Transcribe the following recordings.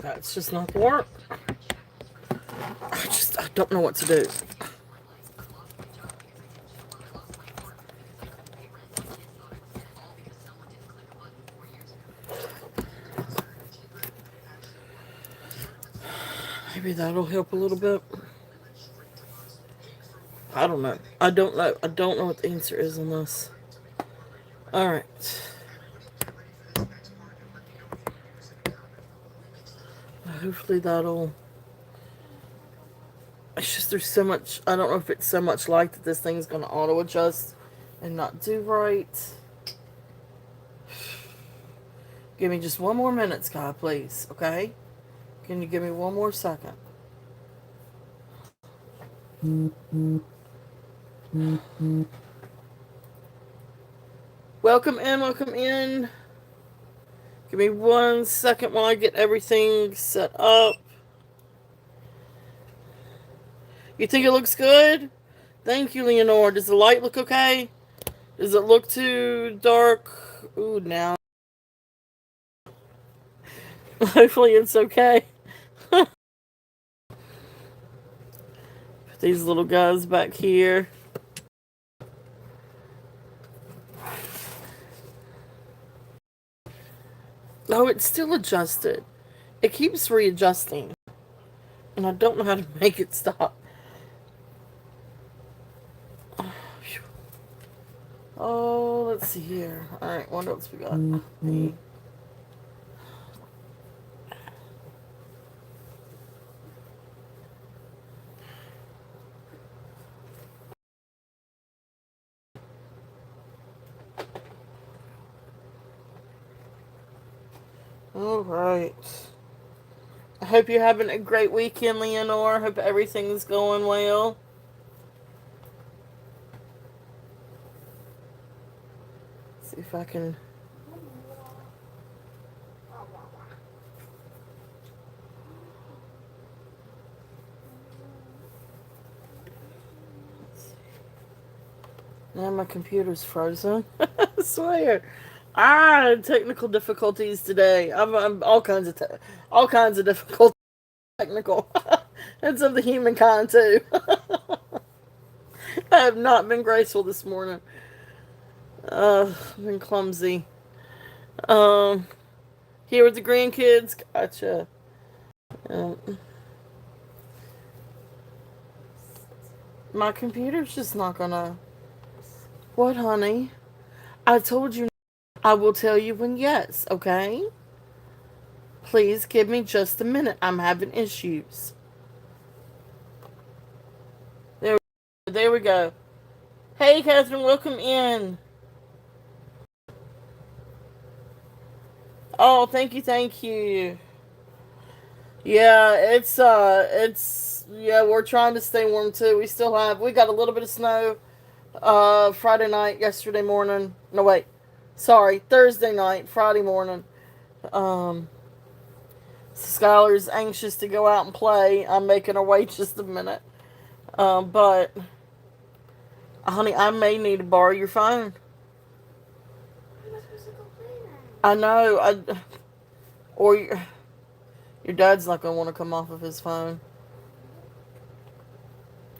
That's just not gonna work. I don't know what to do. Maybe that'll help a little bit. I don't know. I don't know. I don't know what the answer is on this. Alright. Hopefully that'll... It's just there's so much... I don't know if it's so much light that this thing's going to auto-adjust and not do right. Give me just one more minute, Sky, please. Okay? Can you give me one more second? Welcome in, welcome in. Give me 1 second while I get everything set up. You think it looks good? Thank you, Leonore. Does the light look okay? Does it look too dark? Ooh, now. Hopefully it's okay. Put these little guys back here. Oh, it's still adjusted. It keeps readjusting. And I don't know how to make it stop. Oh, let's see here. Alright, what else we got? Alright. I hope you're having a great weekend, Leonore. Hope everything's going well. Let's see if I can... Now my computer's frozen. I swear. Technical difficulties today. I'm all kinds of difficult technical. It's of the humankind too. I have not been graceful this morning. I've been clumsy. Here with the grandkids. Gotcha. My computer's just not gonna... What, honey? I told you I will tell you when yes, okay? Please give me just a minute. I'm having issues. There we go. Hey, Catherine, welcome in. Oh, thank you. Yeah, yeah, we're trying to stay warm too. We got a little bit of snow, Friday night, yesterday morning. No, wait. Sorry, Thursday night, Friday morning. Skylar's anxious to go out and play. I'm making her wait just a minute. But, honey, I may need to borrow your phone. I know. Or your dad's not going to want to come off of his phone.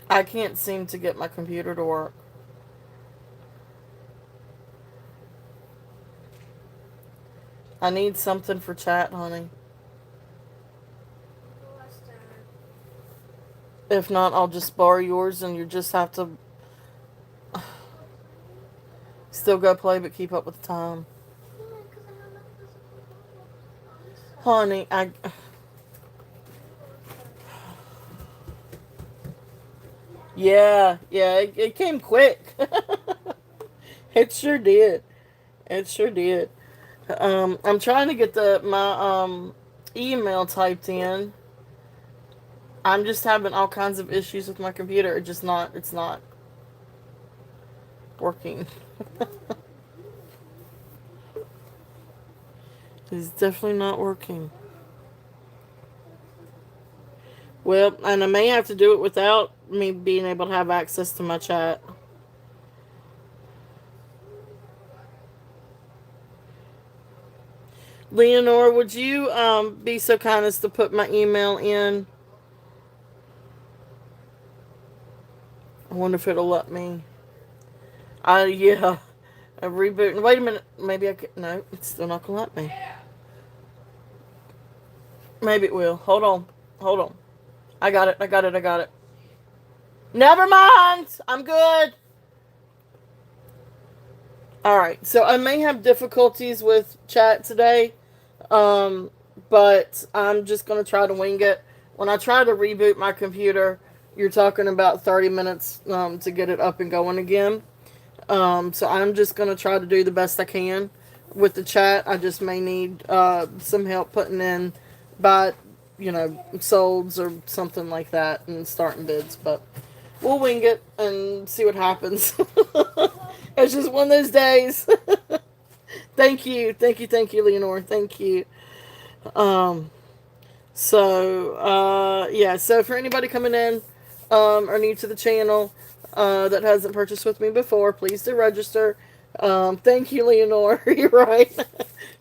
I can't seem to get my computer to work. I need something for chat, honey. If not, I'll just borrow yours and you just have to still go play but keep up with the time. Honey, Yeah, it came quick. It sure did. I'm trying to get my email typed in. I'm just having all kinds of issues with my computer. It's not working. It's definitely not working. Well, and I may have to do it without me being able to have access to my chat. Leonore, would you be so kind as to put my email in? I wonder if it'll let me. Yeah, a reboot. Wait a minute. Maybe I could. No, it's still not gonna let me. Maybe it will. Hold on. Hold on. I got it. I got it. I got it. Never mind. I'm good. All right. So I may have difficulties with chat today, um, but I'm just gonna try to wing it. When I try to reboot my computer, you're talking about 30 minutes to get it up and going again. So I'm just gonna try to do the best I can with the chat. I just may need some help putting in by solds or something like that and starting bids, but we'll wing it and see what happens. It's just one of those days. Thank you, thank you, thank you, Leonore. Thank you. Um, yeah. So for anybody coming in or new to the channel that hasn't purchased with me before, please do register. Thank you, Leonore. You're right.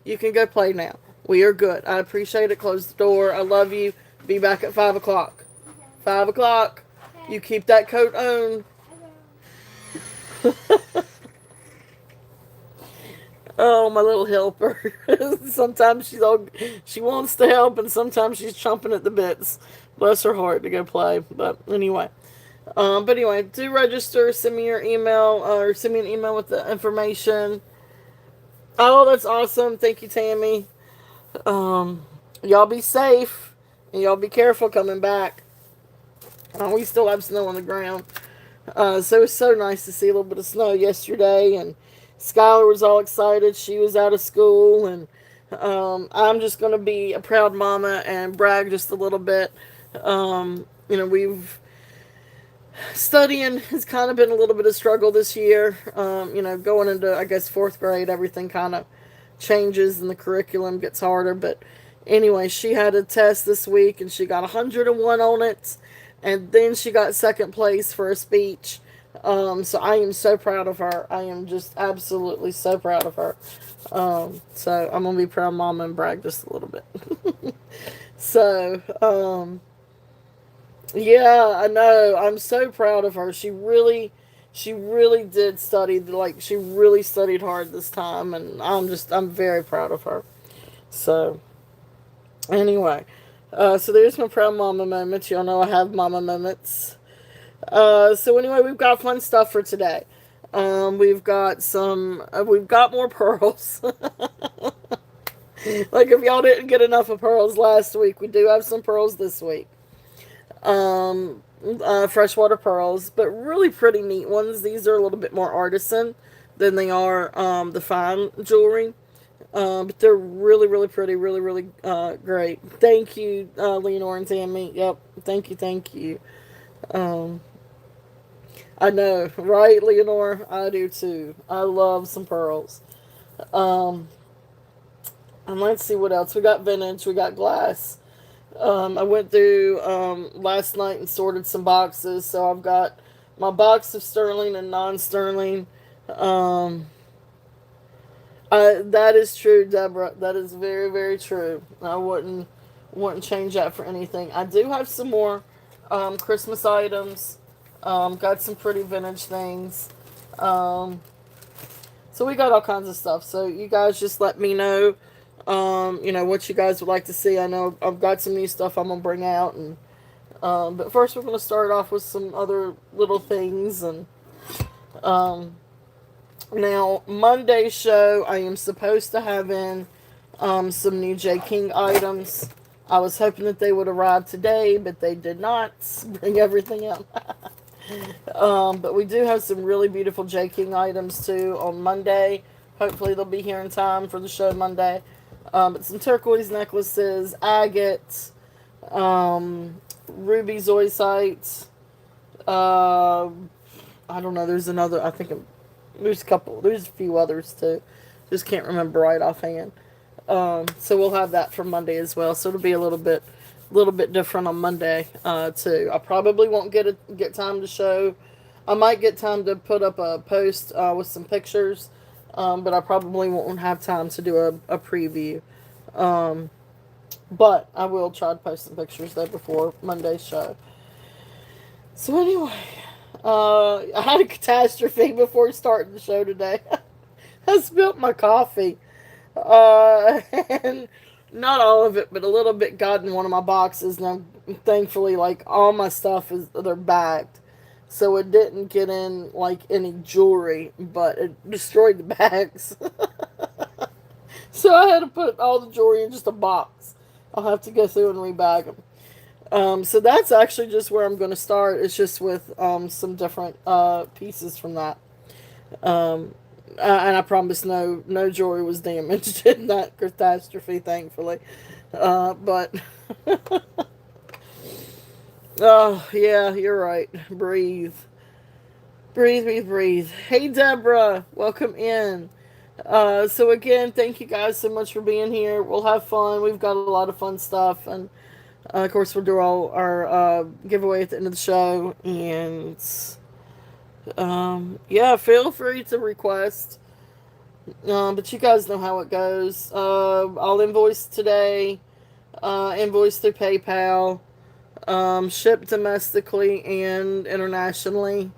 You can go play now. We are good. I appreciate it. Close the door. I love you. Be back at 5 o'clock. 5 o'clock. You keep that coat on. Oh, my little helper. Sometimes she wants to help, and sometimes she's chomping at the bits. Bless her heart to go play. But anyway, do register. Send me your email or send me an email with the information. Oh, that's awesome. Thank you, Tammy. Um, y'all be safe and y'all be careful coming back. We still have snow on the ground. So it was so nice to see a little bit of snow yesterday, and Skylar was all excited. She was out of school, and I'm just going to be a proud mama and brag just a little bit. We've studying has kind of been a little bit of struggle this year. Going into, I guess, fourth grade, everything kind of changes and the curriculum gets harder. But anyway, she had a test this week and she got 101 on it. And then she got second place for a speech. So I am so proud of her. I am just absolutely so proud of her. So I'm going to be proud mama and brag just a little bit. So, yeah, I know. I'm so proud of her. She really did study. Like, she really studied hard this time, and I'm very proud of her. So, anyway, so there's my proud mama moment. Y'all know I have mama moments. So anyway, we've got fun stuff for today. We've got more pearls. Like, if y'all didn't get enough of pearls last week, we do have some pearls this week. Freshwater pearls, but really pretty neat ones. These are a little bit more artisan than they are the fine jewelry. But they're really, really pretty, really, really great. Thank you, Leonore and Tammy. Yep, thank you, thank you. Um, I know, right, Leonore? I do too. I love some pearls. Um, and let's see what else. We got vintage, we got glass. I went through last night and sorted some boxes. So I've got my box of sterling and non-sterling. Um, that is true, Deborah. That is very, very true. I wouldn't change that for anything. I do have some more Christmas items. Got some pretty vintage things. Um, so we got all kinds of stuff. So you guys just let me know. What you guys would like to see. I know I've got some new stuff I'm gonna bring out, and but first we're gonna start off with some other little things. And now Monday's show, I am supposed to have in some new J King items. I was hoping that they would arrive today, but they did not bring everything out. But we do have some really beautiful J King items too on Monday. Hopefully they'll be here in time for the show Monday. But some turquoise necklaces, agate, ruby zoisite. I don't know. There's another. I think there's a couple. There's a few others too. Just can't remember right offhand. So we'll have that for Monday as well. So it'll be a little bit different on Monday too. I probably won't get time to show. I might get time to put up a post with some pictures, but I probably won't have time to do a preview. Um, but I will try to post some pictures there before Monday's show. So anyway, I had a catastrophe before starting the show today. I spilled my coffee, and not all of it, but a little bit got in one of my boxes. And I'm thankfully, like, all my stuff is they're bagged, so it didn't get in like any jewelry, but it destroyed the bags. So I had to put all the jewelry in just a box. I'll have to go through and rebag them. So that's actually just where I'm going to start. It's just with some different pieces from that. Um, and I promise no jewelry was damaged in that catastrophe, thankfully. But oh yeah, you're right. Breathe, breathe, breathe, breathe. Hey Deborah, welcome in. So again, thank you guys so much for being here. We'll have fun. We've got a lot of fun stuff, and of course we'll do all our giveaway at the end of the show. And yeah, feel free to request. But you guys know how it goes. I'll invoice today. Invoice through PayPal. Ship domestically and internationally.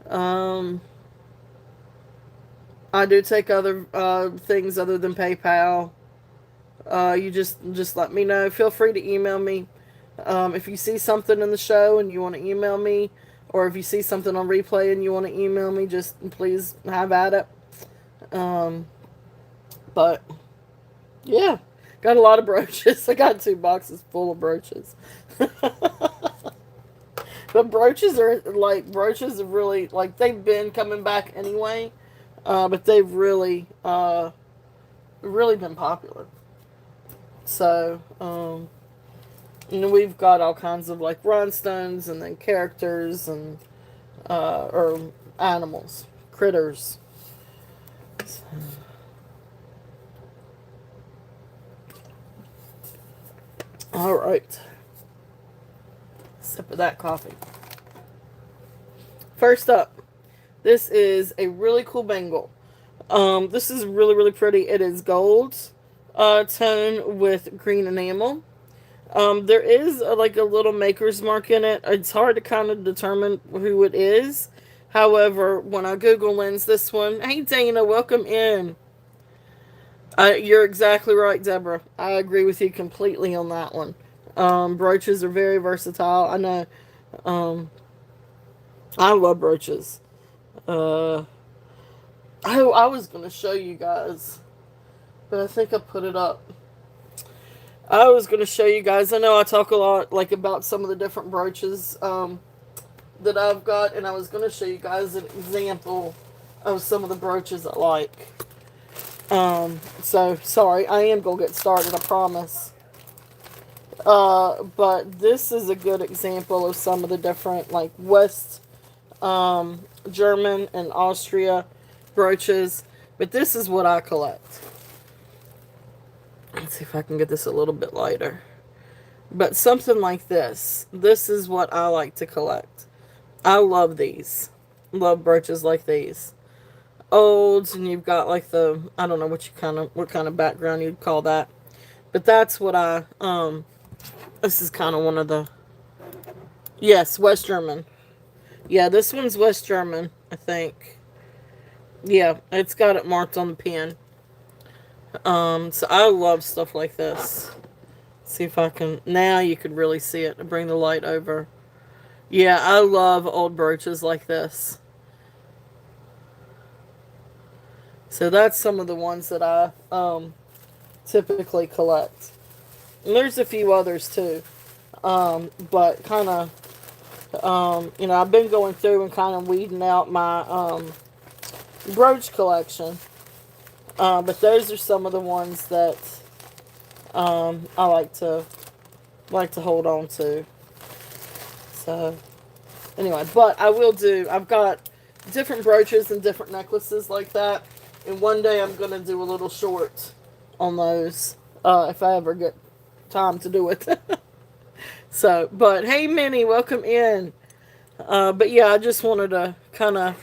Um, I do take other things other than PayPal. You just let me know. Feel free to email me. If you see something in the show and you want to email me, or if you see something on replay and you want to email me, just please have at it. Um, but yeah, got a lot of brooches. I got 2 boxes full of brooches. But brooches are really like they've been coming back anyway. But they've really been popular. So, and we've got all kinds of like rhinestones and then characters and or animals, critters. So, all right, sip of that coffee. First up, this is a really cool bangle. This is really, really pretty. It is gold tone with green enamel. There is like a little maker's mark in it. It's hard to kind of determine who it is. However, when I Google lens this one, hey Dana, welcome in. You're exactly right, Deborah. I agree with you completely on that one. Brooches are very versatile. I know. Um, I love brooches. Uh, I was gonna show you guys, but I think I put it up. I was gonna show you guys. I know I talk a lot like about some of the different brooches that I've got, and I was gonna show you guys an example of some of the brooches I like. So sorry, I am gonna get started. I promise. But this is a good example of some of the different like West German and Austria brooches. But this is what I collect. Let's see if I can get this a little bit lighter. But something like this. This is what I like to collect. I love these. Love brooches like these. Olds, and you've got like the, I don't know what kind of background you'd call that. But that's what this is kind of one of the, yes, West German. Yeah, this one's West German, I think. Yeah, it's got it marked on the pen. So I love stuff like this. See if I can, now you could really see it. Bring the light over. Yeah, I love old brooches like this. So that's some of the ones that I typically collect. And there's a few others too. But kind of, I've been going through and kind of weeding out my brooch collection. But those are some of the ones that I like to hold on to. So anyway, but I've got different brooches and different necklaces like that. And one day I'm going to do a little short on those if I ever get time to do it. So, but hey Minnie, welcome in. But yeah, I just wanted to kind of,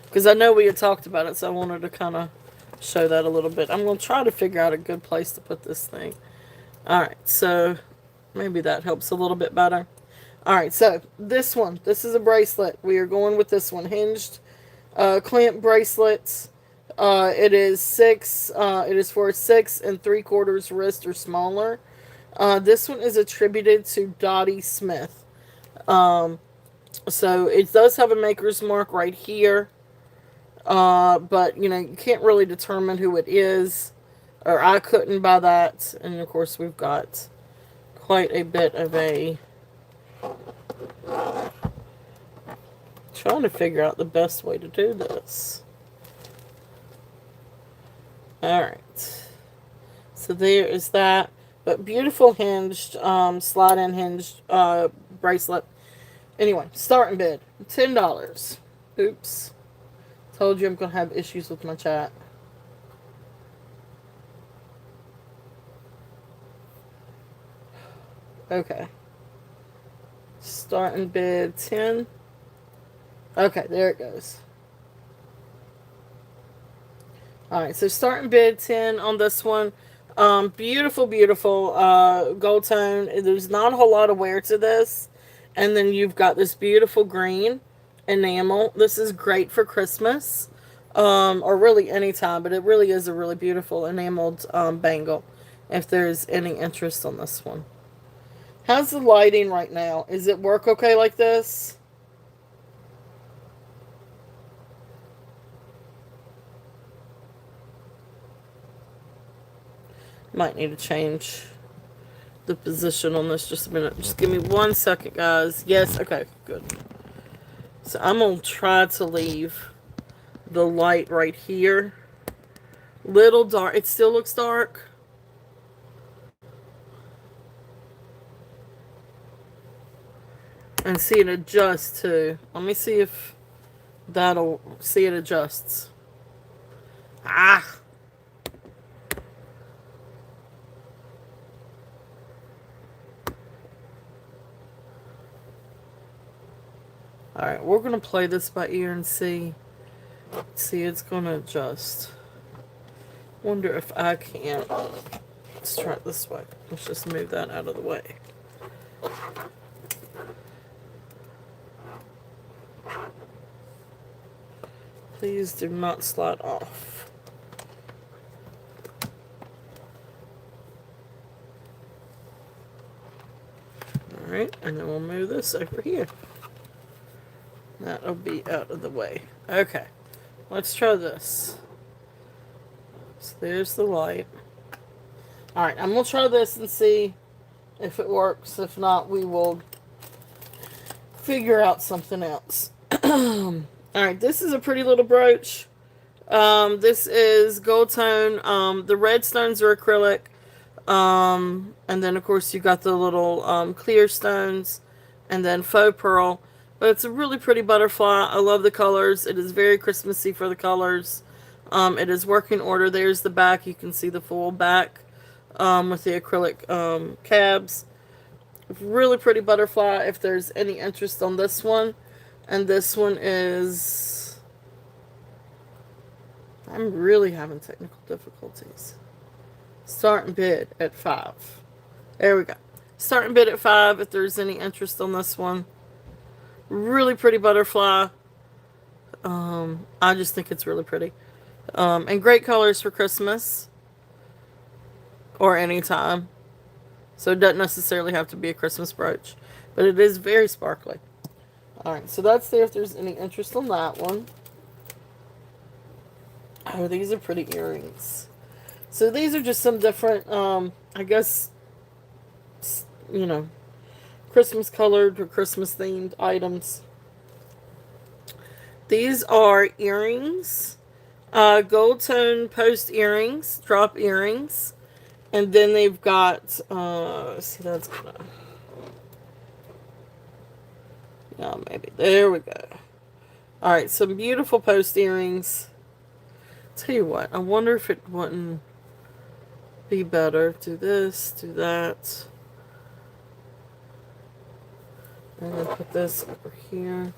because I know we had talked about it, so I wanted to kind of show that a little bit. I'm going to try to figure out a good place to put this thing. Alright, so maybe that helps a little bit better. Alright, so this one. This is a bracelet. We are going with this one. Hinged clamp bracelets. It is it is for 6 3/4 wrist or smaller. This one is attributed to Dottie Smith. So it does have a maker's mark right here. But you know, you can't really determine who it is, or I couldn't by that. And of course, we've got quite a bit of a trying to figure out the best way to do this. Alright. So there is that. But beautiful hinged, slide-in hinged bracelet. Anyway, starting bid. $10. Oops. Told you I'm going to have issues with my chat. Okay. Starting bid 10. Okay, there it goes. Alright, so starting bid 10 on this one. Beautiful, beautiful gold tone. There's not a whole lot of wear to this. And then you've got this beautiful green enamel. This is great for Christmas. Or really any time, but it really is a really beautiful enameled bangle. If there's any interest on this one. How's the lighting right now? Is it work okay like this? Might need to change the position on this just a minute. Just give me 1 second, guys. Yes, okay, good. So I'm going to try to leave the light right here. Little dark. It still looks dark. And see it adjust too. Let me see if that'll see it adjusts. Ah! Alright, we're going to play this by ear and see. See, it's going to adjust. Wonder if I can. Let's try it this way. Let's just move that out of the way. Please do not slide off. Alright, and then we'll move this over here. That'll be out of the way. Okay, let's try this. So there's the light. Alright, I'm going to try this and see if it works. If not, we will figure out something else. Alright, this is a pretty little brooch. This is gold tone. The red stones are acrylic. And then, of course, you got the little clear stones. And then faux pearl. But it's a really pretty butterfly. I love the colors. It is very Christmassy for the colors. It is working order. There's the back. You can see the full back with the acrylic cabs. Really pretty butterfly. If there's any interest on this one. And this one is... I'm really having technical difficulties. Starting bid at 5. There we go. Starting bid at 5 if there's any interest on this one. Really pretty butterfly. I just think it's really pretty. And great colors for Christmas. Or anytime. So it doesn't necessarily have to be a Christmas brooch. But it is very sparkly. Alright, so that's there if there's any interest on that one. Oh, these are pretty earrings. So these are just some different, I guess, you know, Christmas colored or Christmas themed items. These are earrings. Gold tone post earrings, drop earrings. And then they've got, see, that's gonna, yeah, maybe, there we go. Alright, some beautiful post earrings. Tell you what, I wonder if it wouldn't be better. Do this, do that. And then put this over here.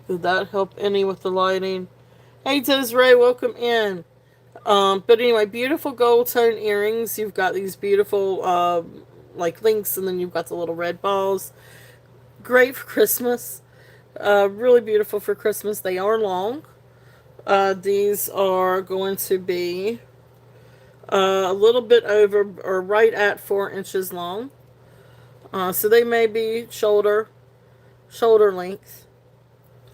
Did that help any with the lighting? Hey Desiree, welcome in. But anyway, beautiful gold tone earrings. You've got these beautiful like links, and then you've got the little red balls. Great for Christmas. Really beautiful for Christmas. They are long. These are going to be a little bit over or right at 4 inches long. So they may be shoulder length.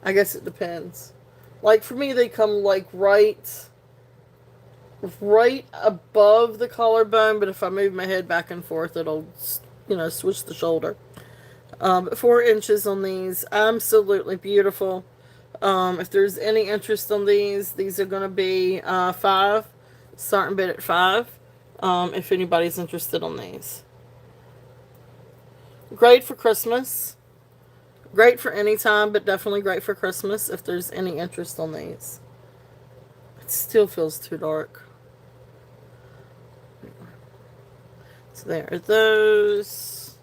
I guess it depends. Like for me, they come like right above the collarbone, but if I move my head back and forth, it'll, switch the shoulder. But 4 inches on these, absolutely beautiful. If there's any interest on these are going to be five, starting bid at five. If anybody's interested on these, great for Christmas, great for any time, but definitely great for Christmas. If there's any interest on these, it still feels too dark. So there are those.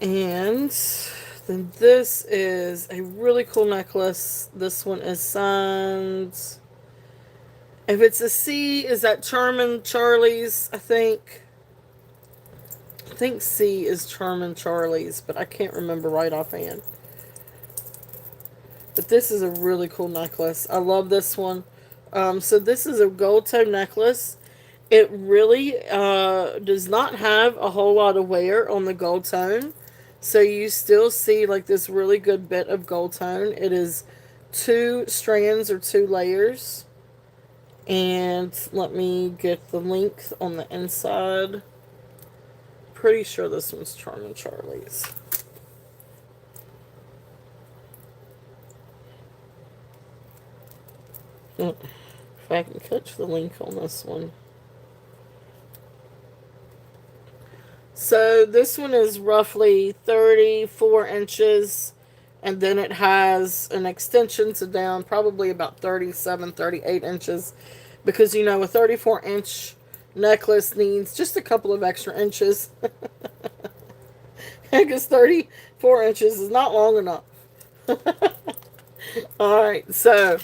And then this is a really cool necklace. This one is signed. If it's a C, is that Charmin Charlie's? I think C is Charmin Charlie's, but I can't remember right offhand. But this is a really cool necklace. I love this one. So this is a gold toe necklace. It really does not have a whole lot of wear on the gold tone. So you still see like this really good bit of gold tone. It is 2 strands or 2 layers. And let me get the length on the inside. Pretty sure this one's Charmin Charlie's. If I can catch the link on this one. So this one is roughly 34 inches, and then it has an extension to down probably about 37, 38 inches, because a 34-inch necklace needs just a couple of extra inches. Because 34 inches is not long enough. Alright, so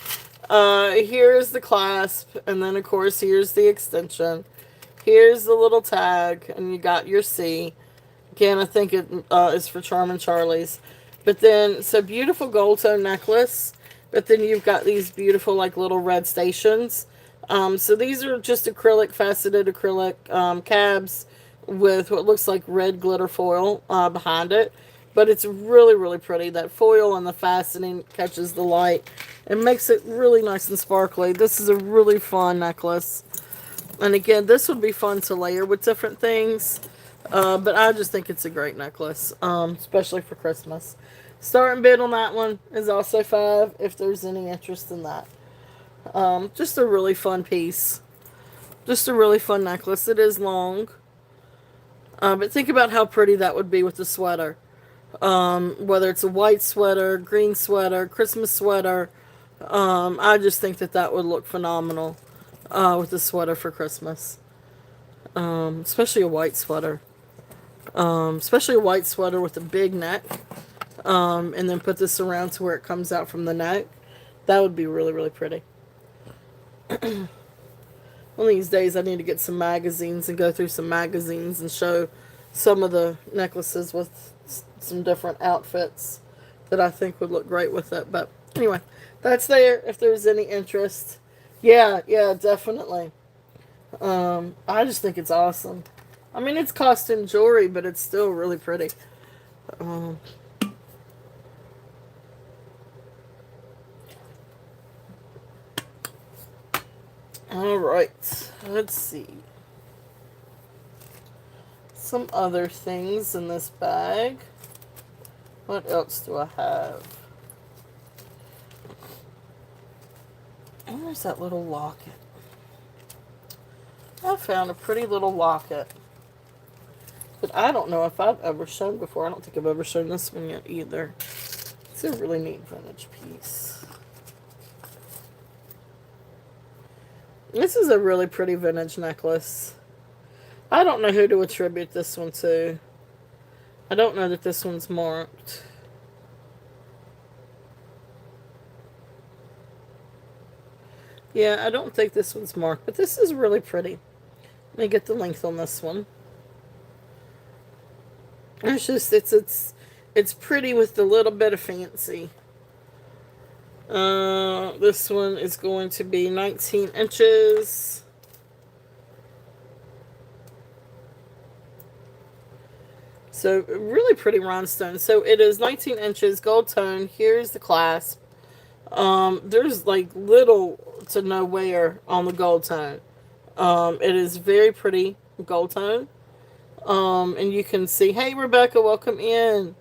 here's the clasp, and then of course here's the extension. Here's the little tag, and you got your C. Again, I think it is for Charmin Charlie's. But then, so beautiful gold tone necklace. But then you've got these beautiful, like, little red stations. So these are just faceted acrylic cabs with what looks like red glitter foil behind it. But it's really, really pretty. That foil and the faceting catches the light. It makes it really nice and sparkly. This is a really fun necklace. And again, this would be fun to layer with different things. But I just think it's a great necklace, especially for Christmas. Starting bid on that one is also 5, if there's any interest in that. Just a really fun piece. Just a really fun necklace. It is long. But think about how pretty that would be with the sweater. Whether it's a white sweater, green sweater, Christmas sweater. I just think that would look phenomenal. With a sweater for Christmas. Especially a white sweater. Especially a white sweater with a big neck. And then put this around to where it comes out from the neck. That would be really, really pretty. One of these days I need to get some magazines and go through some magazines and show some of the necklaces with some different outfits that I think would look great with it. But anyway, that's there if there's any interest. Yeah, definitely. I just think it's awesome. I mean, it's costume jewelry, but it's still really pretty. Alright, let's see. Some other things in this bag. What else do I have? Where's that little locket? I found a pretty little locket. But I don't know if I've ever shown before. I don't think I've ever shown this one yet either. It's a really neat vintage piece. This is a really pretty vintage necklace. I don't know who to attribute this one to. I don't know that this one's marked. Yeah, I don't think this one's marked, but this is really pretty. Let me get the length on this one. It's pretty with a little bit of fancy. This one is going to be 19 inches. So really pretty rhinestone. So it is 19 inches, gold tone. Here's the clasp. There's like little to no wear on the gold tone. It is very pretty gold tone. And you can see, hey Rebecca, welcome in.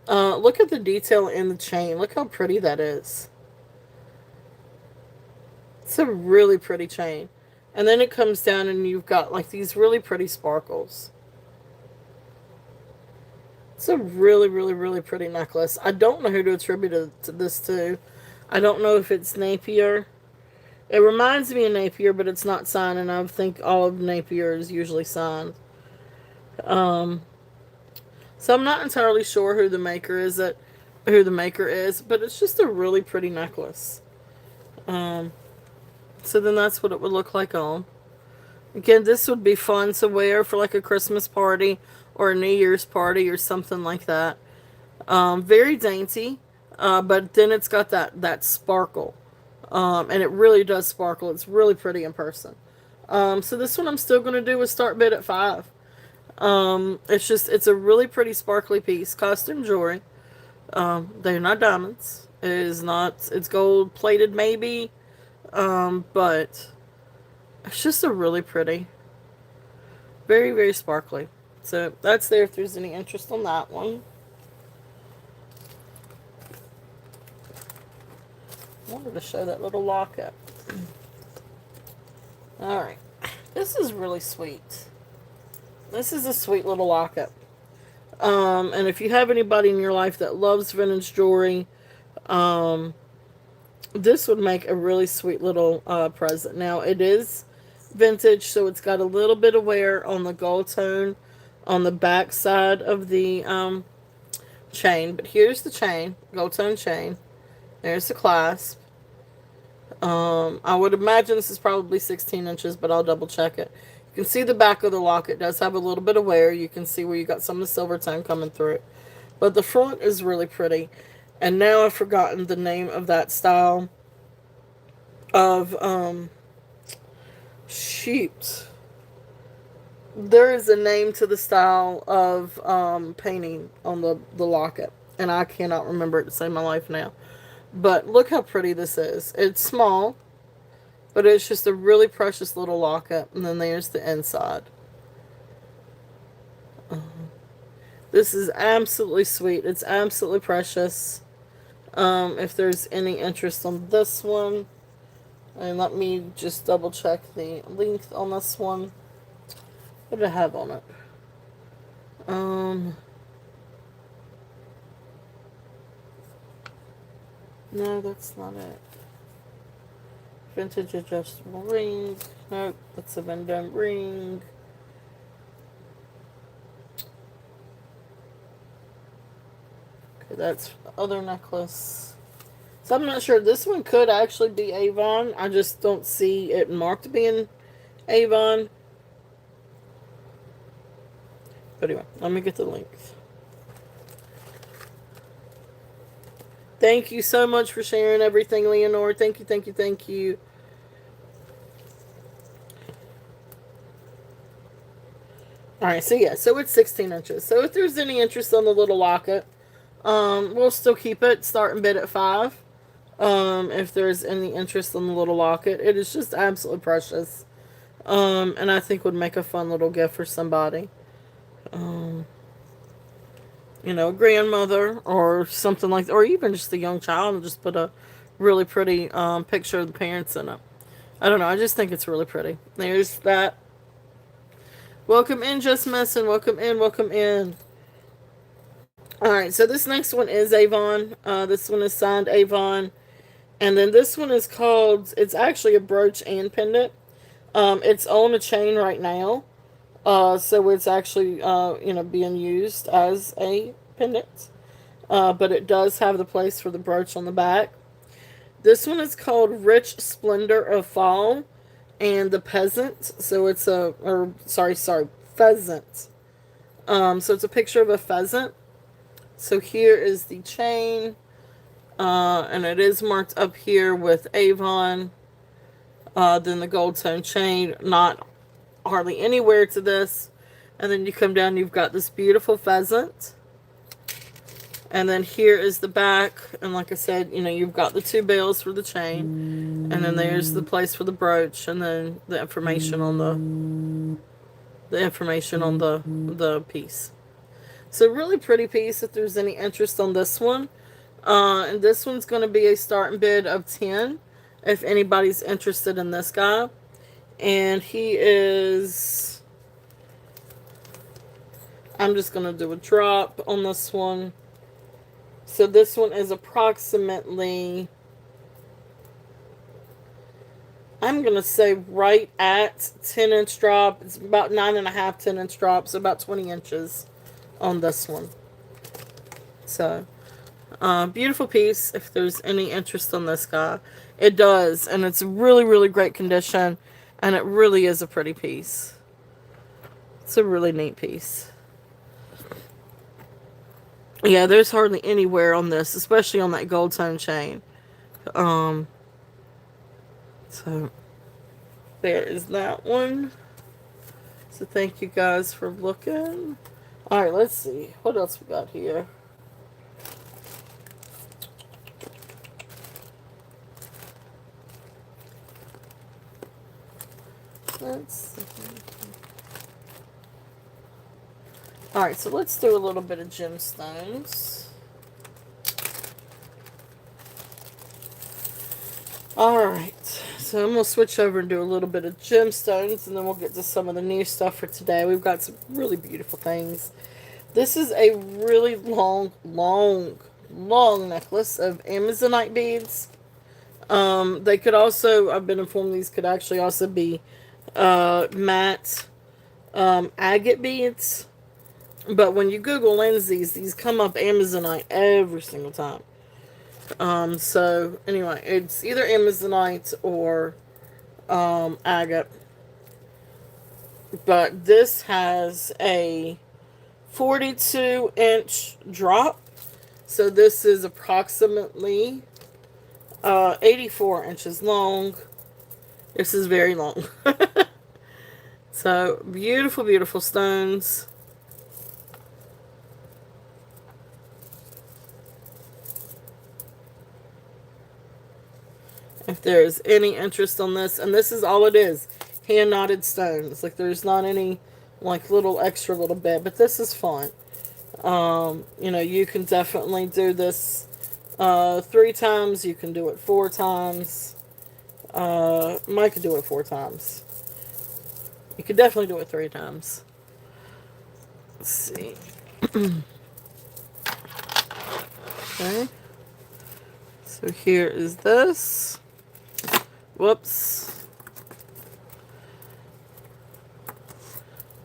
Look at the detail in the chain. Look how pretty that is. It's a really pretty chain. And then it comes down and you've got like these really pretty sparkles. It's a really, really, really pretty necklace. I don't know who to attribute this to. I don't know if it's Napier. It reminds me of Napier, but it's not signed, and I think all of Napier is usually signed. Um, so I'm not entirely sure who the maker is, but it's just a really pretty necklace. Um, so then that's what it would look like on. Again, this would be fun to wear for like a Christmas party or a New Year's party or something like that. Very dainty, but then it's got that sparkle, and it really does sparkle. It's really pretty in person. So this one I'm still going to do a start bid at 5. It's a really pretty sparkly piece, costume jewelry. They're not diamonds. It is not. It's gold plated maybe, but it's just a really pretty, very very sparkly. So that's there if there's any interest on that one. I wanted to show that little locket. Alright. This is really sweet. This is a sweet little locket. And if you have anybody in your life that loves vintage jewelry, this would make a really sweet little present. Now, it is vintage, so it's got a little bit of wear on the gold tone on the back side of the chain. But here's the chain, gold tone chain. There's the clasp. I would imagine this is probably 16 inches, but I'll double check it. You can see the back of the locket does have a little bit of wear. You can see where you got some of the silver tone coming through it. But the front is really pretty. And now I've forgotten the name of that style of, shoot. There is a name to the style of painting on the locket. And I cannot remember it to save my life now. But look how pretty this is. It's small, but it's just a really precious little locket. And then there's the inside. This is absolutely sweet. It's absolutely precious. If there's any interest on this one, and let me just double check the length on this one. What do I have on it? No, that's not it. Vintage adjustable ring. Nope, that's a Van Dam ring. Okay, that's the other necklace. So I'm not sure. This one could actually be Avon. I just don't see it marked being Avon. But anyway, let me get the length. Thank you so much for sharing everything, Leonore. Thank you, thank you, thank you. Alright, so yeah, so it's 16 inches. So if there's any interest on the little locket, we'll still keep it, starting bid at 5. If there's any interest on the little locket. It is just absolutely precious. And I think would make a fun little gift for somebody. A grandmother or something like that, or even just a young child, and just put a really pretty picture of the parents in it. I don't know, I just think it's really pretty. There's that. Welcome in, Just Messing. Welcome in, welcome in. Alright, so this next one is Avon. This one is signed Avon. And then this one is called, it's actually a brooch and pendant. It's on a chain right now. So it's actually, being used as a pendant. But it does have the place for the brooch on the back. This one is called Rich Splendor of Fall and the Peasant. So it's pheasant. So it's a picture of a pheasant. So here is the chain, and it is marked up here with Avon. Then the gold tone chain, not hardly anywhere to this. And then you come down, you've got this beautiful pheasant. And then here is the back, and like I said, you've got the two bells for the chain, and then there's the place for the brooch, and then the information on the piece. So really pretty piece. If there's any interest on this one, and this one's going to be a starting bid of 10. If anybody's interested in this guy, and he is. I'm just going to do a drop on this one. So this one is approximately, I'm going to say right at 10-inch drop. It's about 9.5, 10-inch drop, so about 20 inches on this one. So, beautiful piece if there's any interest on this guy. It does, and it's really, really great condition, and it really is a pretty piece. It's a really neat piece. Yeah, there's hardly anywhere on this, especially on that gold tone chain. So there is that one. So thank you guys for looking. Alright, let's see. What else we got here? Let's see. Alright, so let's do a little bit of gemstones. Alright, so I'm going to switch over and do a little bit of gemstones, and then we'll get to some of the new stuff for today. We've got some really beautiful things. This is a really long necklace of Amazonite beads. They could also, I've been informed these could actually also be matte agate beads. But when you Google Lindsay's, these come up Amazonite every single time. So anyway, it's either Amazonite or agate. But this has a 42-inch drop. So this is approximately 84 inches long. This is very long. So beautiful, beautiful stones. If there's any interest on this, and this is all it is, hand knotted stones. Like there's not any like little extra little bit, but this is fun. You can definitely do this 3 times. You can do it 4 times. Mike could do it 4 times. You could definitely do it 3 times. Let's see. Okay. So here is this. Whoops.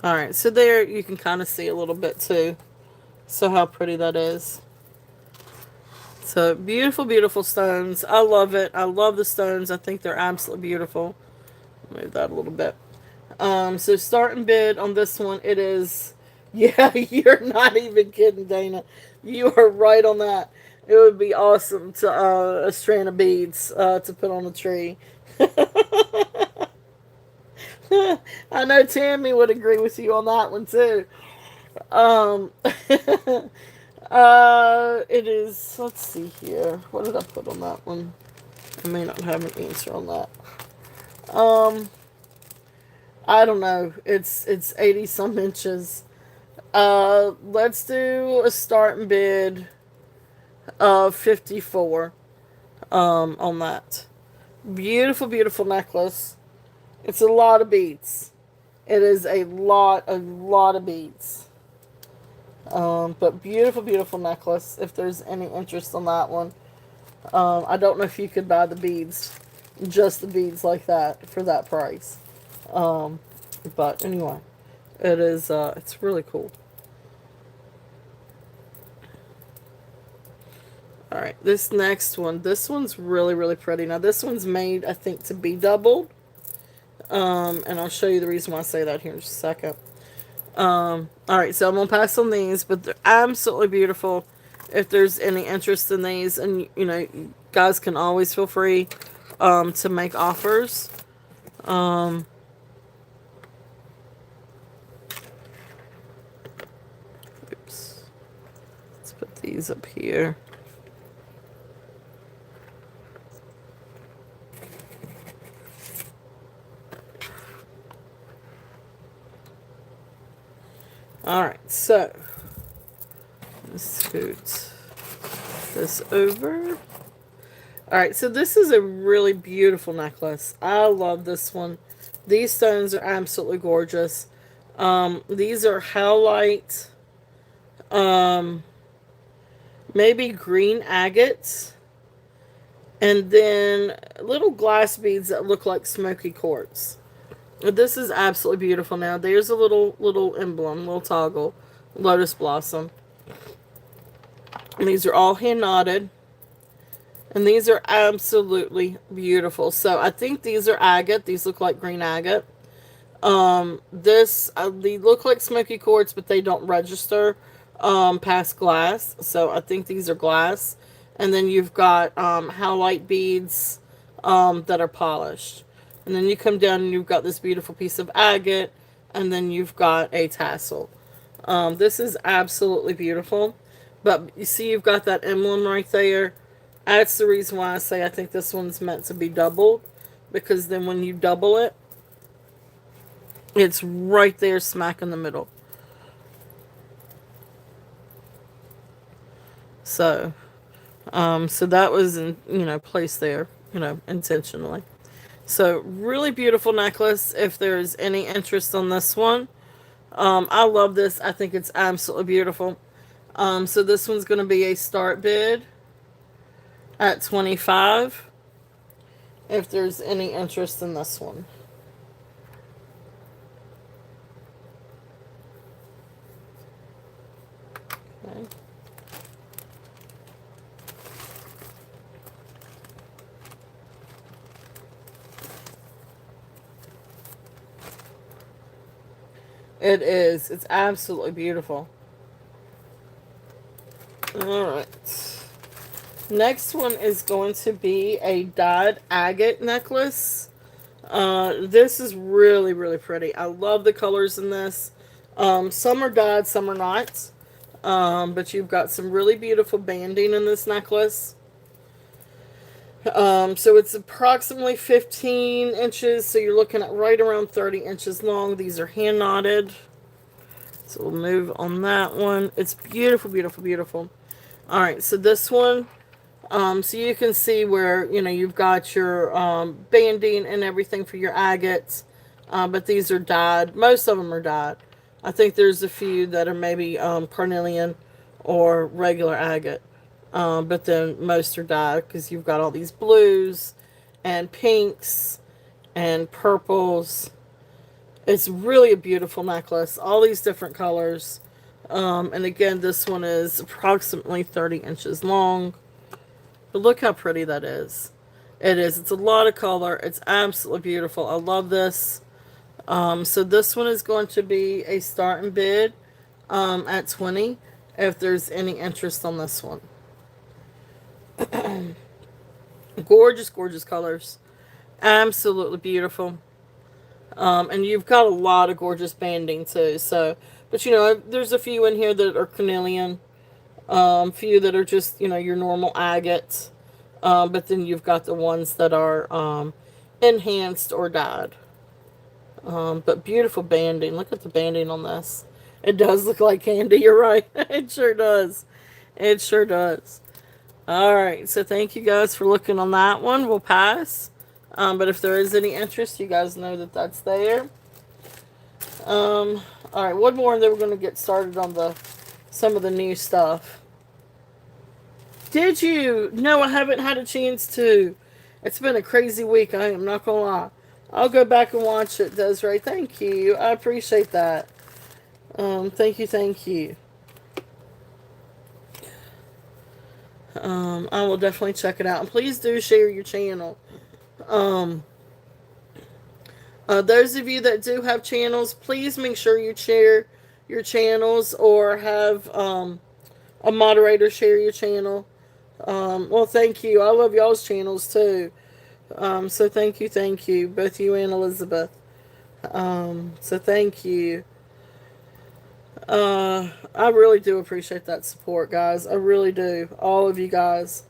Alright, so there you can kind of see a little bit too. So how pretty that is. So beautiful, beautiful stones. I love it. I love the stones. I think they're absolutely beautiful. Move that a little bit. So starting bid on this one, it is, yeah, you're not even kidding, Dana. You are right on that. It would be awesome to a strand of beads to put on a tree. I know Tammy would agree with you on that one too. It is, let's see here. What did I put on that one? I may not have an answer on that. I don't know. It's 80 some inches. Let's do a starting bid of 54 on that. Beautiful, beautiful necklace. It's a lot of beads. It is a lot of beads. But beautiful, beautiful necklace. If there's any interest on that one. I don't know if you could buy the beads. Just the beads like that for that price. But anyway. It is, it's really cool. All right, this next one. This one's really, really pretty. Now, this one's made, I think, to be doubled. And I'll show you the reason why I say that here in just a second. All right, so I'm gonna pass on these, but they're absolutely beautiful. If there's any interest in these, and you know, you guys can always feel free to make offers. Um, oops, let's put these up here. All right, so let's scoot this over. All right, so this is a really beautiful necklace. I love this one. These stones are absolutely gorgeous. These are howlite, um, maybe green agates, and then little glass beads that look like smoky quartz. This is absolutely beautiful. Now, there's a little emblem, little toggle, lotus blossom. And these are all hand knotted. And these are absolutely beautiful. So I think these are agate. These look like green agate. They look like smoky quartz, but they don't register past glass. So I think these are glass. And then you've got howlite beads that are polished. And then you come down and you've got this beautiful piece of agate. And then you've got a tassel. This is absolutely beautiful. But you see you've got that emblem right there. That's the reason why I say I think this one's meant to be doubled. Because then when you double it, it's right there smack in the middle. So, so that was, placed there, intentionally. So, really beautiful necklace. If there's any interest on this one, I love this. I think it's absolutely beautiful. So this one's going to be a start bid at 25 if there's any interest in this one. Okay. It is. It's absolutely beautiful. Alright. Next one is going to be a dyed agate necklace. This is really, really pretty. I love the colors in this. Some are dyed, some are not. But you've got some really beautiful banding in this necklace. So it's approximately 15 inches. So you're looking at right around 30 inches long. These are hand knotted. So we'll move on that one. It's beautiful, beautiful, beautiful. All right, so this one, so you can see where, you've got your banding and everything for your agates. But these are dyed. Most of them are dyed. I think there's a few that are maybe carnelian or regular agate. But then most are dyed because you've got all these blues and pinks and purples. It's really a beautiful necklace. All these different colors. And again, this one is approximately 30 inches long. But look how pretty that is. It is. It's a lot of color. It's absolutely beautiful. I love this. So this one is going to be a starting bid at 20 if there's any interest on this one. Gorgeous, gorgeous colors. Absolutely beautiful. And you've got a lot of gorgeous banding too. So, but there's a few in here that are carnelian. Few that are just, your normal agates. But then you've got the ones that are enhanced or dyed. But beautiful banding. Look at the banding on this. It does look like candy. You're right. It sure does. It sure does. Alright, so thank you guys for looking on that one. We'll pass. But if there is any interest, you guys know that that's there. Alright, one more and then we're going to get started on some of the new stuff. Did you? No, I haven't had a chance to. It's been a crazy week, I am not going to lie. I'll go back and watch it, Desiree. Thank you. I appreciate that. Thank you, thank you. I will definitely check it out. And please do share your channel. Um, those of you that do have channels, please make sure you share your channels or have a moderator share your channel. Well, thank you. I love y'all's channels too. So thank you, both you and Elizabeth. So thank you. I really do appreciate that support, guys. I really do. All of you guys.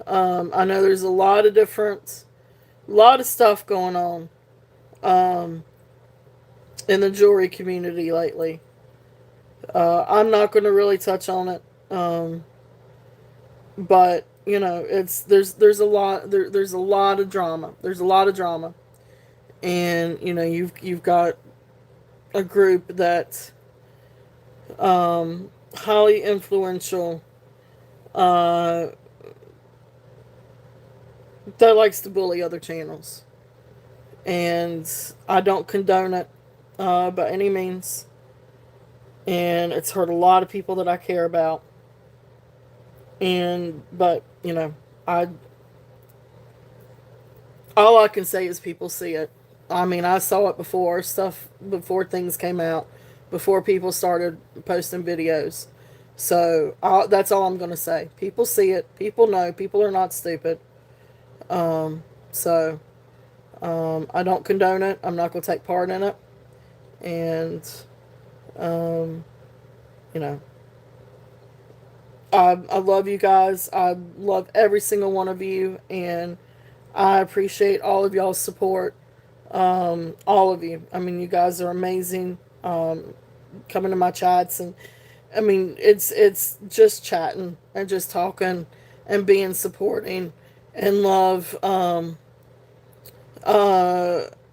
I know there's a lot of stuff going on um, in the jewelry community lately. I'm not going to really touch on it, but you know, there's a lot there's a lot of drama. There's a lot of drama, and you know, you've got a group that highly influential uh, that likes to bully other channels, and I don't condone it by any means. And it's hurt a lot of people that I care about. And but you know, I all I can say is people see it. I mean, I saw it before stuff before things came out, before people started posting videos. So that's all I'm gonna say. People see it. People know. People are not stupid. So I don't condone it. I'm not gonna take part in it. And um, you know, I love you guys. I love every single one of you, and I appreciate all of y'all's support. All of you. I mean, you guys are amazing. Coming to my chats, and I mean, it's just chatting and just talking and being supporting and love.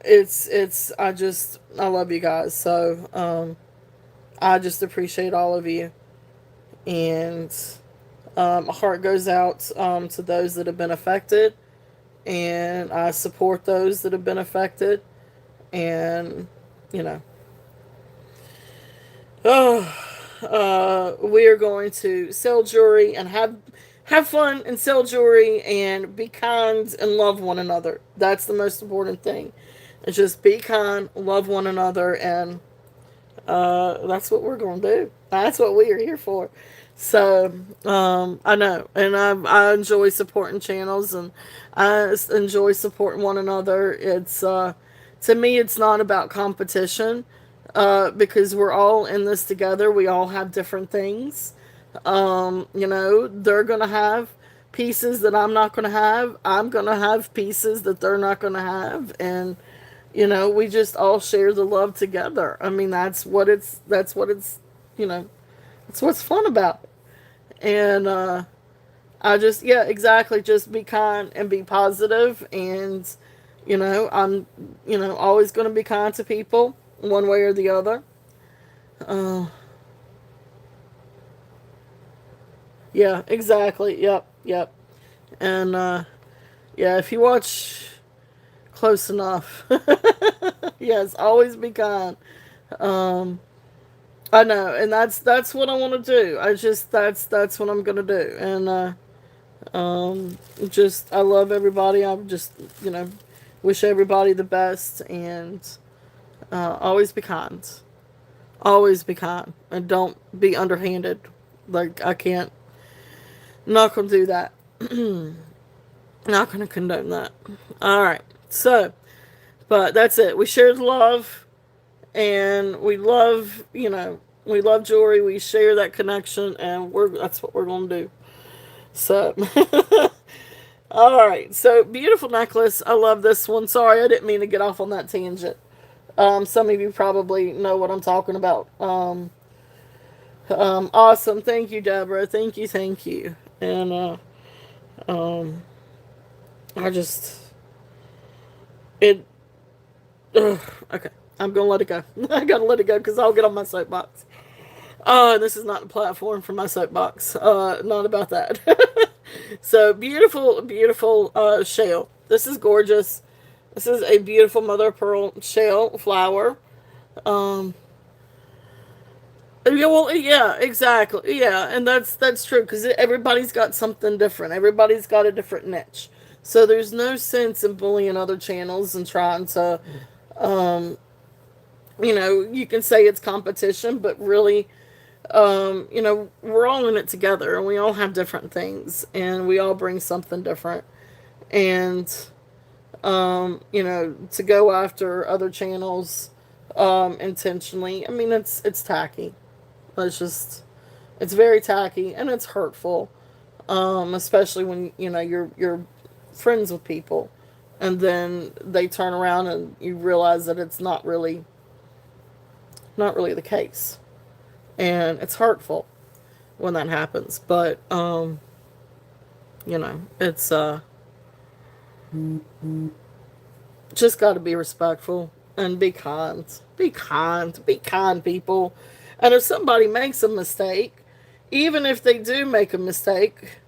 It's I love you guys. So I just appreciate all of you, and my heart goes out to those that have been affected, and I support those that have been affected, and you know, oh, we are going to sell jewelry and have fun and sell jewelry and be kind and love one another. That's the most important thing. It's just be kind, love one another, and that's what we're going to do. That's what we are here for. So I know, and I enjoy supporting channels, and I enjoy supporting one another. It's to me, it's not about competition, because we're all in this together. We all have different things. You know, they're gonna have pieces that I'm not gonna have. I'm gonna have pieces that they're not gonna have, and you know, we just all share the love together. I mean, that's what it's, you know, that's what's fun about it. And I just, yeah, exactly, just be kind and be positive, and you know, I'm, you know, always going to be kind to people one way or the other. Uh, yeah, exactly. Yep, yep. And yeah, if you watch close enough, yes, always be kind. Um, I know, and that's what I want to do. I just that's what I'm gonna do, and just I love everybody. I'm just, you know, wish everybody the best, and always be kind. Always be kind, and don't be underhanded. Like I can't, not gonna do that. Not gonna condone that. All right, so but that's it. We shared love, and we love, you know, we love jewelry. We share that connection, and that's what we're gonna do. So, all right. So beautiful necklace. I love this one. Sorry, I didn't mean to get off on that tangent. Some of you probably know what I'm talking about. Awesome. Thank you, Deborah. Thank you. Thank you. And um, I just it. Ugh, okay, I'm gonna let it go. I gotta let it go because I'll get on my soapbox. This is not a platform for my soapbox. Not about that. So beautiful, beautiful shell. This is gorgeous. This is a beautiful mother of pearl shell flower. Um, Yeah, well, yeah, exactly. Yeah, and that's true because everybody's got something different. Everybody's got a different niche. So there's no sense in bullying other channels and trying to, um, you can say it's competition, but really, we're all in it together and we all have different things and we all bring something different. And, to go after other channels, intentionally, I mean, it's tacky. It's just, it's very tacky and it's hurtful, especially when you're friends with people, and then they turn around and you realize that it's not really the case, and it's hurtful when that happens. But it's just got to be respectful and be kind. Be kind, people. And if somebody makes a mistake, even if they do make a mistake,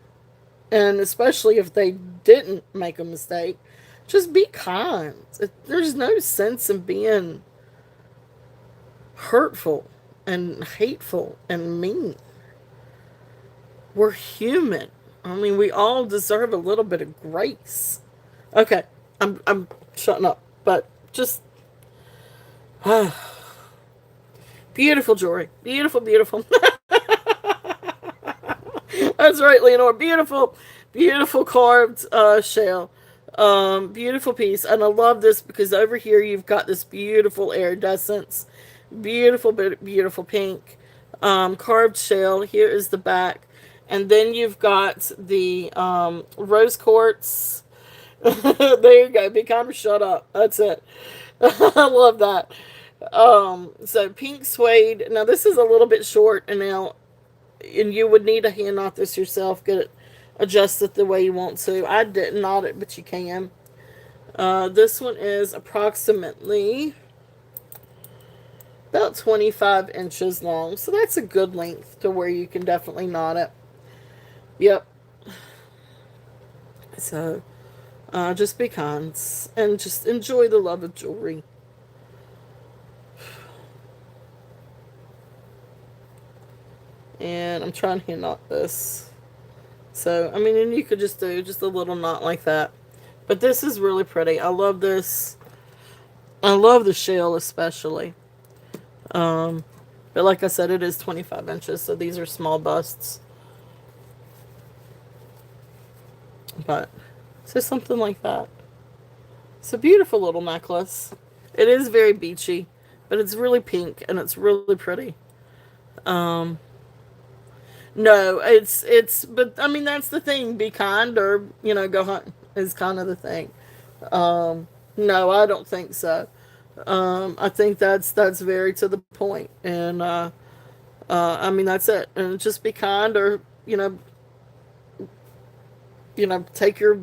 and especially if they didn't make a mistake, just be kind. There's no sense in being hurtful and hateful and mean. We're human. I mean, we all deserve a little bit of grace. Okay, I'm shutting up, but just beautiful jewelry, beautiful, beautiful. That's right, Leonore. Beautiful, beautiful carved shell. Beautiful piece. And I love this because over here you've got this beautiful iridescence. Beautiful, beautiful pink. Carved shell. Here is the back. And then you've got the rose quartz. There you go. Be kind of shut up. That's it. I love that. So pink suede. Now this is a little bit short, and you would need to hand knot this yourself, get it adjusted the way you want to. I didn't knot it, but you can. This one is approximately about 25 inches long, so that's a good length to where you can definitely knot it. Yep. So just be kind and just enjoy the love of jewelry. And I'm trying to hand knot this. So, I mean, and you could just do just a little knot like that. But this is really pretty. I love this. I love the shell especially. Um, but like I said, it is 25 inches, so these are small busts. But so something like that. It's a beautiful little necklace. It is very beachy, but it's really pink and it's really pretty. Um, no, but I mean that's the thing. Be kind or go hunt is kind of the thing. No, I don't think so. I think that's very to the point, and I mean that's it. And just be kind, or take your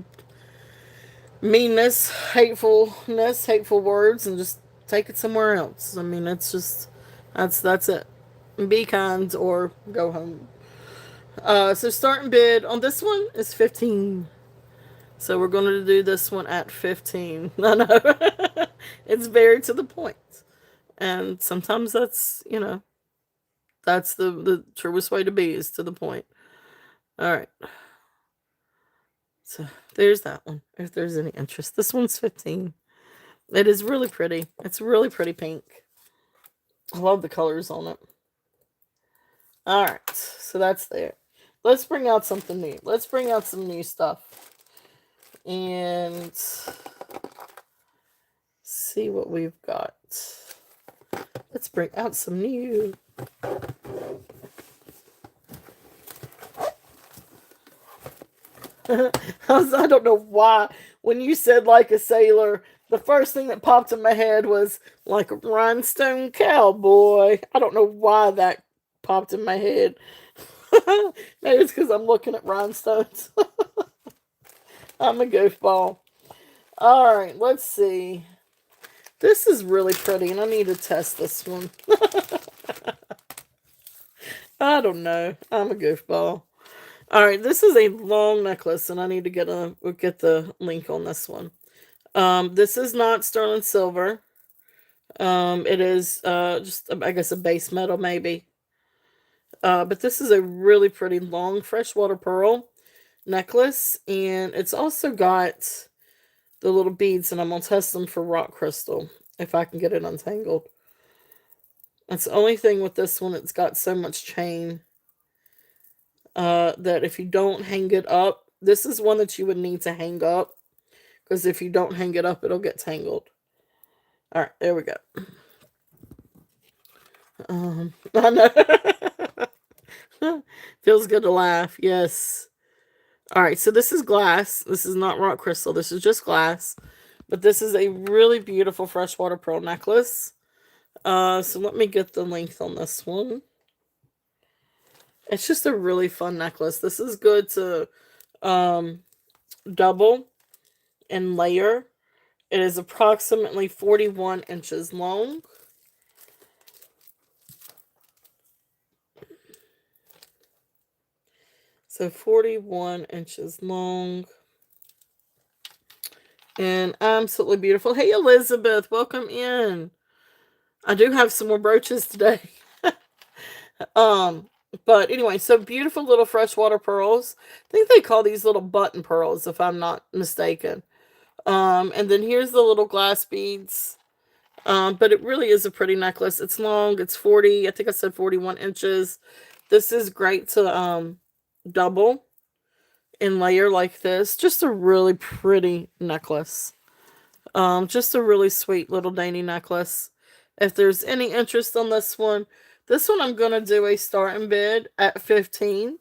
meanness, hatefulness, hateful words, and just take it somewhere else. I mean, it's just that's it. Be kind or go home. So starting bid on this one is 15. So we're going to do this one at 15. No, no. It's very to the point. And sometimes that's the truest way to be, is to the point. All right. So there's that one. If there's any interest. This one's 15. It is really pretty. It's really pretty pink. I love the colors on it. All right. So that's there. Let's bring out something new. Let's bring out some new stuff. And see what we've got. Let's bring out some new. I don't know why. When you said like a sailor, the first thing that popped in my head was like a rhinestone cowboy. I don't know why that popped in my head. Maybe it's because I'm looking at rhinestones. I'm a goofball. All right, let's see. This is really pretty, and I need to test this one. I don't know. I'm a goofball. All right, this is a long necklace, and I need to get the link on this one. This is not sterling silver. It is just I guess a base metal maybe. But this is a really pretty long freshwater pearl necklace, and it's also got the little beads, and I'm going to test them for rock crystal if I can get it untangled. That's the only thing with this one. It's got so much chain that if you don't hang it up, this is one that you would need to hang up, because if you don't hang it up, it'll get tangled. All right, there we go. I know. Feels good to laugh. Yes. All right, so this is glass. This is not rock crystal. This is just glass. But this is a really beautiful freshwater pearl necklace. So let me get the length on this one. It's just a really fun necklace. This is good to double and layer. It is approximately 41 inches long. So 41 inches long. And absolutely beautiful. Hey, Elizabeth, welcome in. I do have some more brooches today. But anyway, so beautiful little freshwater pearls. I think they call these little button pearls, if I'm not mistaken. And then here's the little glass beads. But it really is a pretty necklace. It's long. It's 40. I think I said 41 inches. This is great to double and layer like this. Just a really pretty necklace. Just a really sweet little dainty necklace. If there's any interest on this one I'm going to do a starting bid at 15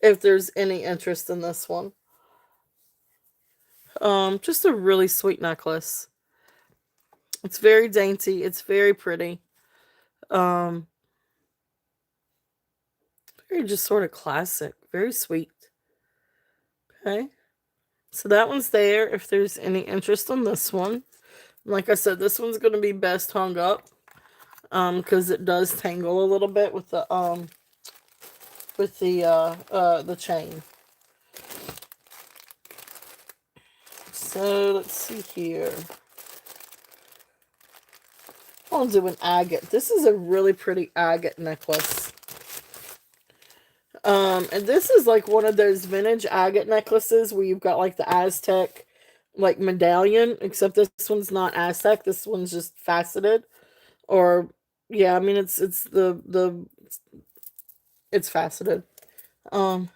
if there's any interest in this one. Just a really sweet necklace. It's very dainty. It's very pretty. Very just sort of classic. Very sweet. Okay. So that one's there if there's any interest on this one. Like I said, this one's going to be best hung up. Because it does tangle a little bit with the chain. So let's see here. I'll do an agate. This is a really pretty agate necklace. And this is like one of those vintage agate necklaces where you've got like the Aztec like medallion, except this one's not Aztec. This one's just faceted. Or yeah, I mean it's faceted. Oh,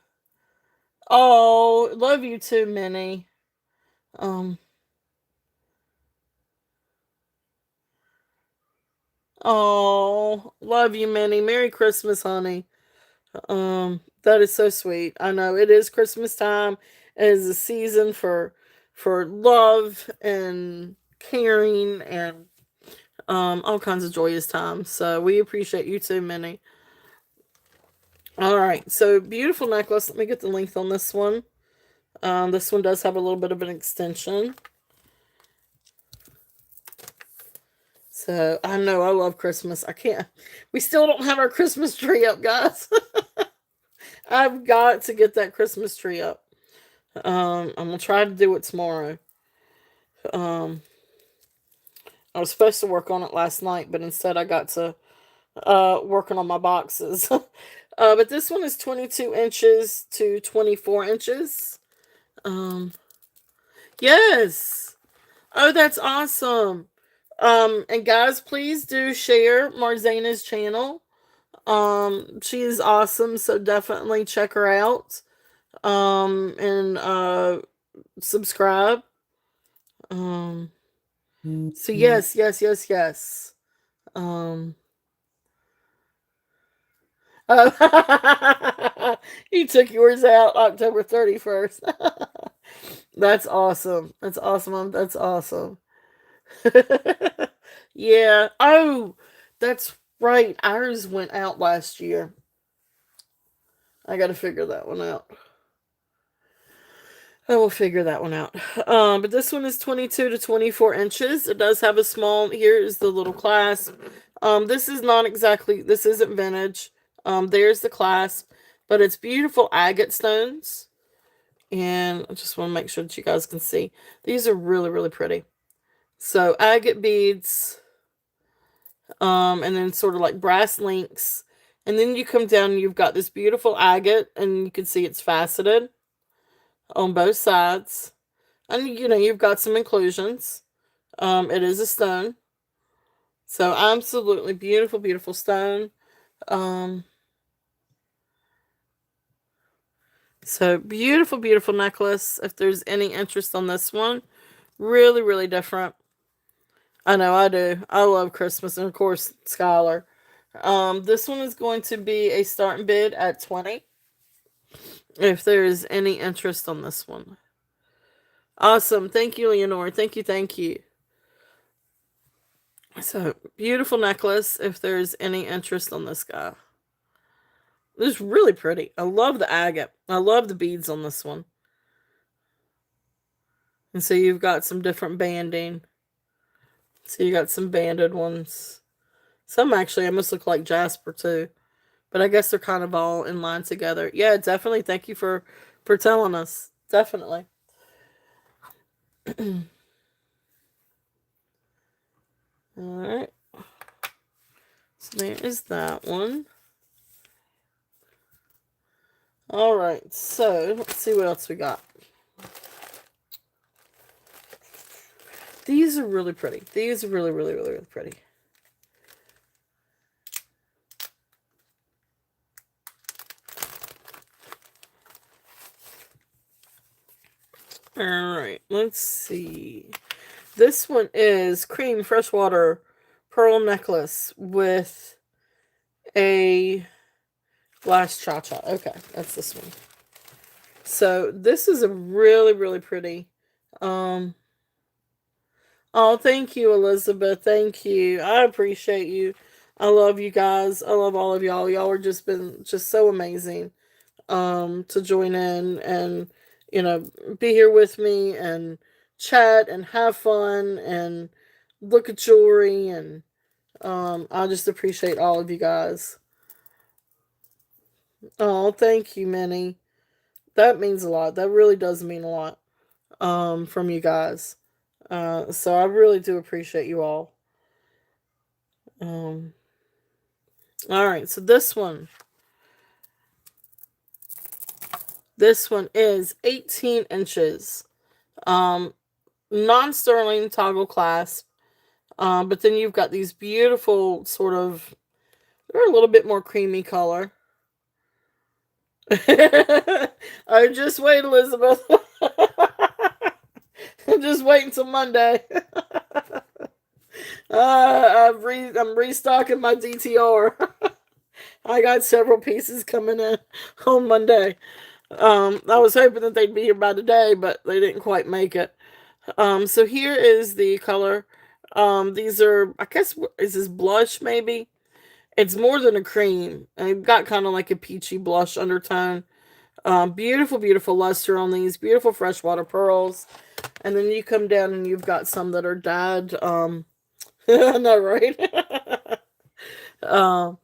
love you too, Minnie. Um oh, love you, Minnie. Merry Christmas, honey. That is so sweet. I know it is Christmas time. It is a season for love and caring and all kinds of joyous times. So we appreciate you too, Minnie. All right, so beautiful necklace. Let me get the length on this one. This one does have a little bit of an extension. So I know I love Christmas. I can't. We still don't have our Christmas tree up, guys. I've got to get that Christmas tree up. I'm gonna try to do it tomorrow. Um, I was supposed to work on it last night, but instead I got to working on my boxes. But this one is 22 inches to 24 inches. Um, yes. Oh, that's awesome. And guys, please do share Marzana's channel. She is awesome, so definitely check her out. And subscribe. Um, so yes, yes, yes, yes. Um, you took yours out October 31st. That's awesome. That's awesome. That's awesome. Yeah. Oh, that's right. Ours went out last year. I got to figure that one out. I will figure that one out. But this one is 22 to 24 inches. It does have a small, here is the little clasp. This is not exactly, this isn't vintage. There's the clasp, but it's beautiful agate stones. And I just want to make sure that you guys can see. These are really, really pretty. So agate beads, and then sort of like brass links, And then you come down and you've got this beautiful agate, and you can see it's faceted on both sides. And you've got some inclusions. It is a stone. So absolutely beautiful, beautiful stone. Um, so beautiful, beautiful necklace. If there's any interest on this one, really, really different. I know I do. I love Christmas, and of course, Skylar. This one is going to be a starting bid at 20. If there is any interest on this one. Awesome. Thank you, Leonore. Thank you, thank you. So, beautiful necklace. If there's any interest on this guy. It's really pretty. I love the agate. I love the beads on this one. And so you've got some different banding. So you got some banded ones. Some actually almost look like jasper too. But I guess they're kind of all in line together. Yeah, definitely. Thank you for telling us. Definitely. Alright. So there is that one. Alright, so let's see what else we got. These are really pretty. These are really, really, really, really pretty. Alright, let's see. This one is cream freshwater pearl necklace with a glass cha-cha. Okay, that's this one. So this is a really, really pretty. Oh, thank you, Elizabeth. Thank you. I appreciate you. I love you guys. I love all of y'all. Y'all are just so amazing. To join in and be here with me and chat and have fun and look at jewelry, and I just appreciate all of you guys. Oh, thank you, Minnie. That means a lot. That really does mean a lot from you guys. So I really do appreciate you all. Um, all right, so this one is 18 inches. Non-sterling toggle clasp. But then you've got these beautiful sort of, they're a little bit more creamy color. I just wait, Elizabeth. Just wait until Monday. I'm restocking my DTR. I got several pieces coming in on Monday. I was hoping that they'd be here by today, but they didn't quite make it. So here is the color. These are, I guess, is this blush maybe? It's more than a cream. I've got kind of like a peachy blush undertone. Beautiful, beautiful luster on these. Beautiful freshwater pearls. And then you come down and you've got some that are dyed. I know, right? um,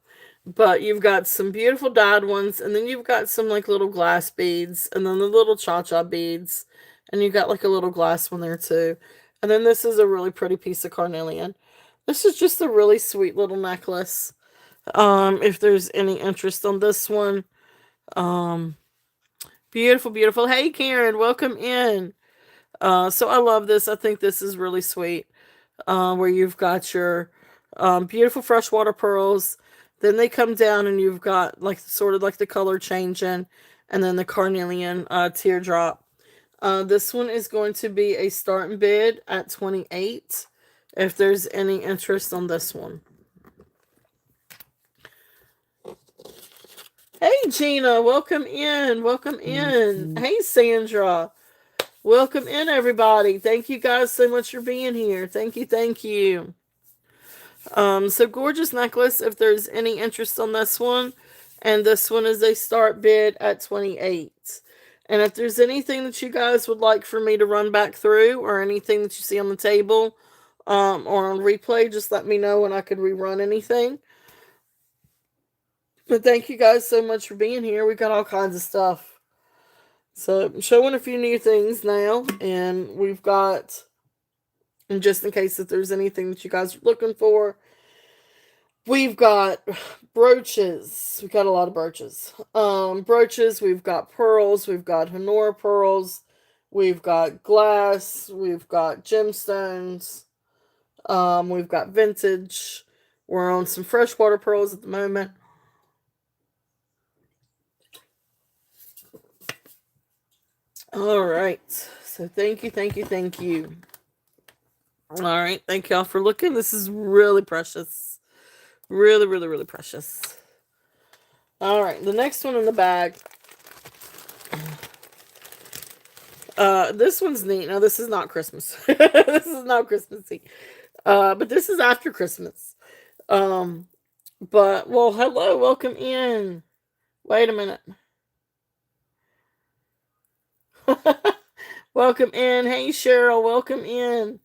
but you've got some beautiful dyed ones. And then you've got some like little glass beads. And then the little cha-cha beads. And you got like a little glass one there too. And then this is a really pretty piece of carnelian. This is just a really sweet little necklace. If there's any interest on this one. Beautiful, beautiful. Hey, Karen, welcome in. So I love this. I think this is really sweet. Where you've got your beautiful freshwater pearls. Then they come down and you've got like sort of like the color changing. And then the carnelian teardrop. This one is going to be a starting bid at 28. If there's any interest on this one. Hey, Gina, welcome in. Welcome in. Hey, Sandra. Welcome in, everybody. Thank you guys so much for being here. Thank you, thank you. So gorgeous necklace, if there's any interest on this one. And this one is a start bid at 28. And if there's anything that you guys would like for me to run back through, or anything that you see on the table, or on replay, just let me know and I could rerun anything. But thank you guys so much for being here. We got all kinds of stuff. So I'm showing a few new things now. And we've got, and just in case if there's anything that you guys are looking for, We've got brooches. We've got a lot of brooches. Brooches. We've got pearls. We've got Honora pearls. We've got glass. We've got gemstones. We've got vintage. We're on some freshwater pearls at the moment. All right. So thank you, thank you, thank you. All right. Thank y'all for looking. This is really precious. Really, really, really precious. All right. The next one in the bag. This one's neat. Now, this is not Christmas. This is not Christmassy. But this is after Christmas. Um, but, well, hello. Welcome in. Wait a minute. Welcome in. Hey, Cheryl. Welcome in.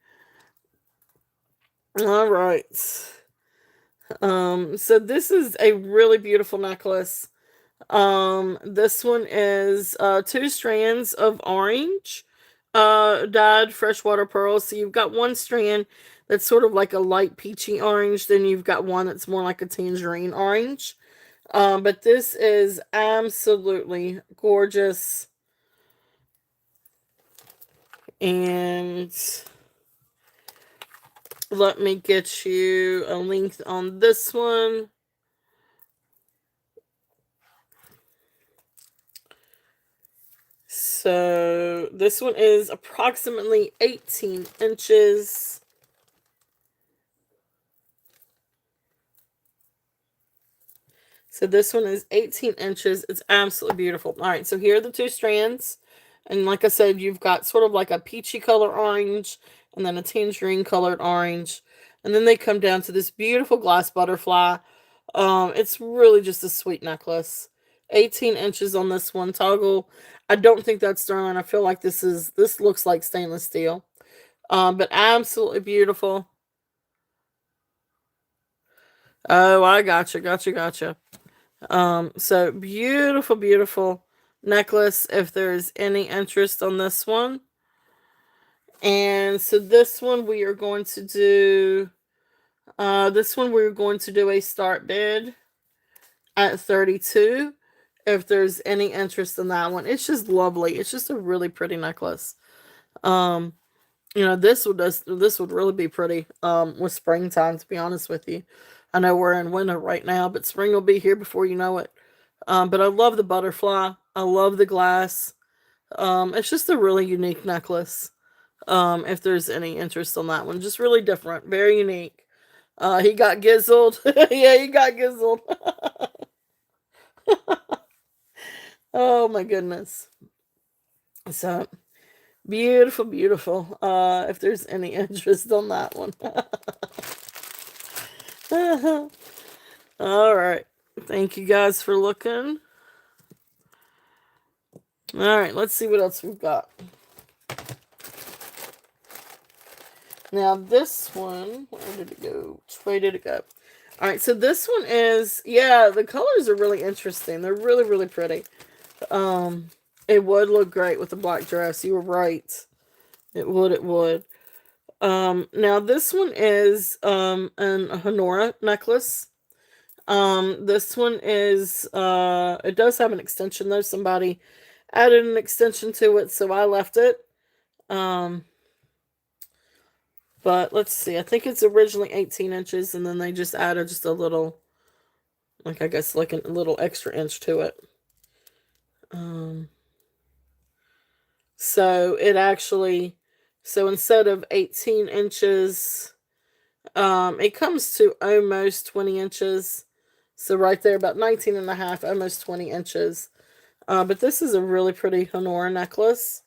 All right. So this is a really beautiful necklace. This one is two strands of orange dyed freshwater pearls. So you've got one strand that's sort of like a light peachy orange, then you've got one that's more like a tangerine orange. But this is absolutely gorgeous. And let me get you a link on this one. So this one is approximately 18 inches. So this one is 18 inches. It's absolutely beautiful. All right, so here are the two strands. And like I said, you've got sort of like a peachy color orange and then a tangerine colored orange. And then they come down to this beautiful glass butterfly. It's really just a sweet necklace. 18 inches on this one toggle. I don't think that's sterling. I feel like this looks like stainless steel. But absolutely beautiful. Oh, I gotcha. So beautiful, beautiful necklace if there's any interest on this one. And so this one we are going to do a start bid at 32 if there's any interest in that one. It's just lovely. It's just a really pretty necklace. This would really be pretty with springtime, to be honest with you. I know we're in winter right now, but spring will be here before you know it. But I love the butterfly. I love the glass. It's just a really unique necklace. If there's any interest on that one, just really different, very unique. He got gizzled. Yeah, he got gizzled. Oh my goodness. So beautiful, beautiful. If there's any interest on that one. All right. Thank you guys for looking. All right, let's see what else we've got. Now this one, where did it go? Which way did it go? All right, so this one is, yeah, the colors are really interesting. They're really, really pretty. It would look great with the black dress. You were right. It would. Now this one is an Honora necklace. This one is it does have an extension though. Somebody added an extension to it, so I left it. But let's see. I think it's originally 18 inches, and then they just added just a little, like I guess like a little extra inch to it. So it actually, so instead of 18 inches, it comes to almost 20 inches. So right there, about 19 and a half, almost 20 inches. But this is a really pretty Honora necklace.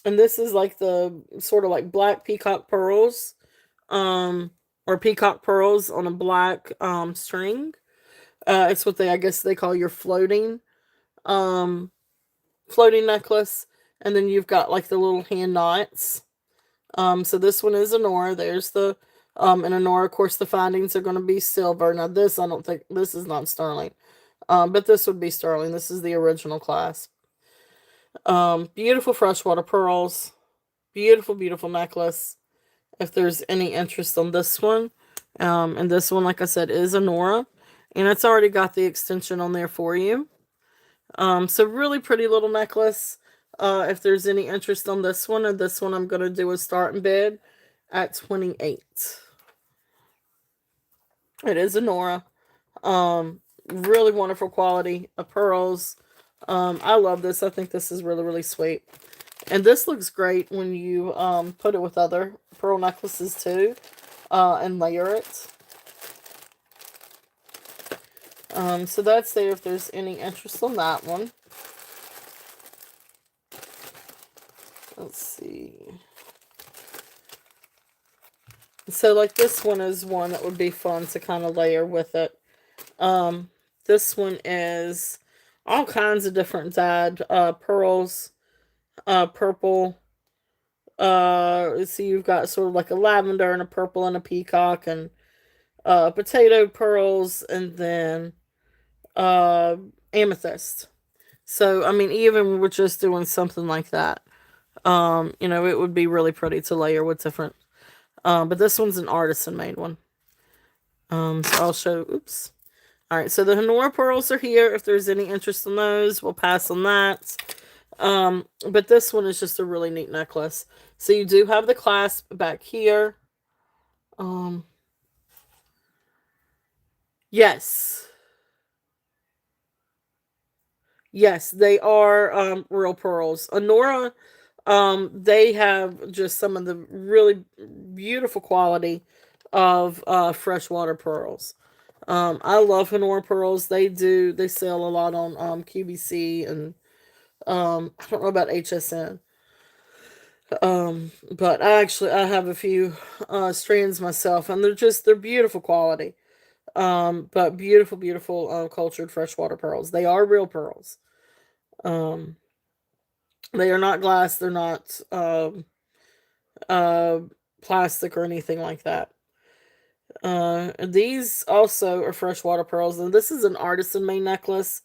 And this is like the sort of like black peacock pearls. Or peacock pearls on a black string. It's what I guess they call your floating necklace. And then you've got like the little hand knots. So this one is Honora. There's the and Honora, of course, the findings are going to be silver. Now this, I don't think, this is not sterling. But this would be sterling. This is the original clasp. Beautiful freshwater pearls. Beautiful, beautiful necklace. If there's any interest on this one. And this one, like I said, is Honora. And it's already got the extension on there for you. So really pretty little necklace. If there's any interest on this one, and this one I'm going to do a starting bid at 28. It is a Nora. Really wonderful quality of pearls. I love this. I think this is really, really sweet. And this looks great when you put it with other pearl necklaces too, and layer it. So that's there if there's any interest on that one. Let's see. So like this one is one that would be fun to kind of layer with it. This one is all kinds of different dyed pearls, purple. Let's see, you've got sort of like a lavender and a purple and a peacock and potato pearls and then uh, amethyst. So I mean, even we're just doing something like that, it would be really pretty to layer with different. But this one's an artisan made one. So I'll show. Oops. All right, so the Honora pearls are here. If there's any interest in those, we'll pass on that. But this one is just a really neat necklace. So you do have the clasp back here. Yes. Yes, they are real pearls. Honora, they have just some of the really beautiful quality of freshwater pearls. I love Honora pearls. They sell a lot on QVC and I don't know about HSN. But I have a few strands myself, and they're beautiful quality. But beautiful, beautiful cultured freshwater pearls. They are real pearls. Um, they are not glass. They're not uh plastic or anything like that. These also are freshwater pearls, and this is an artisan made necklace.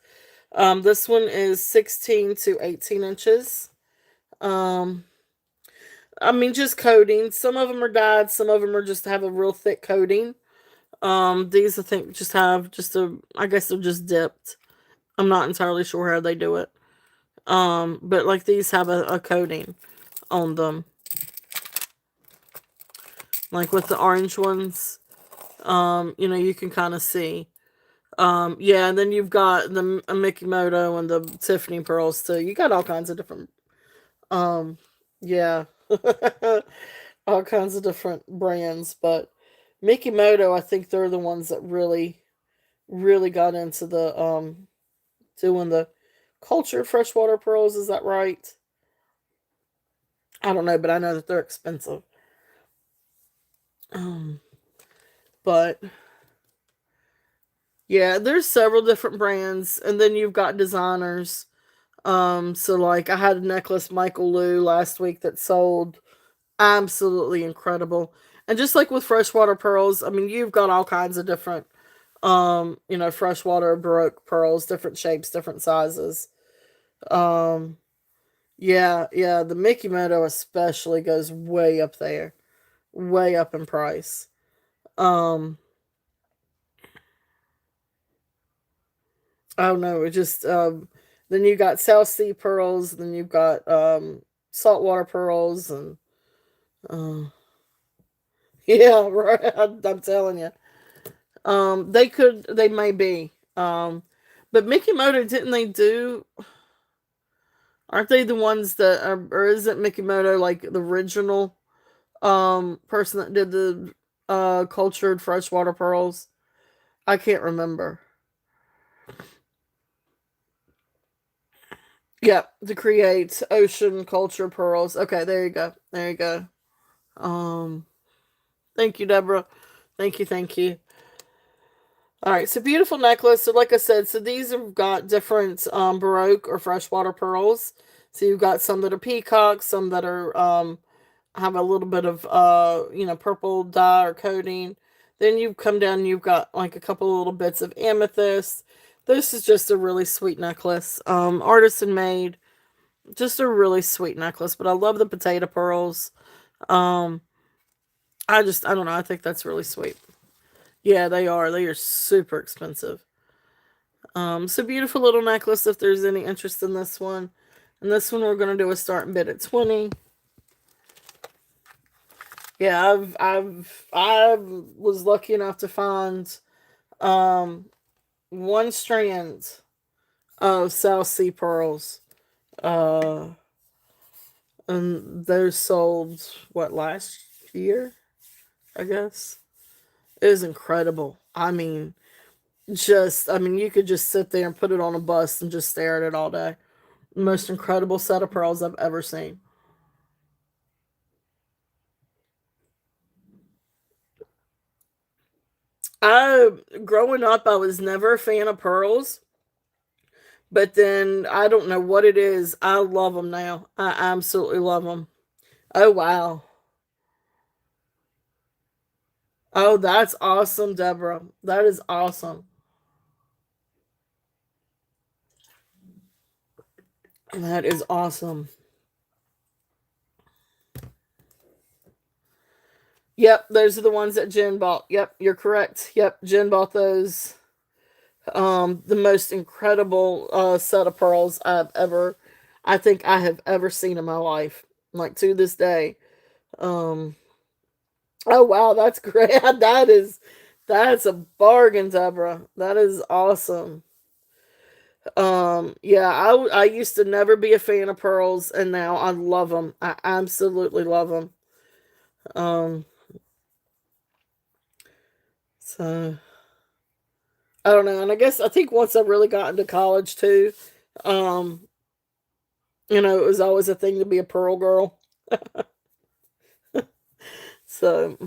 This one is 16 to 18 inches. Um, I mean, just coating. Some of them are dyed. Some of them are just have a real thick coating. These I think just have just a. I guess they're just dipped. I'm not entirely sure how they do it. But like these have a coating on them, like with the orange ones. You can kind of see. Yeah, and then you've got the Mickey Moto and the Tiffany pearls too. You got all kinds of different. Um, yeah, all kinds of different brands, but Mickey Moto, I think they're the ones that really, really got into the doing the cultured freshwater pearls. Is that right? I don't know, but I know that they're expensive. Um, but yeah, there's several different brands, and then you've got designers. So like I had a necklace Michael Lou last week that sold absolutely incredible. And just like with freshwater pearls, I mean you've got all kinds of different freshwater baroque pearls, different shapes, different sizes. Um yeah, yeah, the Mickey Moto especially goes way up there. Way up in price. Um I don't know, it just then you got South Sea pearls, then you've got saltwater pearls and uh, yeah, right. I'm telling you. They may be. But Mickey Moto, didn't they do? Aren't they the ones that are, or isn't Mickey Moto like the original person that did the cultured freshwater pearls? I can't remember. Yeah, to create ocean culture pearls. Okay, there you go. There you go. Um, thank you, Deborah. Thank you, thank you. All right, so beautiful necklace. So, like I said, so these have got different baroque or freshwater pearls. So you've got some that are peacocks, some that are have a little bit of purple dye or coating. Then you come down, and you've got like a couple of little bits of amethyst. This is just a really sweet necklace, artisan made. Just a really sweet necklace. But I love the potato pearls. Um, I don't know. I think that's really sweet. Yeah, they are. They are super expensive. So beautiful little necklace if there's any interest in this one. And this one we're gonna do a starting bid at 20. Yeah, I was lucky enough to find um one strand of South Sea pearls. Uh and those sold what, last year, I guess. It was incredible. I mean you could just sit there and put it on a bus and just stare at it all day. Most incredible set of pearls I've ever seen. I Growing up, I was never a fan of pearls, but then I don't know what it is. I love them now. I absolutely love them. Oh wow. Oh, that's awesome, Deborah. That is awesome. That is awesome. Yep, those are the ones that Jen bought. Yep, you're correct. Yep, Jen bought those. The most incredible set of pearls I think I have ever seen in my life. Like to this day. Um, oh wow, that's great. That's a bargain, Deborah. That is awesome. Yeah, I used to never be a fan of pearls, and now I love them. I absolutely love them. Um, so I don't know, and I think once I really got into college too, um, it was always a thing to be a pearl girl. So,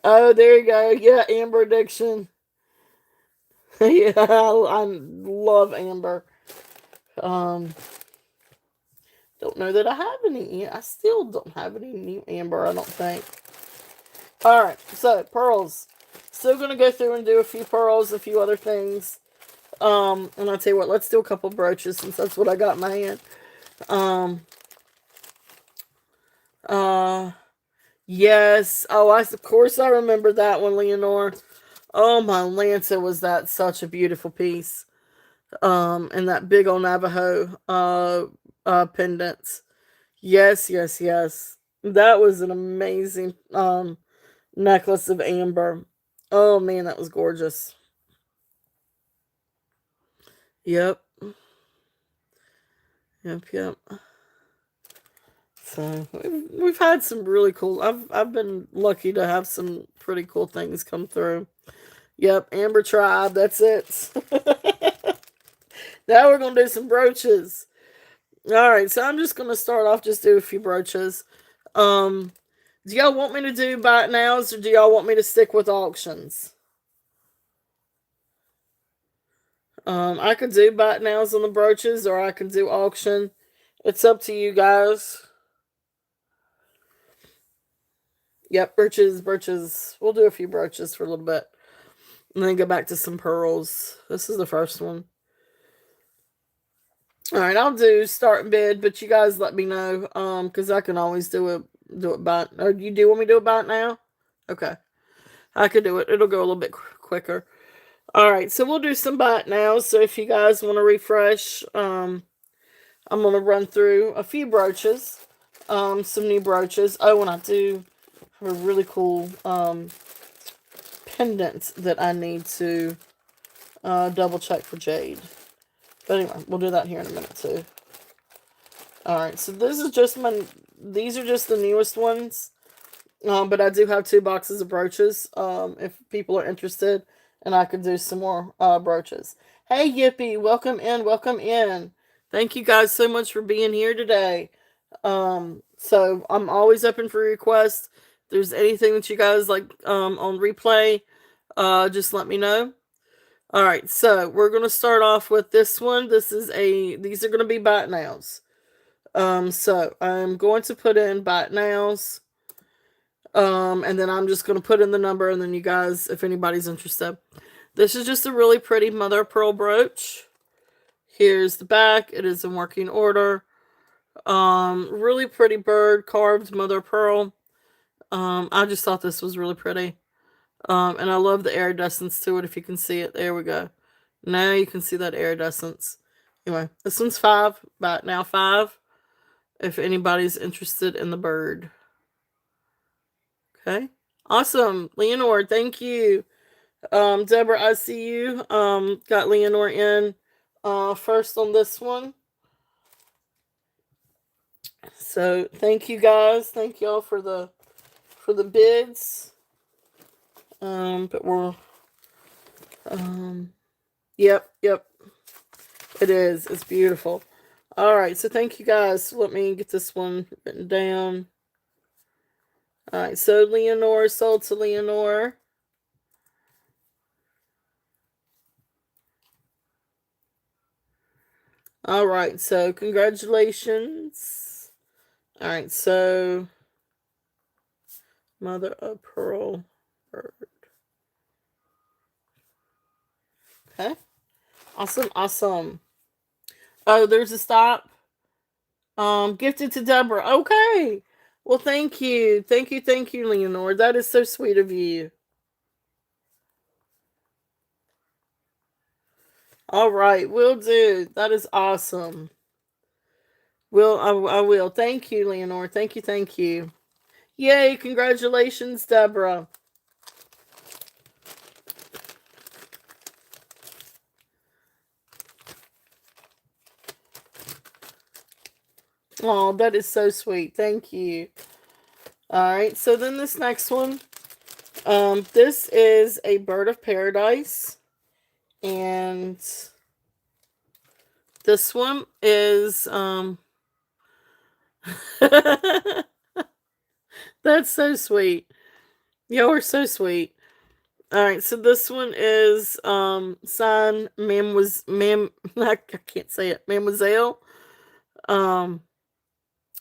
oh, there you go. Yeah, Amber addiction. Yeah, I love Amber. Um, don't know that I have any. I still don't have any new Amber. I don't think. All right, so pearls. Still gonna go through and do a few pearls, a few other things. And I'll tell you what. Let's do a couple brooches since that's what I got in my hand. Um, uh, yes. Oh, of course I remember that one, Leonore. Oh my Lancer, was that such a beautiful piece. And that big old Navajo pendants. Yes, yes, yes. That was an amazing necklace of amber. Oh man, that was gorgeous. Yep. Yep, yep. So we've had some really cool. I've been lucky to have some pretty cool things come through. Yep, Amber Tribe. That's it. Now we're gonna do some brooches. All right, so I'm just gonna start off, just do a few brooches. Um, do y'all want me to do buy it nows, or do y'all want me to stick with auctions? I could do buy it nows on the brooches, or I can do auction. It's up to you guys. Yep, brooches, brooches. We'll do a few brooches for a little bit, and then go back to some pearls. This is the first one. All right, I'll do start bid, but you guys let me know, because I can always do it by. Or you do want me to do it by now? Okay, I could do it. It'll go a little bit quicker. All right, so we'll do some bot now. So if you guys want to refresh, I'm gonna run through a few brooches, some new brooches. Oh, and I do have a really cool pendant that I need to double check for Jade. But anyway, we'll do that here in a minute too. All right, so this is just my. These are just the newest ones. But I do have two boxes of brooches. If people are interested, and I could do some more brooches. Hey Yippee, welcome in, welcome in. Thank you guys so much for being here today. So I'm always open for requests. If there's anything that you guys like on replay, just let me know. All right, so we're gonna start off with this one. These are gonna be bite nows. So I'm going to put in bite nows. And then I'm just going to put in the number, and then you guys, if anybody's interested. This is just a really pretty mother of pearl brooch. Here's the back. It is in working order. Really pretty bird, carved mother of pearl. I just thought this was really pretty. And I love the iridescence to it, if you can see it. There we go. Now you can see that iridescence. Anyway, this one's $5, about now $5, if anybody's interested in the bird. Okay. Awesome. Leonore, thank you. Deborah, I see you. Got Leonore in first on this one. So thank you guys. Thank y'all for the bids. But we're yep. It is. It's beautiful. All right, so thank you guys. Let me get this one written down. All right, so Leonore, sold to Leonore. All right, so congratulations. All right, so mother of pearl bird. Okay, awesome. Oh, there's a stop. Gifted to Deborah. Okay. Well, thank you, Leonore. That is so sweet of you. All right, will do. That is awesome. I will. Thank you, Leonore. Thank you. Yay, congratulations, Deborah. Oh, that is so sweet. Thank you. All right, so then this next one, this is a bird of paradise, and this one is that's so sweet. Y'all are so sweet. All right, so this one is signed I can't say it, Mademoiselle.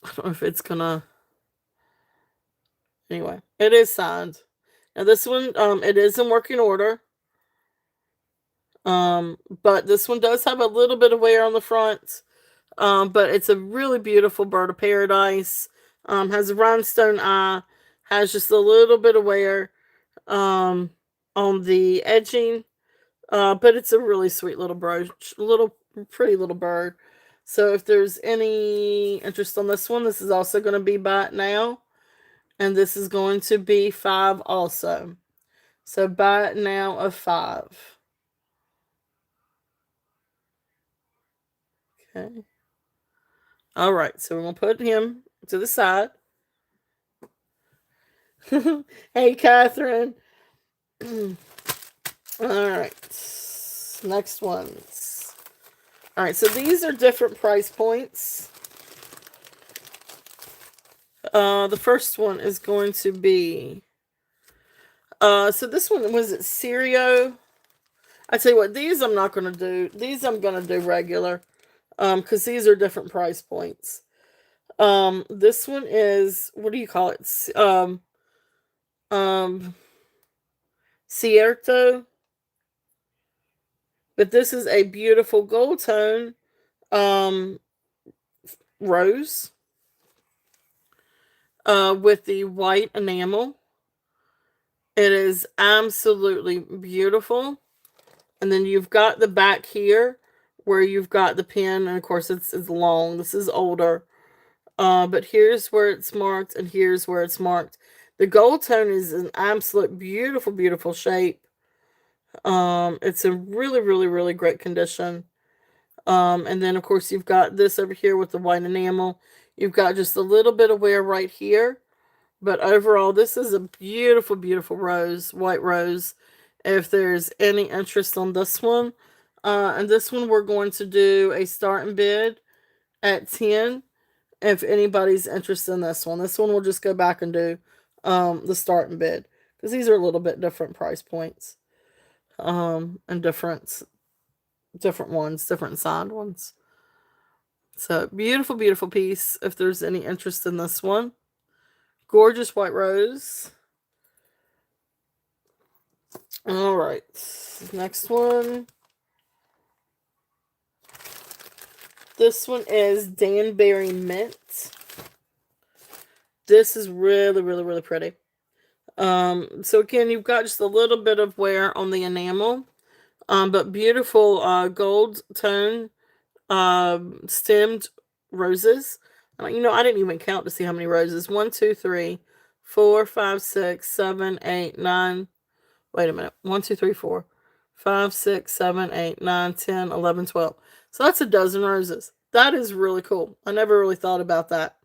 I don't know if it's gonna. Anyway, it is signed. Now this one, it is in working order. But this one does have a little bit of wear on the front. But it's a really beautiful bird of paradise. Has a rhinestone eye, has just a little bit of wear on the edging. But it's a really sweet little brooch, pretty little bird. So if there's any interest on this one, this is also going to be buy it now. And this is going to be $5 also. So buy it now of $5. Okay. All right, so we're going to put him to the side. Hey, Catherine. All right. Next ones. All right, so these are different price points. The first one is going to be so this one, was it Cerio? I tell you what, these I'm not going to do. These I'm going to do regular, because these are different price points. This one is, what do you call it? Cierto. But this is a beautiful gold tone rose with the white enamel. It is absolutely beautiful. And then you've got the back here where you've got the pin, and of course it's long. This is older. But here's where it's marked, and here's where it's marked. The gold tone is an absolute beautiful shape. It's a really great condition. And then of course you've got this over here with the white enamel. You've got just a little bit of wear right here. But overall, this is a beautiful rose, white rose. If there's any interest on this one. And this one we're going to do a start and bid at 10. If anybody's interested in this one. This one we'll just go back and do the start and bid. Because these are a little bit different price points. And different ones, different signed ones. So beautiful piece. If there's any interest in this one. Gorgeous white rose. All right. Next one. This one is Danbury Mint. This is really pretty. So again, you've got just a little bit of wear on the enamel, but beautiful gold tone stemmed roses. I didn't even count to see how many roses. One, two, three, four, five, six, seven, eight, nine. Wait a minute. One, two, three, four, five, six, seven, eight, nine, 10, 11, 12. So that's a dozen roses. That is really cool. I never really thought about that.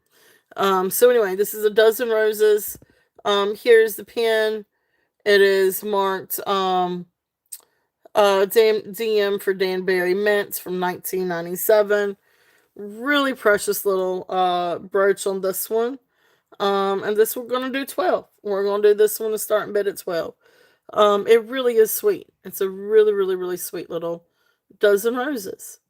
So anyway, this is a dozen roses. Here's the pin. It is marked DM for Danbury Mints from 1997. Really precious little brooch on this one. And this we're gonna do 12. We're gonna do this one to start in bed at 12. It really is sweet. It's a really, really, really sweet little dozen roses.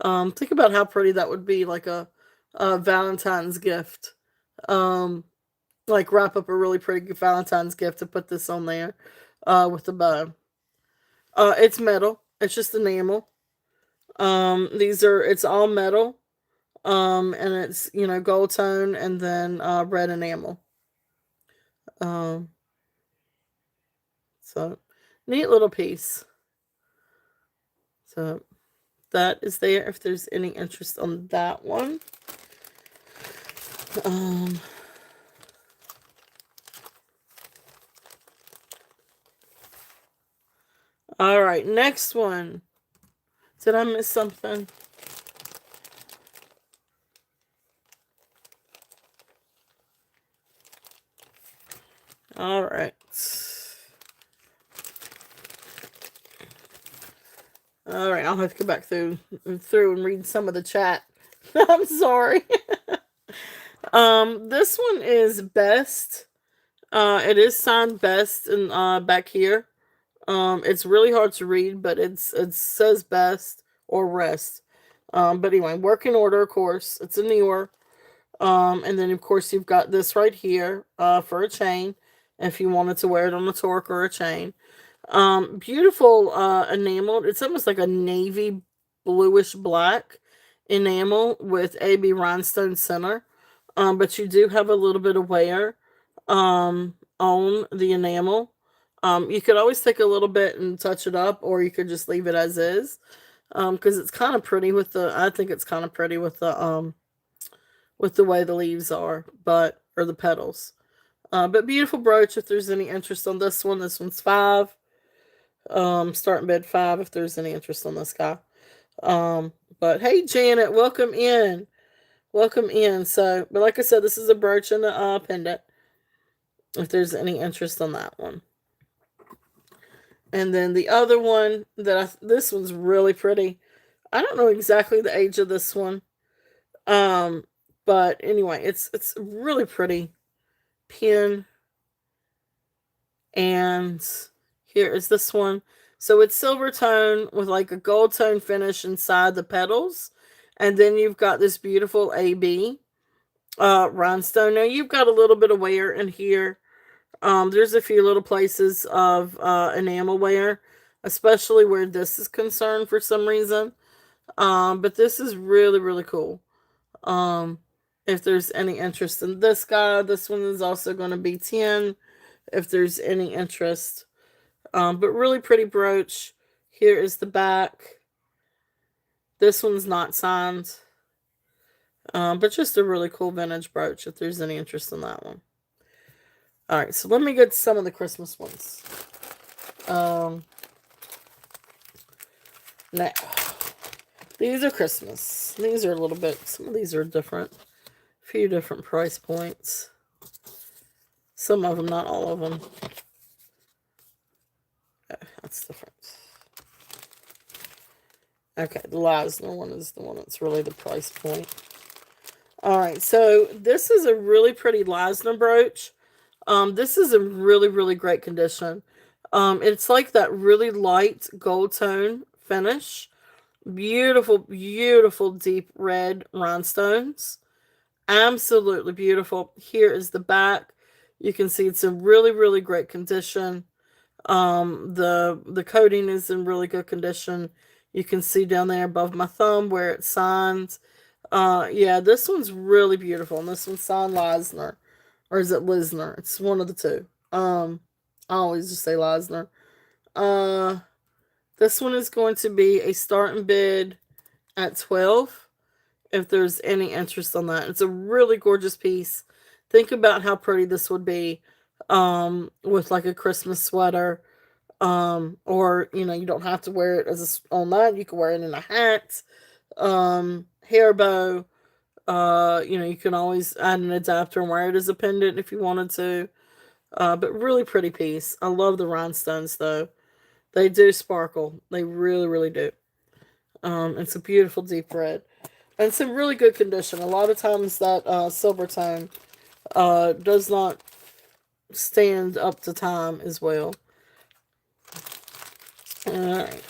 Think about how pretty that would be, like a Valentine's gift. Um, like wrap up a really pretty Valentine's gift to put this on there, with the bow. It's metal. It's just enamel. It's all metal. And it's, gold tone and then red enamel. Um, so neat little piece. So that is there if there's any interest on that one. Um, all right, next one. Did I miss something? All right. All right, I'll have to go back through and read some of the chat. I'm sorry. This one is Best. It is signed Best and back here. It's really hard to read, but it says Best or Rest. But anyway, working order, of course. It's a newer. And then of course you've got this right here for a chain, if you wanted to wear it on a torque or a chain. Beautiful enameled. It's almost like a navy bluish black enamel with AB rhinestone center. But you do have a little bit of wear on the enamel. You could always take a little bit and touch it up, or you could just leave it as is. Because it's kind of pretty I think it's kind of pretty with the way the leaves are, or the petals. But beautiful brooch if there's any interest on this one. This one's 5. Starting bed 5 if there's any interest on this guy. But hey, Janet, welcome in. Welcome in. So, but like I said, this is a brooch and a pendant if there's any interest on that one. And then the other one this one's really pretty. I don't know exactly the age of this one. But anyway, it's really pretty pin. And here is this one. So it's silver tone with like a gold tone finish inside the petals. And then you've got this beautiful AB rhinestone. Now you've got a little bit of wear in here. There's a few little places of enamel wear, especially where this is concerned for some reason. But this is really, really cool. If there's any interest in this guy, this one is also going to be 10 if there's any interest. But really pretty brooch. Here is the back. This one's not signed. But just a really cool vintage brooch if there's any interest in that one. Alright, so let me get some of the Christmas ones. Now, these are Christmas. These are a little bit, some of these are different. A few different price points. Some of them, not all of them. Okay, that's different. Okay, the Leisner one is the one that's really the price point. Alright, so this is a really pretty Leisner brooch. This is a really, really great condition. It's like that really light gold tone finish. Beautiful, beautiful deep red rhinestones. Absolutely beautiful. Here is the back. You can see it's in really, really great condition. The coating is in really good condition. You can see down there above my thumb where it's signed. Yeah, this one's really beautiful. And this one's signed Leisner. Or is it Lisner? It's one of the two. Um, I always just say Leisner. Uh, this one is going to be a starting bid at 12 if there's any interest on that. It's a really gorgeous piece. Think about how pretty this would be with like a Christmas sweater. Or you don't have to wear it as on that. You can wear it in a hat, hair bow. You can always add an adapter and wear it as a pendant if you wanted to. But really pretty piece. I love the rhinestones though. They do sparkle. They really, really do. It's a beautiful deep red. And it's in really good condition. A lot of times that silver tone does not stand up to time as well. Alright.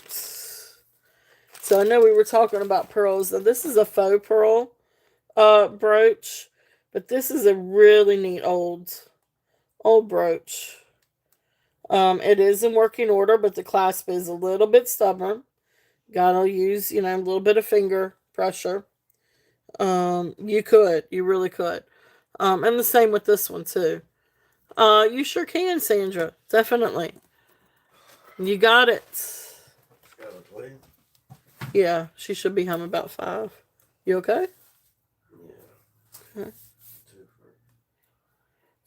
So I know we were talking about pearls. Now this is a faux pearl brooch. But this is a really neat old brooch. It is in working order, but the clasp is a little bit stubborn. Gotta use, a little bit of finger pressure. You really could. And the same with this one too. You sure can, Sandra. Definitely. You got it. Yeah, she should be home about 5. You okay? Yeah. Okay.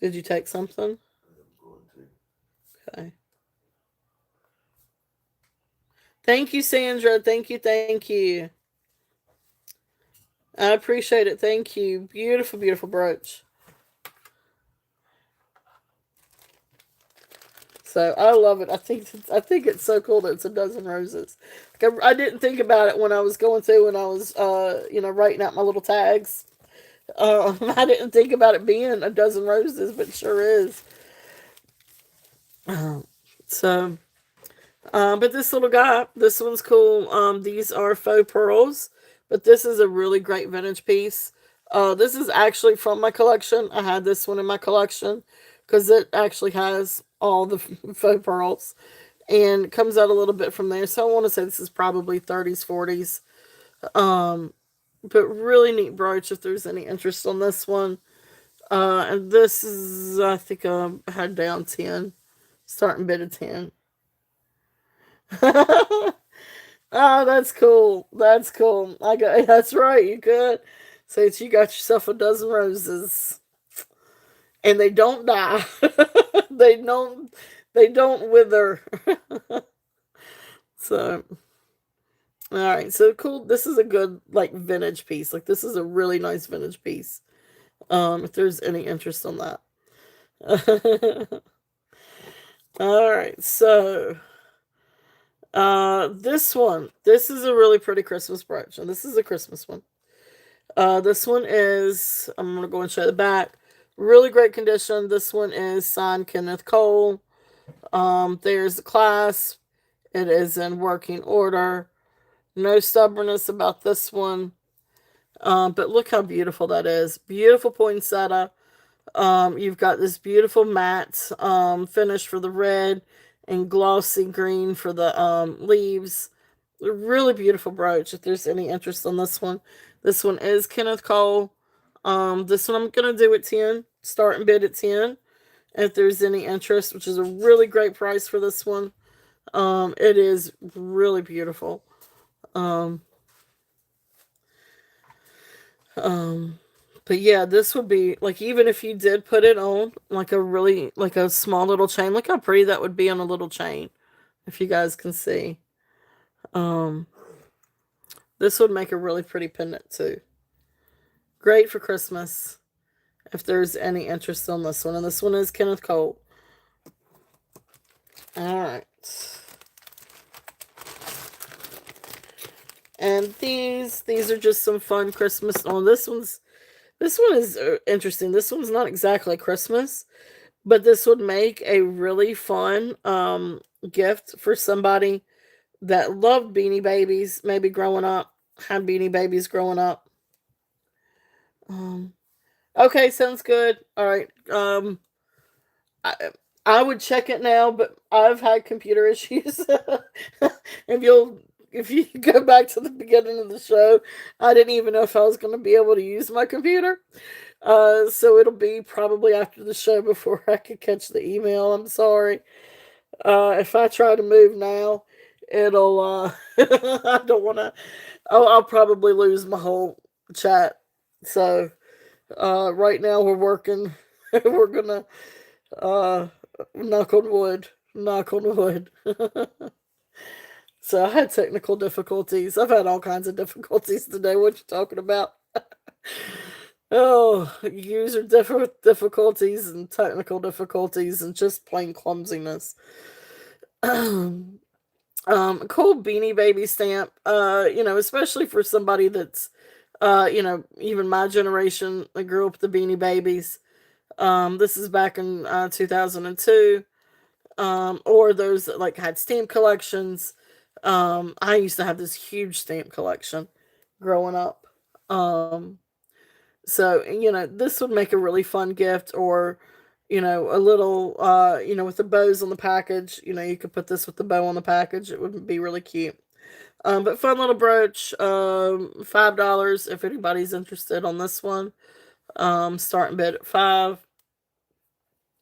Did you take something? Okay. Thank you, Sandra. Thank you, thank you. I appreciate it. Thank you. Beautiful, beautiful brooch. So I love it. I think it's so cool that it's a dozen roses. Like I didn't think about it when I was going through when I was writing out my little tags. I didn't think about it being a dozen roses, but it sure is. So, but this little guy, this one's cool. These are faux pearls, but this is a really great vintage piece. This is actually from my collection. I had this one in my collection because it actually has all the faux pearls and it comes out a little bit from there. So I want to say this is probably 30s, 40s. Um, but really neat brooch if there's any interest on this one. And this is, I think I had down 10, starting bid of 10. Oh, that's cool. That's cool. I got that's right. You could say that you got yourself a dozen roses, and they don't die. they don't. They don't wither. So, all right. So cool. This is a good like vintage piece. Like this is a really nice vintage piece. If there's any interest on that. All right. So this one. This is a really pretty Christmas brooch, and this is a Christmas one. This one is. I'm gonna go and show the back. Really great condition. This one is signed Kenneth Cole. There's the clasp. It is in working order. No stubbornness about this one. But look how beautiful that is. Beautiful poinsettia. You've got this beautiful matte finish for the red and glossy green for the leaves. A really beautiful brooch if there's any interest on this one. This one is Kenneth Cole. This one I'm going to do at 10. Start and bid at 10 if there's any interest, which is a really great price for this one. It is really beautiful. Um, but yeah, this would be like even if you did put it on like a really like a small little chain, look how pretty that would be on a little chain. If you guys can see. Um this would make a really pretty pendant too. Great for Christmas if there's any interest on this one. And this one is Kenneth Cole. Alright. And these are just some fun Christmas. Oh, this one is interesting. This one's not exactly Christmas, but this would make a really fun gift for somebody that loved Beanie Babies, maybe growing up, had Beanie Babies growing up. Um, okay, sounds good. All right. I, I would check it now, but I've had computer issues. if you'll if you go back to the beginning of the show, I didn't even know if I was going to be able to use my computer. So it'll be probably after the show before I could catch the email. I'm sorry. If I try to move now, it'll, I don't want to, I'll probably lose my whole chat. So, right now we're working, we're gonna, uh, knock on wood, knock on wood. So I had technical difficulties. I've had all kinds of difficulties today. What you talking about? Oh, user difficulties and technical difficulties and just plain clumsiness. Cool Beanie Baby stamp. Especially for somebody that's, even my generation that grew up with the Beanie Babies. This is back in 2002. Or those that like had stamp collections. I used to have this huge stamp collection growing up. So, this would make a really fun gift, or, a little, with the bows on the package. You could put this with the bow on the package. It would be really cute. But fun little brooch, $5 if anybody's interested on this one. Starting bid at 5.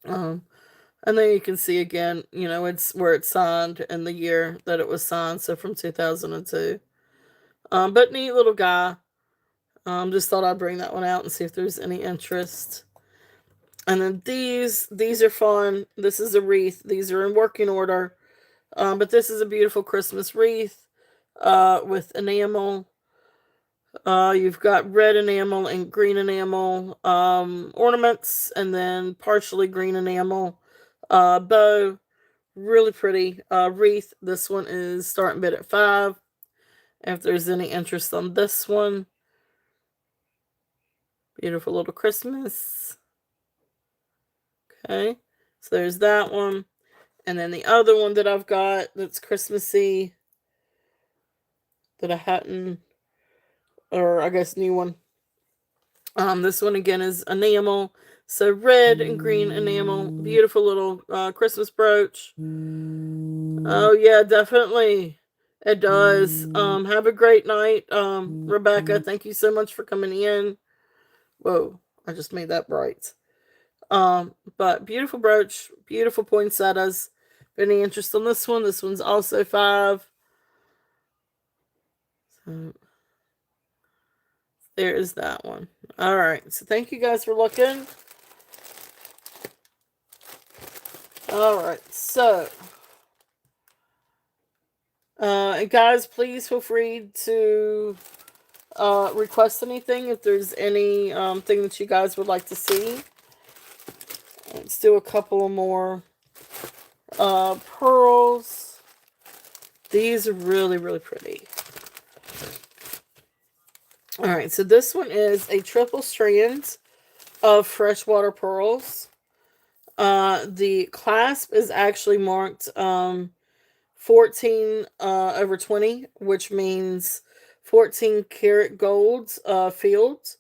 Um, and then you can see again, it's where it's signed and the year that it was signed. So from 2002. But neat little guy. Just thought I'd bring that one out and see if there's any interest. And then these are fun. This is a wreath. These are in working order. But this is a beautiful Christmas wreath with enamel. You've got red enamel and green enamel ornaments, and then partially green enamel bow. Really pretty wreath. This one is starting bid at 5. If there's any interest on this one. Beautiful little Christmas. Okay, so there's that one. And then the other one that I've got that's Christmassy that I hadn't, or I guess new one. This one again is enamel. So red and green enamel. Beautiful little Christmas brooch. Oh yeah, definitely. It does. Have a great night, Rebecca. Thank you so much for coming in. Whoa, I just made that bright. But beautiful brooch, beautiful poinsettias. Any interest on this one? This one's also 5. So there is that one. All right. So thank you guys for looking. All right. So, guys, please feel free to request anything if there's any thing that you guys would like to see. Let's do a couple more pearls. These are really, really pretty. All right, so this one is a triple strand of freshwater pearls. The clasp is actually marked 14 over 20, which means 14 karat gold fields.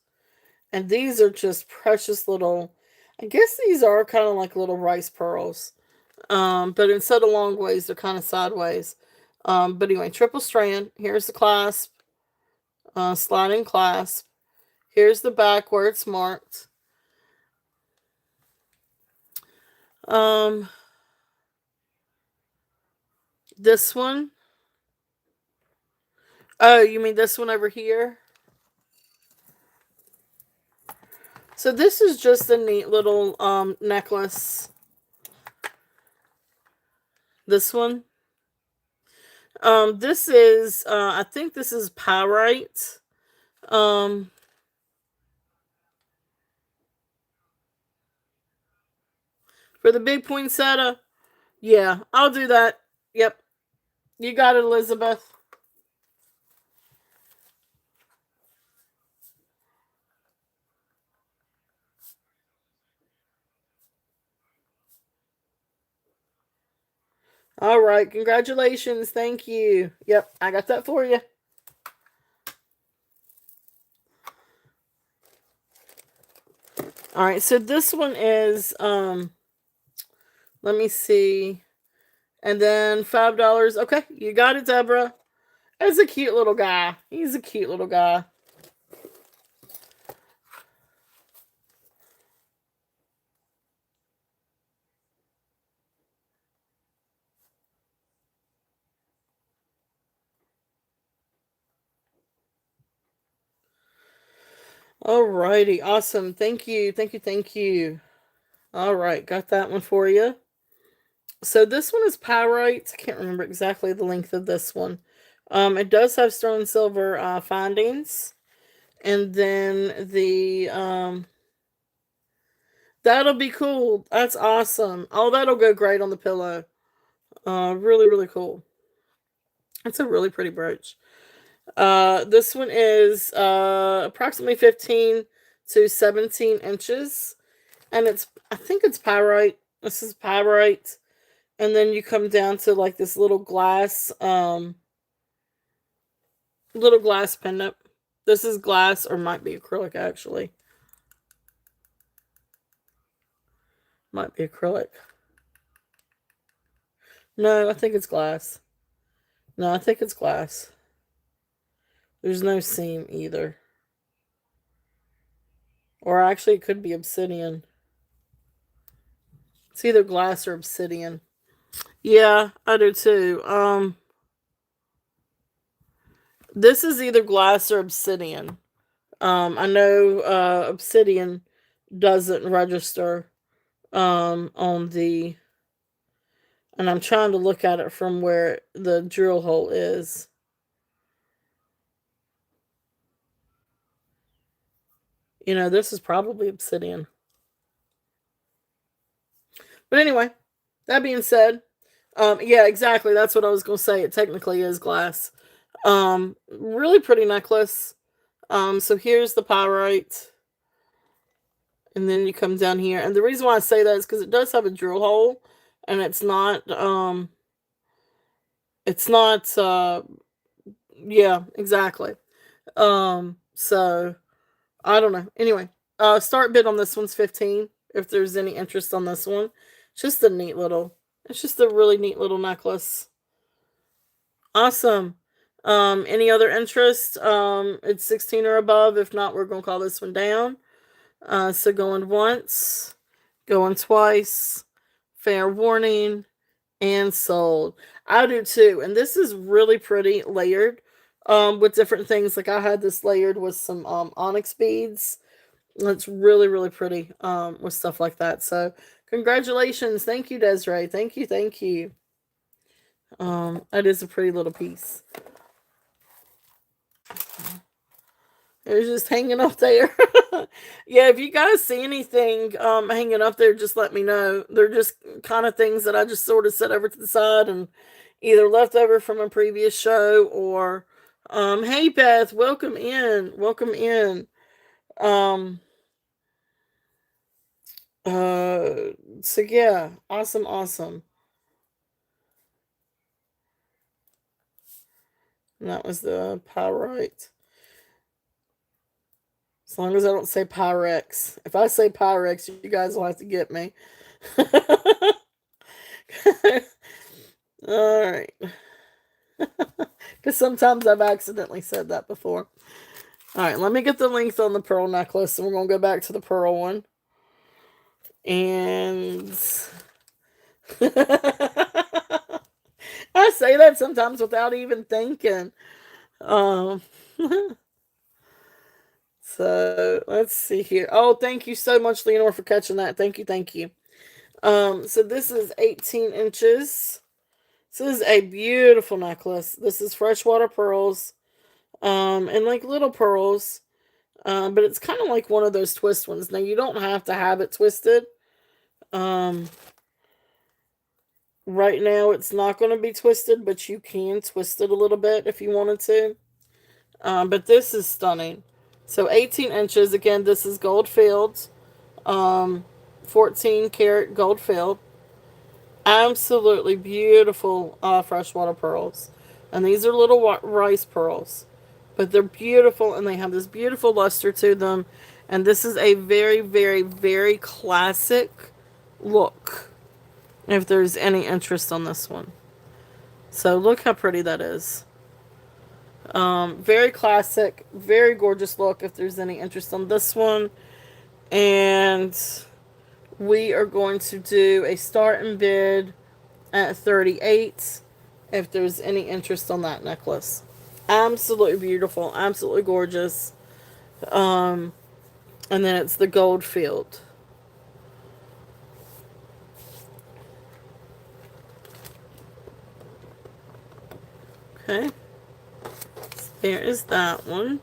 And these are just precious little, I guess these are kind of like little rice pearls. But instead of long ways, they're kind of sideways. But anyway, triple strand. Here's the clasp. Sliding clasp. Here's the back where it's marked. This one. Oh, you mean this one over here? So this is just a neat little necklace. This one. This is I think this is pyrite. For the big poinsettia. Yeah, I'll do that. Yep. You got it, Elizabeth. All right. Congratulations. Thank you. Yep, I got that for you. All right. So this one is let me see. And then $5. Okay, you got it, Deborah. That's a cute little guy. He's a cute little guy. Alrighty, awesome. Thank you, thank you, thank you. All right, got that one for you. So this one is pyrite. I can't remember exactly the length of this one. It does have sterling silver findings, and then the that'll be cool. That's awesome. Oh, that'll go great on the pillow. Really, really cool. It's a really pretty brooch. This one is approximately 15 to 17 inches, and I think it's pyrite. This is pyrite, and then you come down to like this little glass pendant. This is glass, or might be acrylic actually. Might be acrylic. No, I think it's glass. No, I think it's glass. There's no seam either. Or actually, it could be obsidian. It's either glass or obsidian. Yeah, I do too. This is either glass or obsidian. I know obsidian doesn't register on the, and I'm trying to look at it from where the drill hole is. This is probably obsidian. But anyway, that being said, yeah, exactly. That's what I was going to say. It technically is glass. Really pretty necklace. So here's the pyrite. And then you come down here. And the reason why I say that is because it does have a drill hole. And it's not, yeah, exactly. So I don't know. Anyway, start bid on this one's 15. If there's any interest on this one, it's just a really neat little necklace. Awesome. Any other interest? It's 16 or above. If not, we're gonna call this one down. So going once, going twice, fair warning, and sold. I do too, and this is really pretty layered. With different things. Like I had this layered with some onyx beads. It's really, really pretty. With stuff like that. So congratulations. Thank you, Desiree. Thank you, thank you. That is a pretty little piece. It's just hanging up there. Yeah, if you guys see anything hanging up there, just let me know. They're just kind of things that I just sort of set over to the side and either left over from a previous show or hey Beth, welcome in. Welcome in. Um so yeah, awesome, awesome. And that was the pyrite. As long as I don't say Pyrex. If I say Pyrex, you guys will have to get me. All right. Because sometimes I've accidentally said that before. All right, let me get the length on the pearl necklace, and we're going to go back to the pearl one. And I say that sometimes without even thinking. Um, so let's see here. Oh, thank you so much, Leonore, for catching that. Thank you, thank you. So this is 18 inches. This is a beautiful necklace. This is freshwater pearls, and like little pearls, but it's kind of like one of those twist ones. Now you don't have to have it twisted. Um, right now it's not going to be twisted, but you can twist it a little bit if you wanted to. But this is stunning. So 18 inches. Again, this is gold filled, 14 karat gold filled. Absolutely beautiful freshwater pearls. And these are little rice pearls. But they're beautiful and they have this beautiful luster to them. And this is a very, very, very classic look. If there's any interest on this one. So look how pretty that is. Very classic, very gorgeous look if there's any interest on this one. And we are going to do a start and bid at 38 if there's any interest on that necklace. Absolutely beautiful, absolutely gorgeous. And then it's the gold field. Okay. So there is that one.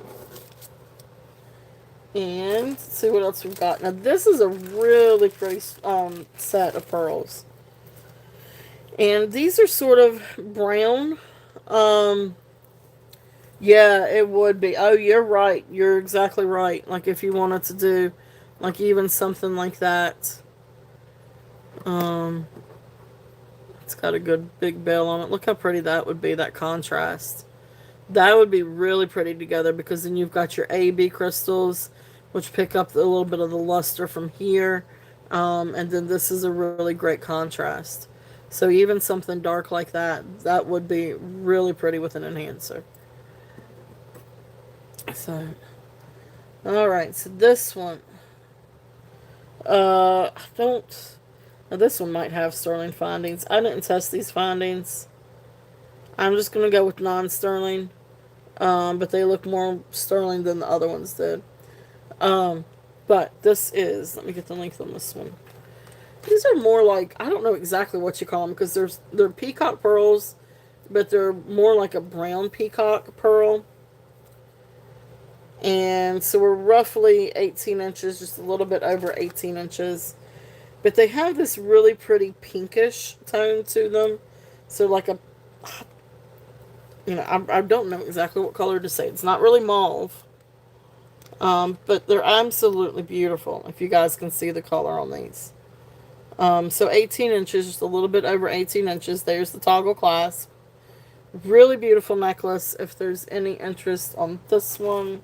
And let's see what else we've got. Now this is a really pretty set of pearls. And these are sort of brown. Um, yeah, it would be. Oh, you're right. You're exactly right. Like if you wanted to do, like even something like that. Um, it's got a good big bell on it. Look how pretty that would be. That contrast. That would be really pretty together because then you've got your AB crystals, which pick up a little bit of the luster from here. And then this is a really great contrast. So even something dark like that, that would be really pretty with an enhancer. So, alright, so this one. I don't. Now this one might have sterling findings. I didn't test these findings. I'm just going to go with non sterling. But they look more sterling than the other ones did. Um, but this is, let me get the length on this one. These are more like, I don't know exactly what you call them because they're peacock pearls, but they're more like a brown peacock pearl. And so we're roughly 18 inches, just a little bit over 18 inches. But they have this really pretty pinkish tone to them. So like a, I don't know exactly what color to say. It's not really mauve. But they're absolutely beautiful, if you guys can see the color on these. So 18 inches, just a little bit over 18 inches. There's the toggle clasp. Really beautiful necklace, if there's any interest on this one.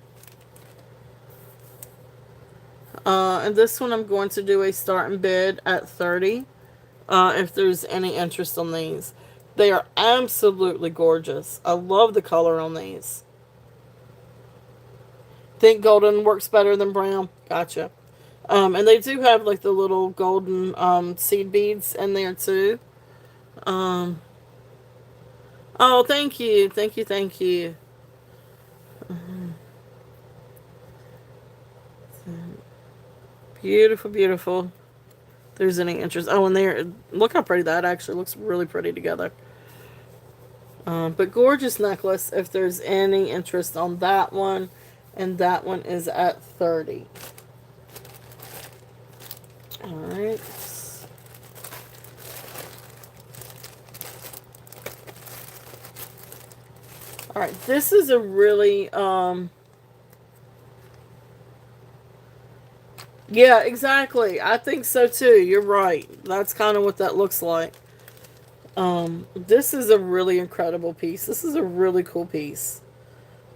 And this one I'm going to do a starting bid at 30 if there's any interest on these. They are absolutely gorgeous. I love the color on these. Think golden works better than brown? Gotcha. And they do have like the little golden seed beads in there too. Um, oh, thank you. Thank you. Thank you. Beautiful, beautiful. There's any interest. Oh, and there, look how pretty that actually looks really pretty together. But gorgeous necklace if there's any interest on that one. And that one is at 30. Alright. Alright, this is a really, yeah, exactly. I think so too. You're right. That's kind of what that looks like. This is a really incredible piece. This is a really cool piece.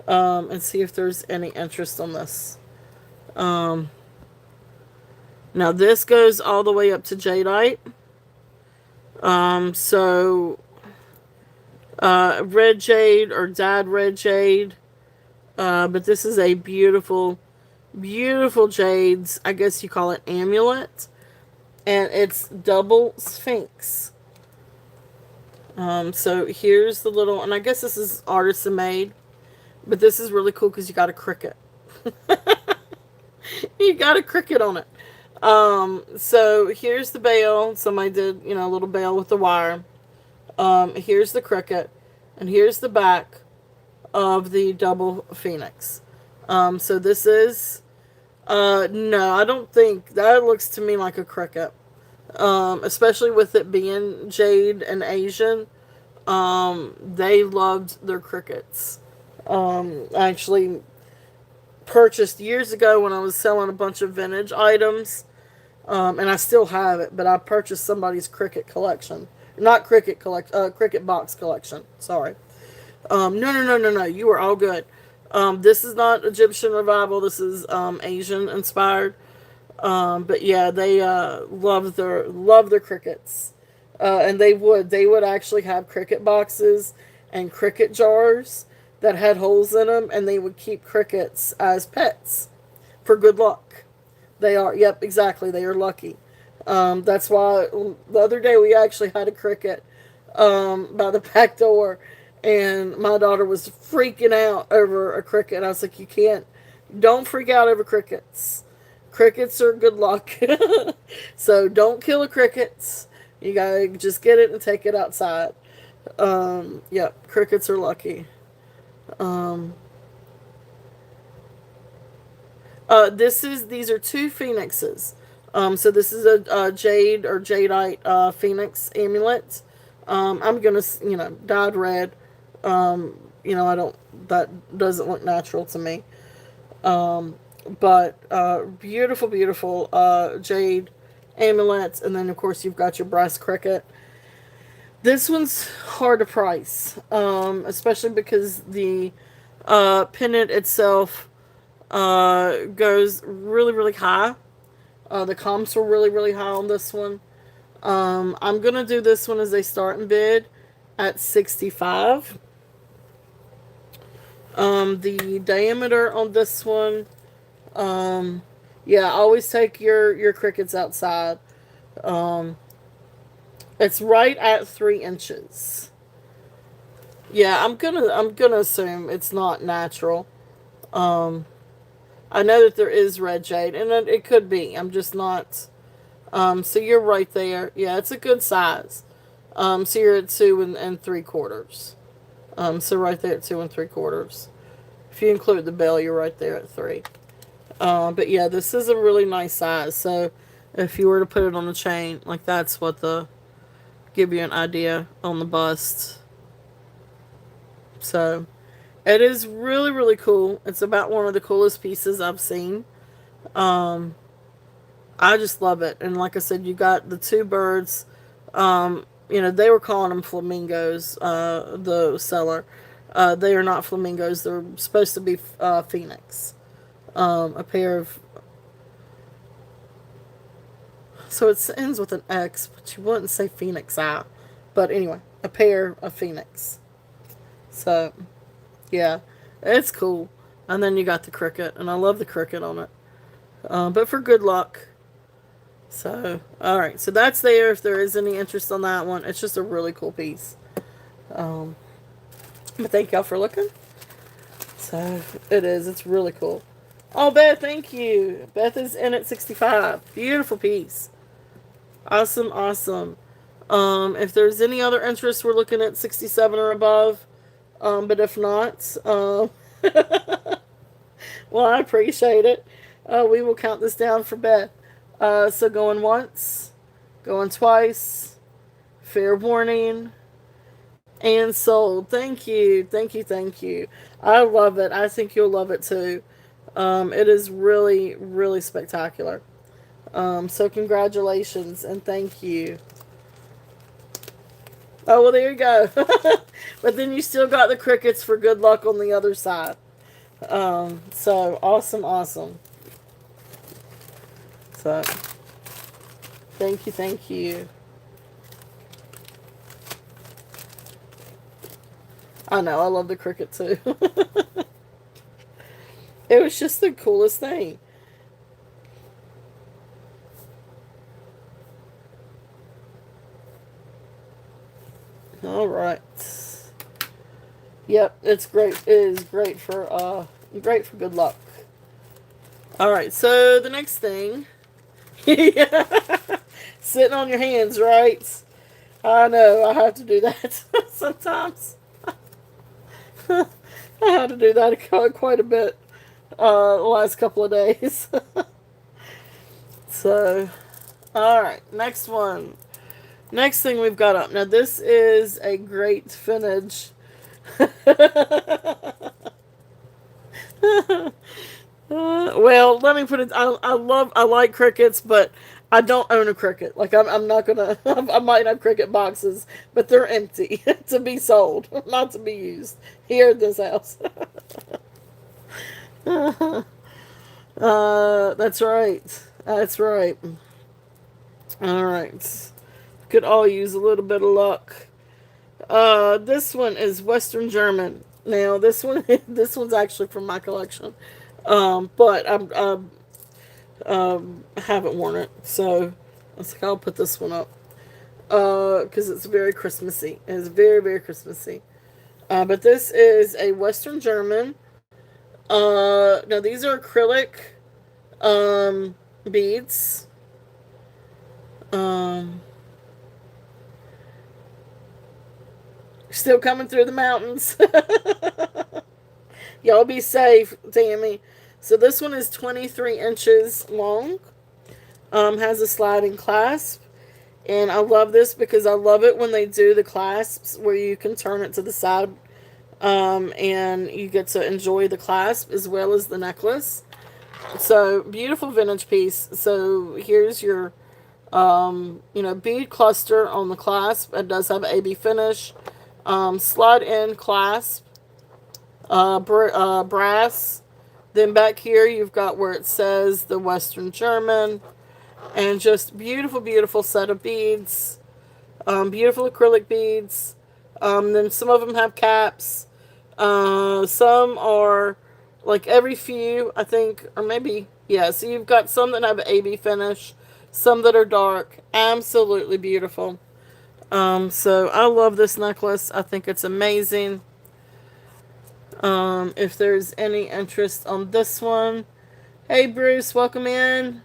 And see if there's any interest on this. Um, Now this goes all the way up to jadeite. So red jade or dyed red jade. But this is a beautiful, beautiful jades. I guess you call it amulet. And it's double sphinx. So here's the little, and I guess this is artisan made. But this is really cool because you got a cricket. You got a cricket on it. So here's the bell. Somebody did, a little bell with the wire. Here's the cricket. And here's the back of the double phoenix. So this is, no, I don't think, that looks to me like a cricket. Especially with it being jade and Asian. They loved their crickets. I actually purchased years ago when I was selling a bunch of vintage items. And I still have it, but I purchased somebody's cricket collection. Not cricket cricket box collection. Sorry. No. You are all good. This is not Egyptian revival. This is Asian inspired. But yeah, they love their crickets. And they would actually have cricket boxes and cricket jars that had holes in them, and they would keep crickets as pets for good luck. They are, yep, exactly. They are lucky. That's why the other day we actually had a cricket by the back door, and my daughter was freaking out over a cricket. I was like, don't freak out over crickets. Crickets are good luck. So don't kill the crickets. You gotta just get it and take it outside. Yep, crickets are lucky. Um, these are two phoenixes. So this is a jade or jadeite phoenix amulet. I'm gonna, dyed red. I don't. That doesn't look natural to me. Um, but beautiful, beautiful jade amulets, and then of course you've got your brass cricket. This one's hard to price, especially because the pendant itself goes really, really high. The comps were really, really high on this one. I'm gonna do this one as a starting bid at 65. The diameter on this one, um, yeah, always take your crickets outside. Um, it's right at 3 inches. Yeah, I'm gonna assume it's not natural. Um, I know that there is red jade, and it could be. I'm just not. So you're right there. Yeah, it's a good size. So you're at 2 3/4. So right there at 2 3/4. If you include the bell, you're right there at 3. But yeah, this is a really nice size. So if you were to put it on the chain, like that's what the give you an idea on the bust. So it is really, really cool. It's about one of the coolest pieces I've seen. Um, I just love it. And like I said, you got the two birds. They were calling them flamingos, the seller. They are not flamingos. They're supposed to be phoenix. A pair of. So it ends with an X, but you wouldn't say phoenix eye. But anyway, a pair of phoenix. So, yeah, it's cool. And then you got the cricket, and I love the cricket on it. But for good luck. So, alright, so that's there if there is any interest on that one. It's just a really cool piece. Um, but thank y'all for looking. So, it is. It's really cool. Oh, Beth, thank you. Beth is in at 65. Beautiful piece. Awesome, awesome. If there's any other interest, we're looking at 67 or above. But if not, well, I appreciate it. We will count this down for Beth. So going once, going twice, fair warning, and sold. Thank you, thank you, thank you. I love it. I think you'll love it too. It is really, really spectacular. So congratulations and thank you. Oh, well, there you go. But then you still got the crickets for good luck on the other side. So awesome, awesome. So, thank you, thank you. I know, I love the cricket too. It was just the coolest thing. All right. Yep, it's great. It is great for good luck. All right, so the next thing, sitting on your hands, right? I know I have to do that sometimes. I had to do that quite a bit the last couple of days. So, all right, next one. Next thing we've got up. Now, this is a great vintage. Well, let me put it. I like crickets, but I don't own a cricket. Like I'm not gonna. I might have cricket boxes, but they're empty to be sold, not to be used here at this house. That's right. That's right. All right. Could all use a little bit of luck. This one is Western German. Now this one's actually from my collection. But I haven't worn it, so I was like, I'll put this one up. Because it's very Christmassy. It's very, very Christmassy. But this is a Western German. Now these are acrylic. beads. Um, Still coming through the mountains. Y'all be safe, Tammy. So this one is 23 inches long. Has a sliding clasp. And I love this because I love it when they do the clasps where you can turn it to the side, and you get to enjoy the clasp as well as the necklace. So beautiful vintage piece. So here's your bead cluster on the clasp. It does have AB finish. Slide in clasp, brass. Then back here you've got where it says the Western German, and just beautiful, beautiful set of beads. Beautiful acrylic beads. Then some of them have caps. Some are like every few, I think, or maybe, yeah. So you've got some that have AB finish, some that are dark. Absolutely beautiful. So I love this necklace. I think it's amazing. If there's any interest on this one, hey Bruce, welcome in.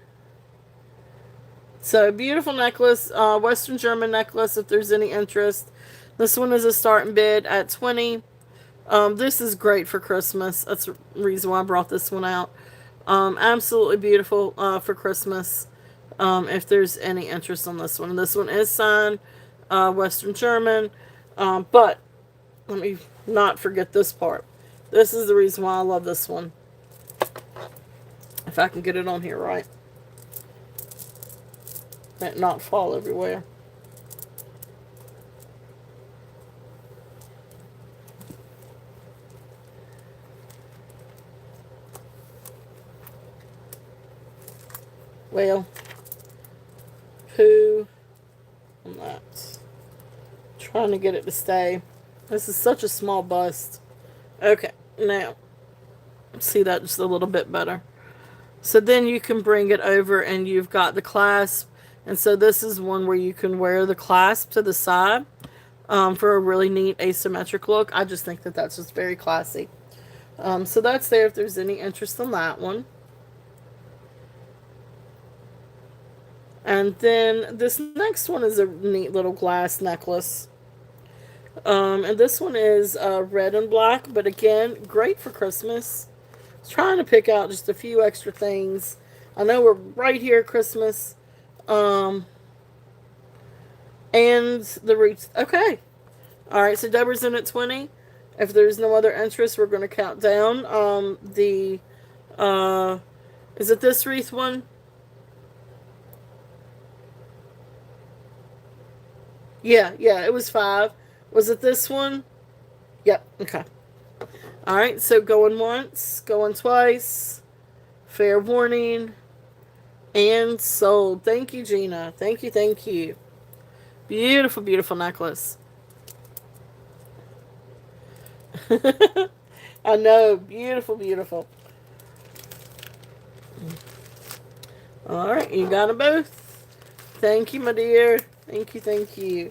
So beautiful necklace, Western German necklace. If there's any interest, this one is a starting bid at 20. This is great for Christmas. That's the reason why I brought this one out. Absolutely beautiful for Christmas. If there's any interest on this one is signed Western German. But let me not forget this part. This is the reason why I love this one. If I can get it on here right. And not fall everywhere. Well, poo on that. Trying to get it to stay. This is such a small bust. Okay, now see that just a little bit better. So then you can bring it over and you've got the clasp. And so this is one where you can wear the clasp to the side for a really neat asymmetric look. I just think that that's just very classy. So that's there if there's any interest in that one. And then this next one is a neat little glass necklace. And this one is red and black, but again, great for Christmas. I was trying to pick out just a few extra things. I know we're right here at Christmas. And the reach. Okay. Alright, so Deborah's in at 20. If there's no other interest, we're going to count down. Is it this wreath one? Yeah, it was 5. Was it this one? Yep, okay. Alright, so going once, going twice. Fair warning. And sold. Thank you, Gina. Thank you, thank you. Beautiful, beautiful necklace. I know. Beautiful, beautiful. Alright, you got them both. Thank you, my dear. Thank you, thank you.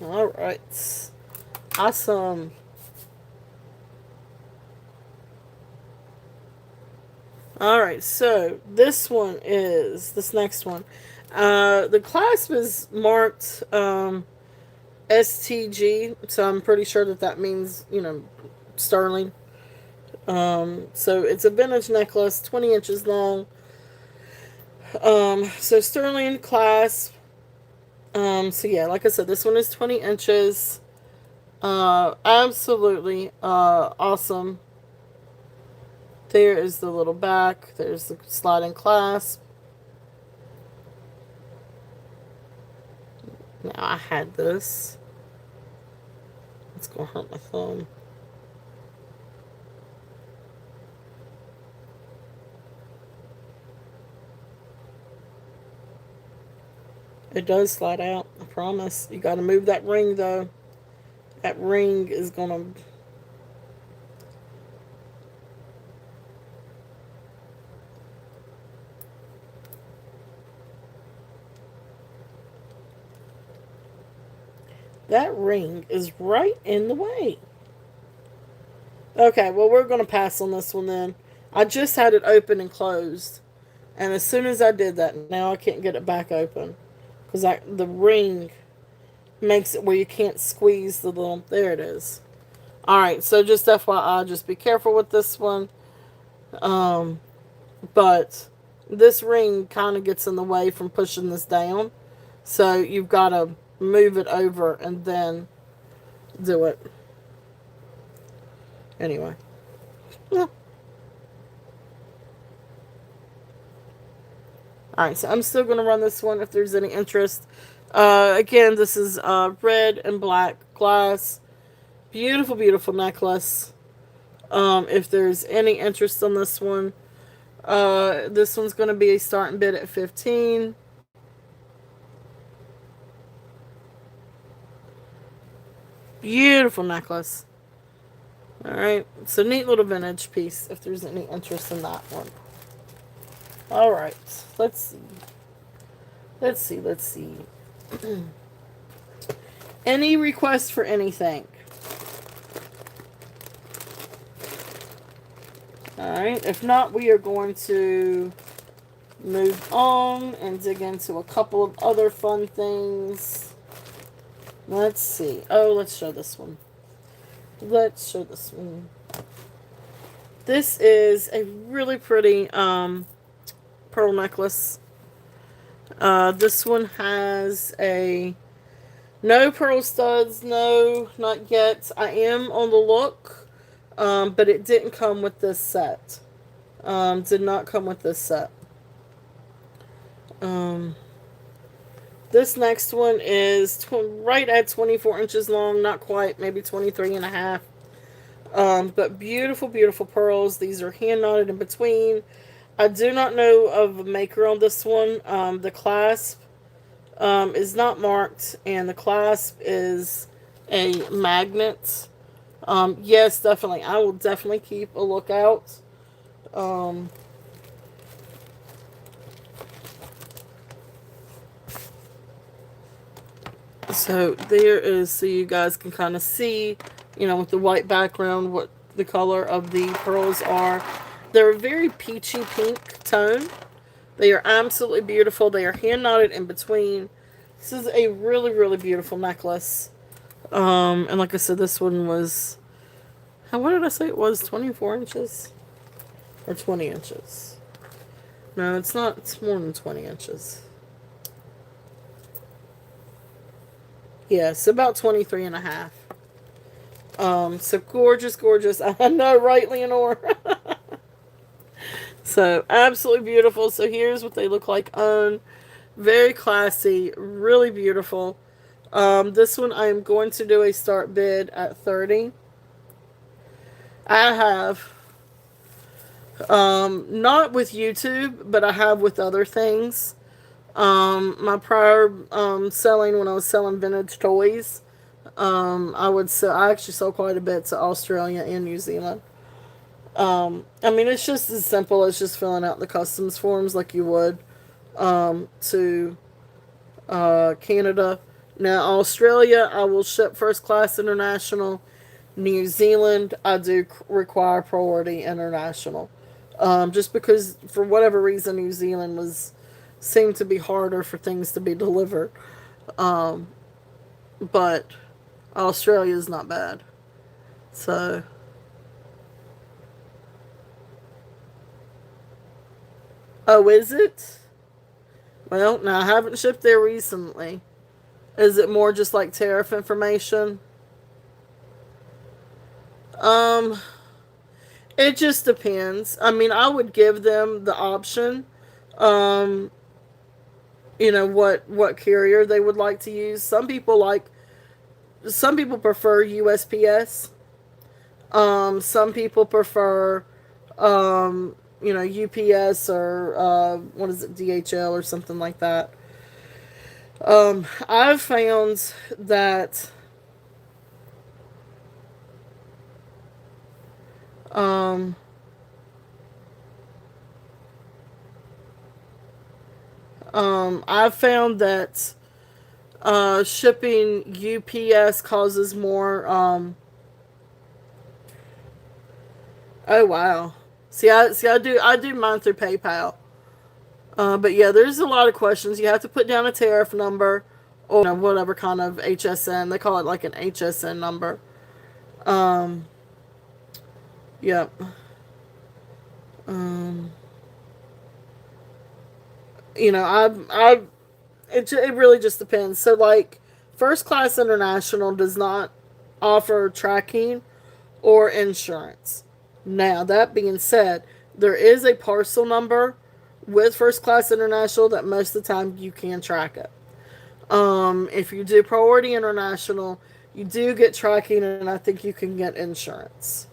Alright. Awesome. Alright, so this next one. The clasp is marked STG, so I'm pretty sure that means, sterling. So it's a vintage necklace, 20 inches long. So sterling clasp. So yeah, like I said, this one is 20 inches. Absolutely awesome. There is the little back. There's the sliding clasp. Now I had this. It's gonna hurt my thumb. It does slide out, I promise. You gotta move that ring though. That ring is gonna That ring is right in the way. Okay, well, we're going to pass on this one then. I just had it open and closed. And as soon as I did that, now I can't get it back open. Because the ring makes it where you can't squeeze the little. There it is. Alright, so just FYI, just be careful with this one. Um, but this ring kind of gets in the way from pushing this down. So you've got to move it over and then do it. Anyway. Yeah. Alright, so I'm still going to run this one if there's any interest. Again, this is red and black glass. Beautiful, beautiful necklace. If there's any interest on this one's going to be a starting bid at 15. Beautiful necklace. Alright, so neat little vintage piece if there's any interest in that one. Alright, let's see. Let's see. Any requests for anything? Alright, if not, we are going to move on and dig into a couple of other fun things. Let's see. Oh, let's show this one. Let's show this one. This is a really pretty pearl necklace. This one has no pearl studs, no, not yet. I am on the look, but it didn't come with this set. Did not come with this set. This next one is right at 24 inches long, not quite, maybe 23 and a half. But beautiful, beautiful pearls. These are hand knotted in between. I do not know of a maker on this one. The clasp is not marked, and the clasp is a magnet. Yes, definitely. I will definitely keep a lookout. So there is, so you guys can kind of see, with the white background, what the color of the pearls are. They're a very peachy pink tone. They are absolutely beautiful. They are hand knotted in between. This is a really, really beautiful necklace. And like I said, this one was, what did I say it was? 24 inches? Or 20 inches? No, it's not. It's more than 20 inches. Yes, about 23 and a half. So gorgeous, gorgeous. I know, right, Leonore? So absolutely beautiful. So here's what they look like on. Very classy, really beautiful. This one I am going to do a start bid at 30. I have, not with YouTube, but I have with other things. My prior selling, when I was selling vintage toys, I actually sold quite a bit to Australia and New Zealand. I mean, it's just as simple as just filling out the customs forms like you would to Canada. Now, Australia, I will ship first class international. New Zealand, I do require priority international. Just because, for whatever reason, New Zealand seemed to be harder for things to be delivered. But Australia is not bad. So, oh, is it? Well, now I haven't shipped there recently. Is it more just like tariff information? Um, it just depends. I mean, I would give them the option. Um, what carrier they would like to use. Some people prefer USPS. Some people prefer UPS or what is it, DHL or something like that. I've found that um, I've found that Shipping UPS causes more. Oh wow. I do mine through PayPal. But yeah, there's a lot of questions. You have to put down a tariff number or whatever kind of HSN. They call it like an HSN number. Um, yep. Um, I it really just depends. So like, first class international does not offer tracking or insurance. Now that being said, there is a parcel number with first class international that most of the time you can track it. If you do priority international, you do get tracking, and I think you can get insurance.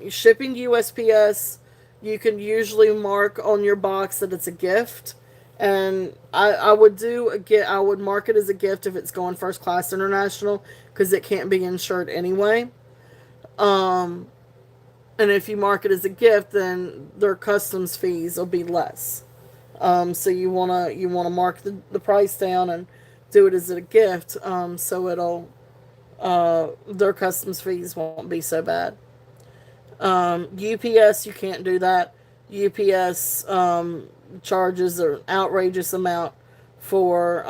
Shipping USPS, you can usually mark on your box that it's a gift, and I would I would mark it as a gift if it's going first class international because it can't be insured anyway. Um, and if you mark it as a gift, then their customs fees will be less. So you wanna mark the price down and do it as a gift. So it'll their customs fees won't be so bad. UPS, you can't do that. UPS charges an outrageous amount for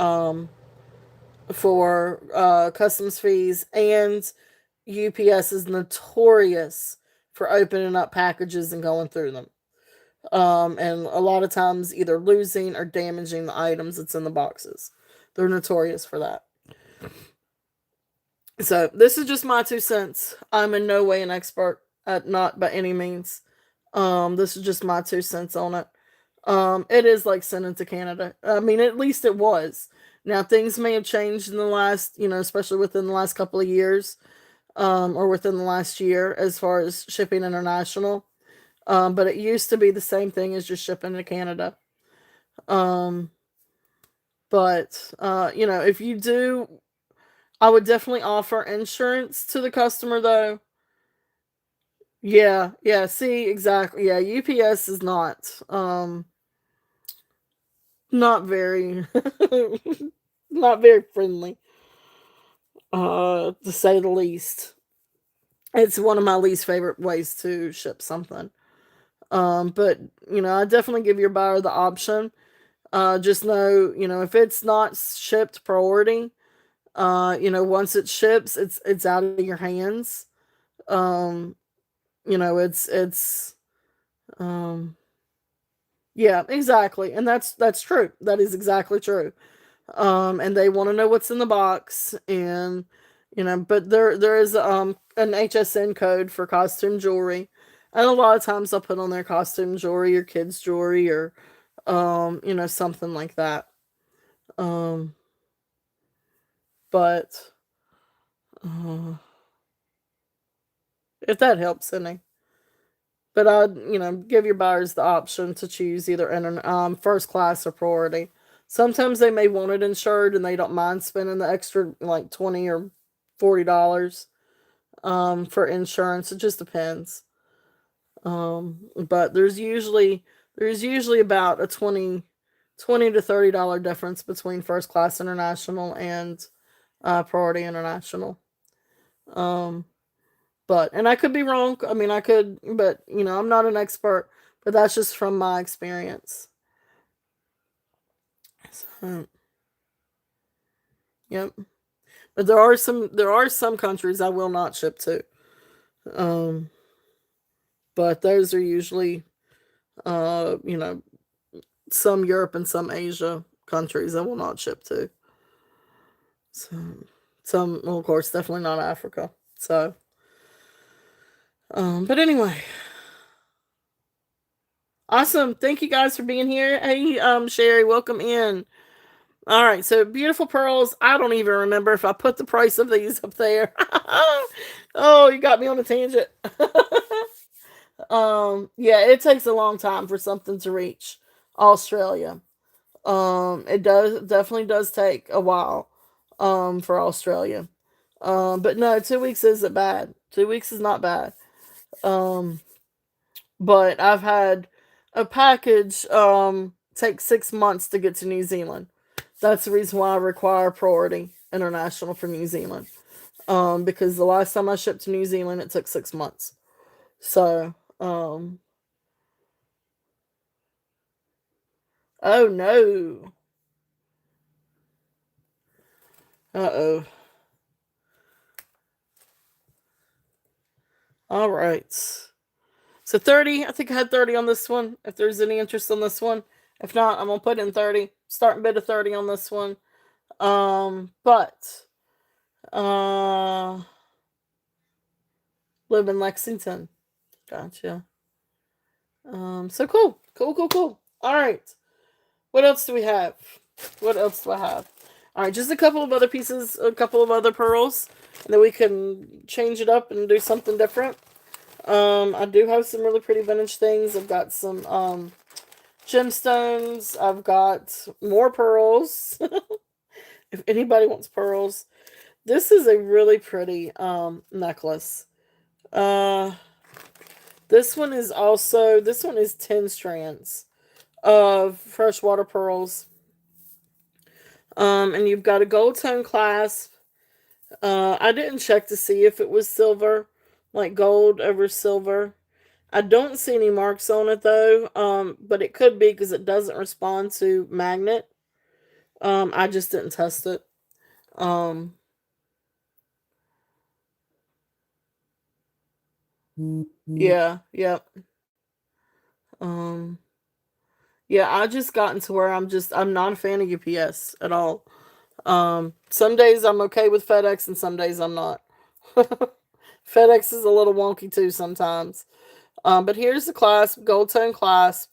customs fees, and UPS is notorious for opening up packages and going through them. And a lot of times either losing or damaging the items that's in the boxes. They're notorious for that. So this is just my 2 cents. I'm in no way an expert, not by any means. This is just my 2 cents on it. It is like sending to Canada. I mean, at least it was. Now things may have changed in the last, especially within the last couple of years, or within the last year as far as shipping international. But it used to be the same thing as just shipping to Canada. Um, but if you do, I would definitely offer insurance to the customer though. Yeah, yeah, see, exactly. Yeah, UPS is not very not very friendly, to say the least. It's one of my least favorite ways to ship something. But I definitely give your buyer the option. Just know, if it's not shipped priority, once it ships, it's out of your hands. Um, it's um yeah, exactly. And that's true. That is exactly true. And they want to know what's in the box, and but there is an HSN code for costume jewelry. And a lot of times I'll put on their costume jewelry or kids jewelry or something like that. Um but uh, if that helps any. But I'd, give your buyers the option to choose either first class or priority. Sometimes they may want it insured and they don't mind spending the extra like $20 or $40 for insurance. It just depends. But there's usually about a twenty to $30 difference between first class international and priority international. Um, and I could be wrong. I mean, I could, but I'm not an expert. But that's just from my experience. So, yep. But there are some countries I will not ship to. Um, but those are usually uh, you know, some Europe and some Asia countries I will not ship to. So, well, of course, definitely not Africa. So, but anyway, awesome. Thank you guys for being here. Hey, Sherry, welcome in. All right, so beautiful pearls. I don't even remember if I put the price of these up there. Oh, you got me on a tangent. Yeah, it takes a long time for something to reach Australia. It definitely does take a while. For Australia. But no, 2 weeks isn't bad. 2 weeks is not bad. Um, but I've had a package take 6 months to get to New Zealand. That's the reason why I require priority international for New Zealand. Because the last time I shipped to New Zealand, it took 6 months. So, oh no. Uh oh. All right. So 30, I think I had 30 on this one. If there's any interest on this one. If not, I'm gonna put in 30. Starting bid of 30 on this one. But uh live in Lexington. Gotcha. So cool. Cool, cool, cool. Alright. What else do we have? What else do I have? Alright, just a couple of other pieces, a couple of other pearls. And then we can change it up and do something different. I do have some really pretty vintage things. I've got some gemstones. I've got more pearls. If anybody wants pearls. This is a really pretty necklace. Uh this one is 10 strands of freshwater pearls. And you've got a gold tone clasp. I didn't check to see if it was silver, like gold over silver. I don't see any marks on it though, but it could be because it doesn't respond to magnet. I just didn't test it. Um, yeah, yep. Um, yeah, I just gotten to where I'm not a fan of UPS at all. Some days I'm okay with FedEx and some days I'm not. FedEx is a little wonky too sometimes. But here's the clasp, gold tone clasp.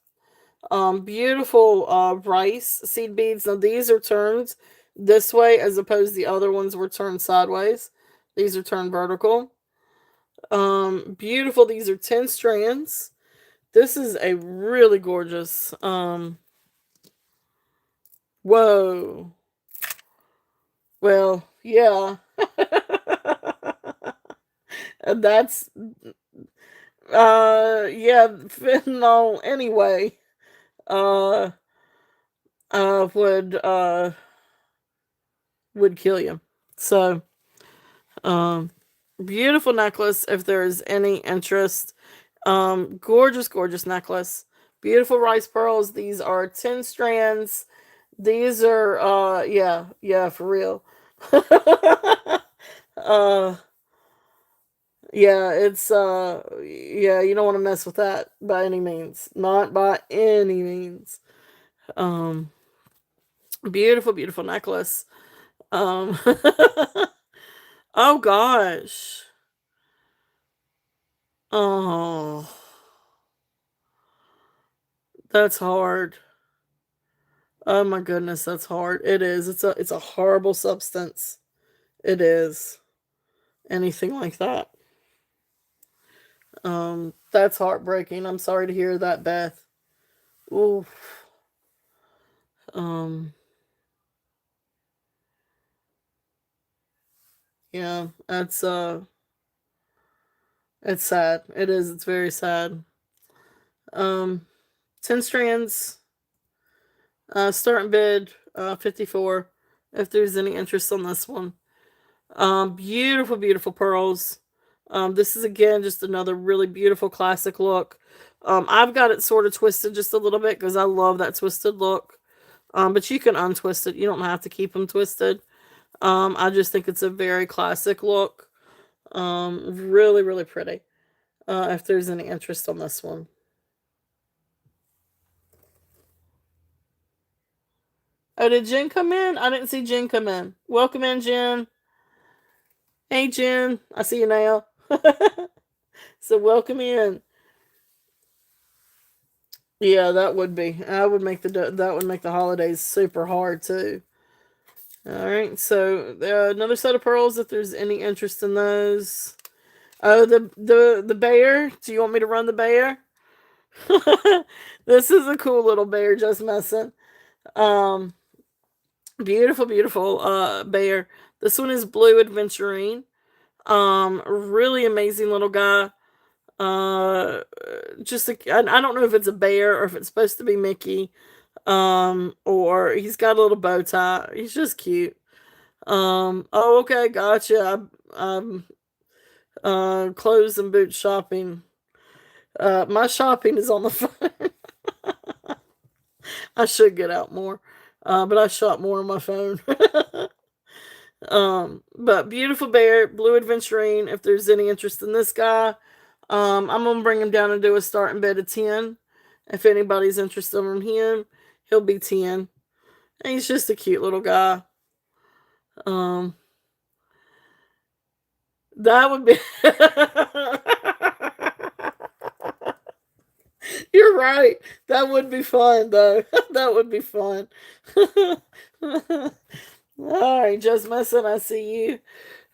Beautiful rice seed beads. Now these are turned this way as opposed to the other ones were turned sideways. These are turned vertical. Beautiful. These are 10 strands. This is a really gorgeous. Whoa. Well, yeah. That's yeah, fentanyl anyway. Uh uh would uh would kill you. So, um beautiful necklace if there's any interest. Gorgeous, gorgeous necklace. Beautiful rice pearls. These are 10 strands. These are yeah, yeah, for real. uh yeah, it's yeah, you don't want to mess with that by any means. Not by any means. Um beautiful, beautiful necklace. Um oh gosh. Oh, that's hard. Oh my goodness, that's hard. It is. It's a horrible substance. It is. Anything like that. That's heartbreaking. I'm sorry to hear that, Beth. Ooh. Um, yeah, it's sad. It is. It's very sad. Um, 10 strands, starting bid, 54, if there's any interest on this one. Beautiful, beautiful pearls. This is again just another really beautiful classic look. I've got it sort of twisted just a little bit because I love that twisted look. But you can untwist it. You don't have to keep them twisted. I just think it's a very classic look. Really, really pretty. If there's any interest on this one. Oh, did Jen come in? I didn't see Jen come in. Welcome in, Jen. Hey, Jen. I see you now. So welcome in. Yeah, that would be. That would make the holidays super hard too. All right, so another set of pearls. If there's any interest in those. Oh, the bear. Do you want me to run the bear? This is a cool little bear. Just messing. Um, beautiful, beautiful bear. This one is blue adventurine. Really amazing little guy. Uh, I don't know if it's a bear or if it's supposed to be Mickey. Or he's got a little bow tie. He's just cute. Oh, okay, gotcha. I'm clothes and boot shopping. My shopping is on the phone. I should get out more. But I shop more on my phone. But beautiful bear, blue adventurine. If there's any interest in this guy, I'm gonna bring him down and do a starting bid of 10. If anybody's interested in him, he'll be 10. And he's just a cute little guy. Um, that would be. You're right. That would be fun, though. That would be fun. All right, just messing. I see you.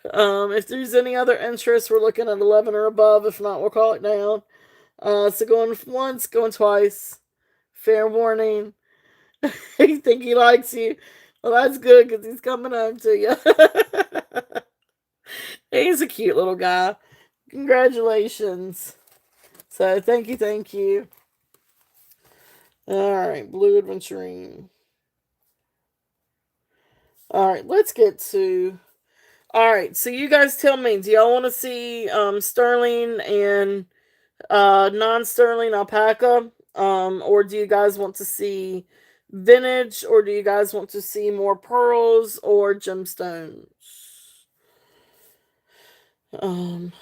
If there's any other interest, we're looking at 11 or above. If not, we'll call it down. So going once, going twice. Fair warning. He think he likes you. Well, that's good because he's coming home to you. He's a cute little guy. Congratulations. So thank you, thank you. All right, blue adventuring. All right, let's get to. All right, so you guys tell me. Do y'all want to see sterling and non-sterling alpaca, or do you guys want to see vintage, or do you guys want to see more pearls or gemstones? Um,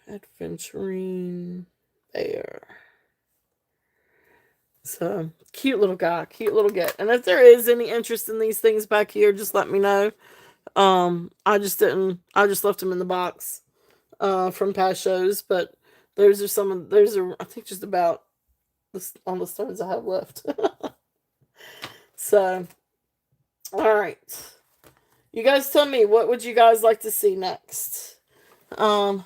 adventuring bear. So cute little guy, cute little get. And if there is any interest in these things back here, just let me know. I just didn't. I just left them in the box from past shows, but those are some of. Those are I think just about all the stones I have left. So, all right, you guys tell me, what would you guys like to see next? Um,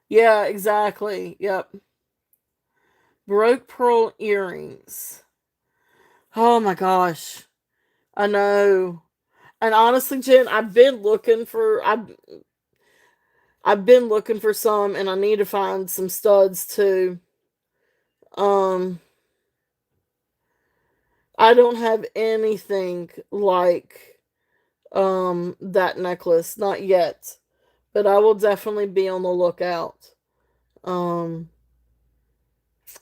yeah, exactly. Yep. Baroque pearl earrings. Oh my gosh. I know. And honestly, Jen, I've been looking for some, and I need to find some studs too. Um I don't have anything like that necklace, not yet. But I will definitely be on the lookout. Um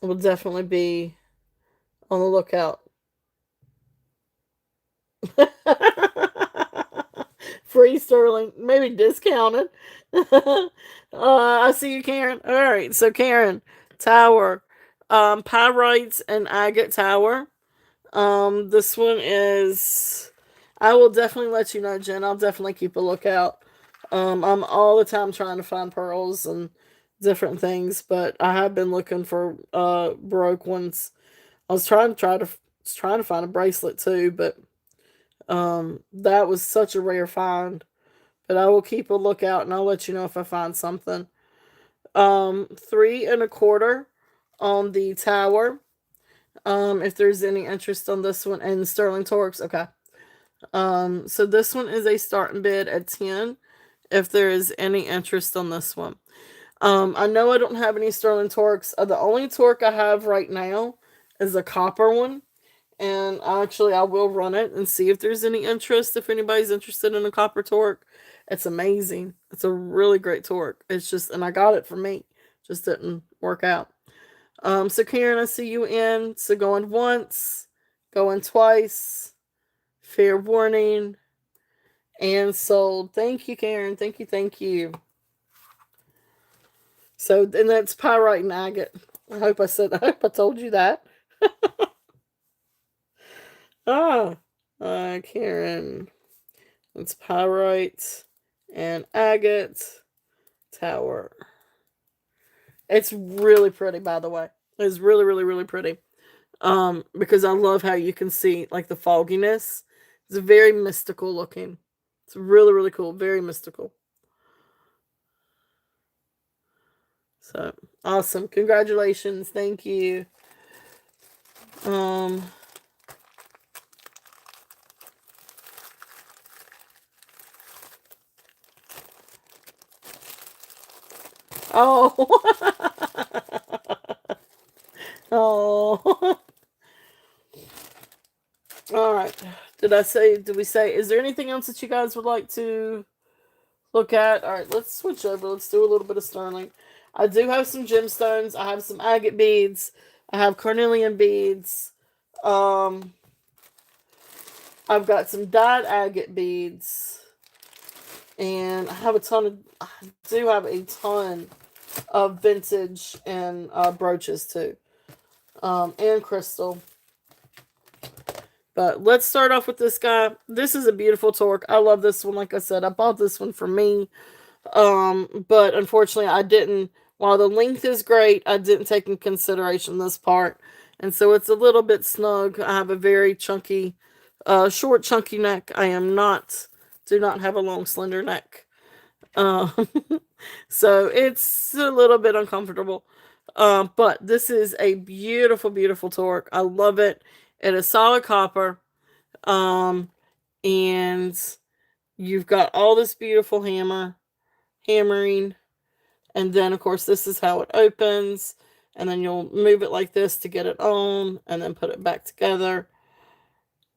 I will definitely be on the lookout. Free sterling, maybe discounted. I see you, Karen. All right, so Karen, tower, pyrites and agate tower. This one is. I will definitely let you know, Jen. I'll definitely keep a lookout. I'm all the time trying to find pearls and different things, but I have been looking for Baroque ones. I was trying to find a bracelet too, but that was such a rare find. But I will keep a lookout and I'll let you know if I find something. 3 1/4 on the tower. If there's any interest on this one, and sterling torques, okay. So this one is a starting bid at 10. If there is any interest on this one, I know I don't have any sterling torques. The only torque I have right now is a copper one, and actually I will run it and see if there's any interest. If anybody's interested in a copper torque, it's amazing. It's a really great torque. It's just, and I got it for me, just didn't work out. So Karen, I see you in. So going once, going twice, fair warning, and sold. Thank you, Karen. Thank you, thank you. So, and that's pyrite and agate. I hope I told you that. Ah, Karen. It's pyrite and agate tower. It's really pretty, by the way. It's really, really, really pretty. Because I love how you can see like the fogginess. It's very mystical looking. It's really, really cool. Very mystical. So awesome. Congratulations. Thank you. Um oh Oh. All right. Did we say, is there anything else that you guys would like to look at? All right, let's switch over. Let's do a little bit of sterling. I do have some gemstones. I have some agate beads. I have carnelian beads. Um, I've got some dyed agate beads. And I do have a ton of vintage and brooches too. And crystal. But let's start off with this guy. This is a beautiful torque. I love this one. Like I said, I bought this one for me. But unfortunately, I didn't. While the length is great, I didn't take in consideration this part, and so it's a little bit snug. I have a very chunky, short, chunky neck. Do not have a long, slender neck. Um, so it's a little bit uncomfortable. But this is a beautiful, beautiful torque. I love it. It is solid copper. Um, and you've got all this beautiful hammering. And then, of course, this is how it opens. And then you'll move it like this to get it on and then put it back together.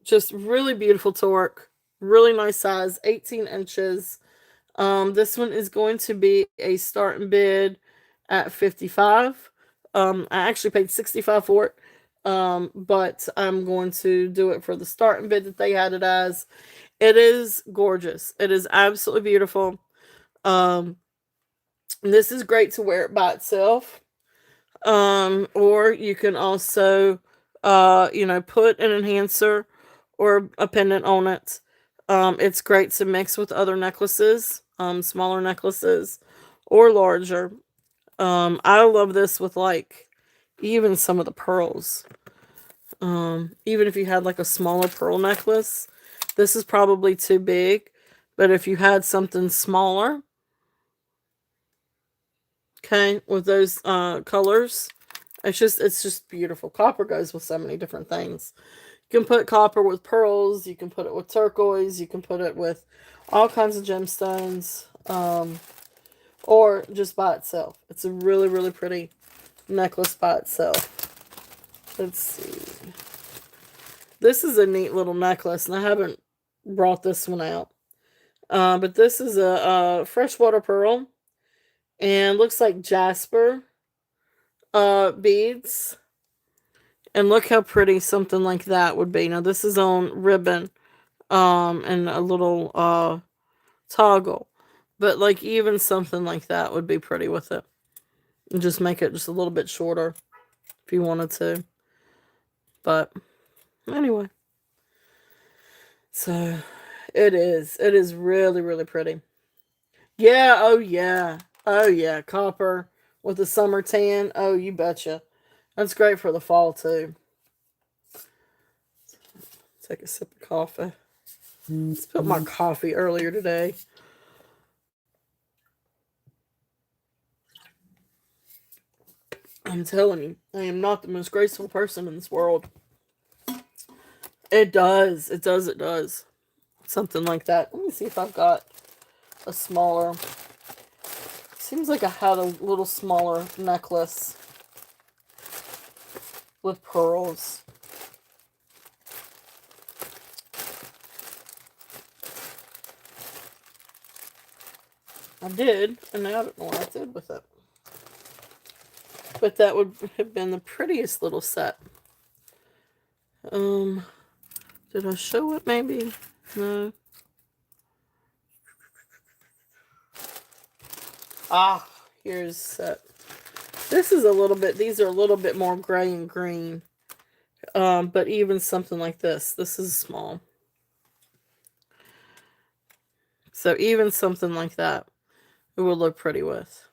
Just really beautiful torque. Really nice size, 18 inches. This one is going to be a starting bid at 55. I actually paid 65 for it. But I'm going to do it for the starting bid that they had it as. It is gorgeous. It is absolutely beautiful. This is great to wear it by itself. Or you can also, put an enhancer or a pendant on it. It's great to mix with other necklaces, smaller necklaces or larger. I love this with like even some of the pearls. Even if you had like a smaller pearl necklace, this is probably too big. But if you had something smaller, okay, with those colors, it's just beautiful. Copper goes with so many different things. You can put copper with pearls. You can put it with turquoise. You can put it with all kinds of gemstones, or just by itself. It's a really, really pretty necklace by itself. Let's see. This is a neat little necklace, and I haven't brought this one out. But this is a freshwater pearl, and looks like jasper beads. And look how pretty something like that would be. Now this is on ribbon, and a little toggle. But like even something like that would be pretty with it. And just make it just a little bit shorter if you wanted to. But anyway. So it is. It is really, really pretty. Yeah, oh yeah. Oh yeah. Copper with the summer tan. Oh, you betcha. That's great for the fall too. Take a sip of coffee. Spilled my coffee earlier today. I'm telling you, I am not the most graceful person in this world. It does. It does. It does. Something like that. Let me see if I've got a smaller. Seems like I had a little smaller necklace with pearls. I did, and I don't know what I did with it. But that would have been the prettiest little set. Did I show it maybe? No. Ah, here's set. This is a little bit, these are a little bit more gray and green. But even something like this is small. So even something like that, it would look pretty with.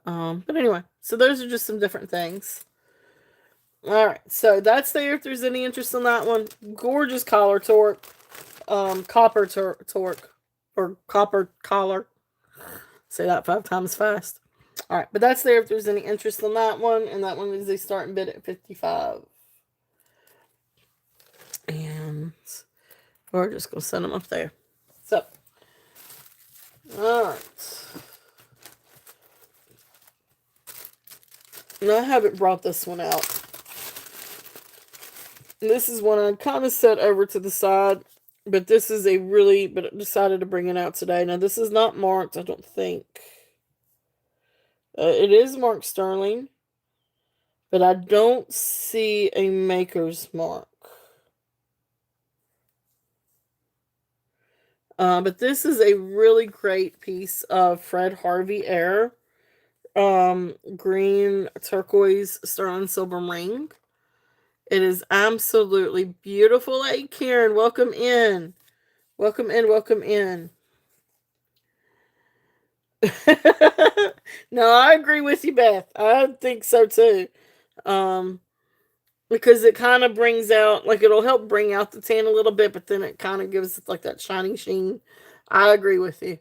But anyway, so those are just some different things. Alright, so that's there if there's any interest in that one. Gorgeous collar torque. Copper torque. Or copper collar. Say that 5 times fast. Alright, but that's there if there's any interest in that one. And that one is a starting bid at 55. And we're just going to send them up there. So, alright. And I haven't brought this one out. And this is one I kind of set over to the side. But this is but I decided to bring it out today. Now, this is not marked, I don't think. It is marked sterling. But I don't see a maker's mark. But this is a really great piece of Fred Harvey Air. Green turquoise sterling silver ring. It is absolutely beautiful. Hey, Karen, welcome in. Welcome in, welcome in. No, I agree with you, Beth. I think so too. Um, because it kind of brings out, like, it'll help bring out the tan a little bit, but then it kind of gives it like that shining sheen. I agree with you.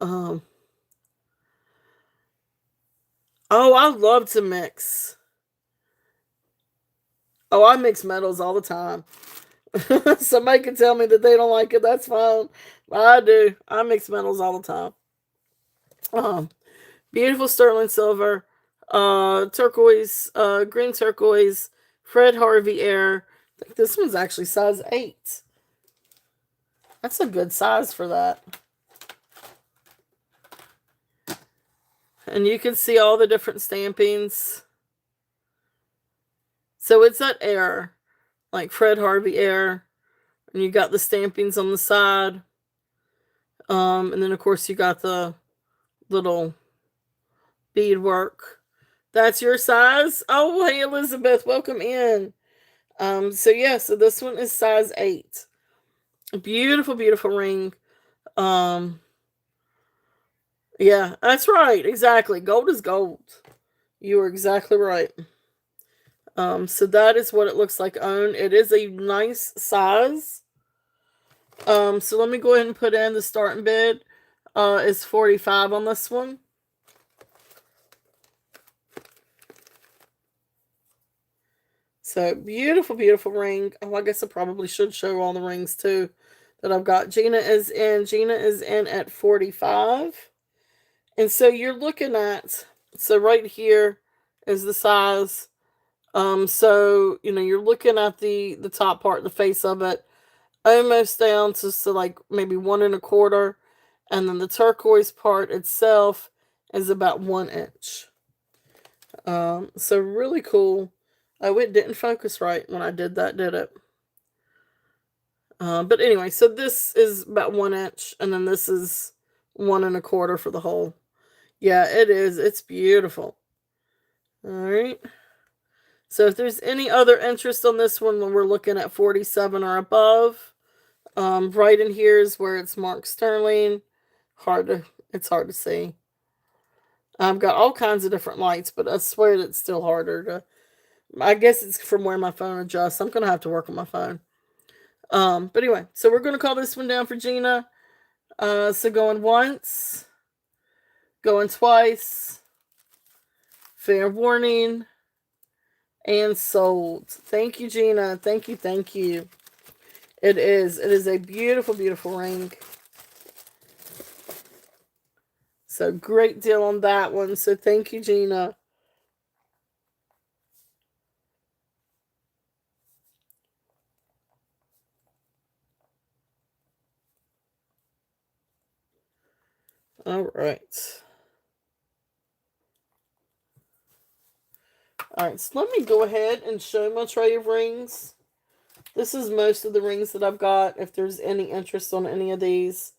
Um, oh, I love to mix. Oh, I mix metals all the time. Somebody can tell me that they don't like it. That's fine. I do. I mix metals all the time. Um, Beautiful sterling silver, turquoise, green turquoise, Fred Harvey Air. I think this one's actually size 8. That's a good size for that. And you can see all the different stampings. So it's that air, like Fred Harvey Air. And you got the stampings on the side. And then, of course, you got the little beadwork. That's your size? Oh, hey, Elizabeth, welcome in. So this one is size 8. Beautiful, beautiful ring. Yeah, that's right. Exactly. Gold is gold. You are exactly right. So that is what it looks like on. It is a nice size. So let me go ahead and put in the starting bid. It's $45 on this one. So beautiful, beautiful ring. Oh, I guess I probably should show all the rings too that I've got. Gina is in at 45. And so you're looking at, so right here is the size. So you're looking at the top part, the face of it, almost down to like maybe 1 1/4, and then the turquoise part itself is about 1 inch. So really cool. Oh, it didn't focus right when I did that, did it? But anyway, so this is about 1 inch, and then this is 1 1/4 for the whole. Yeah, it is. It's beautiful. All right. So if there's any other interest on this one, when we're looking at 47 or above, right in here is where it's marked sterling. It's hard to see. I've got all kinds of different lights, but I swear it's still harder to. I guess it's from where my phone adjusts. I'm gonna have to work on my phone. But anyway, so we're gonna call this one down for Gina. So going once, going twice, fair warning, and sold. Thank you, Gina. Thank you, thank you. It is. It is a beautiful, beautiful ring. So great deal on that one. So thank you, Gina. All right. All right, so let me go ahead and show my tray of rings. This is most of the rings that I've got. If there's any interest on any of these,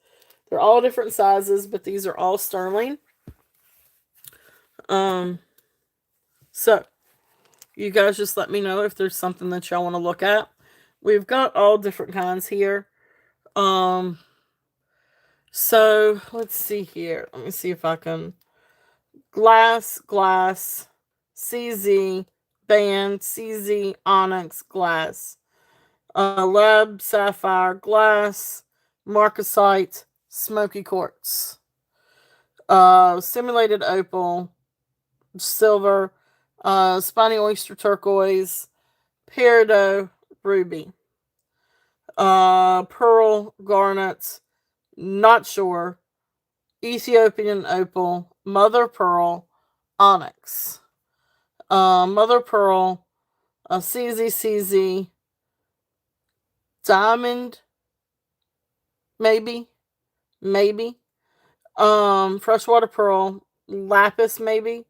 they're all different sizes, but these are all sterling. So you guys just let me know if there's something that y'all want to look at. We've got all different kinds here. So let's see here. Let me see if I can. Glass, CZ, band, CZ, onyx, glass. Lab, sapphire, glass, marcasite, smoky quartz. Simulated opal, silver, spiny oyster turquoise, peridot, ruby. Pearl, garnet, not sure, Ethiopian opal, mother pearl, onyx. Mother Pearl, CZ, Diamond, maybe, maybe. Freshwater Pearl, Lapis, maybe,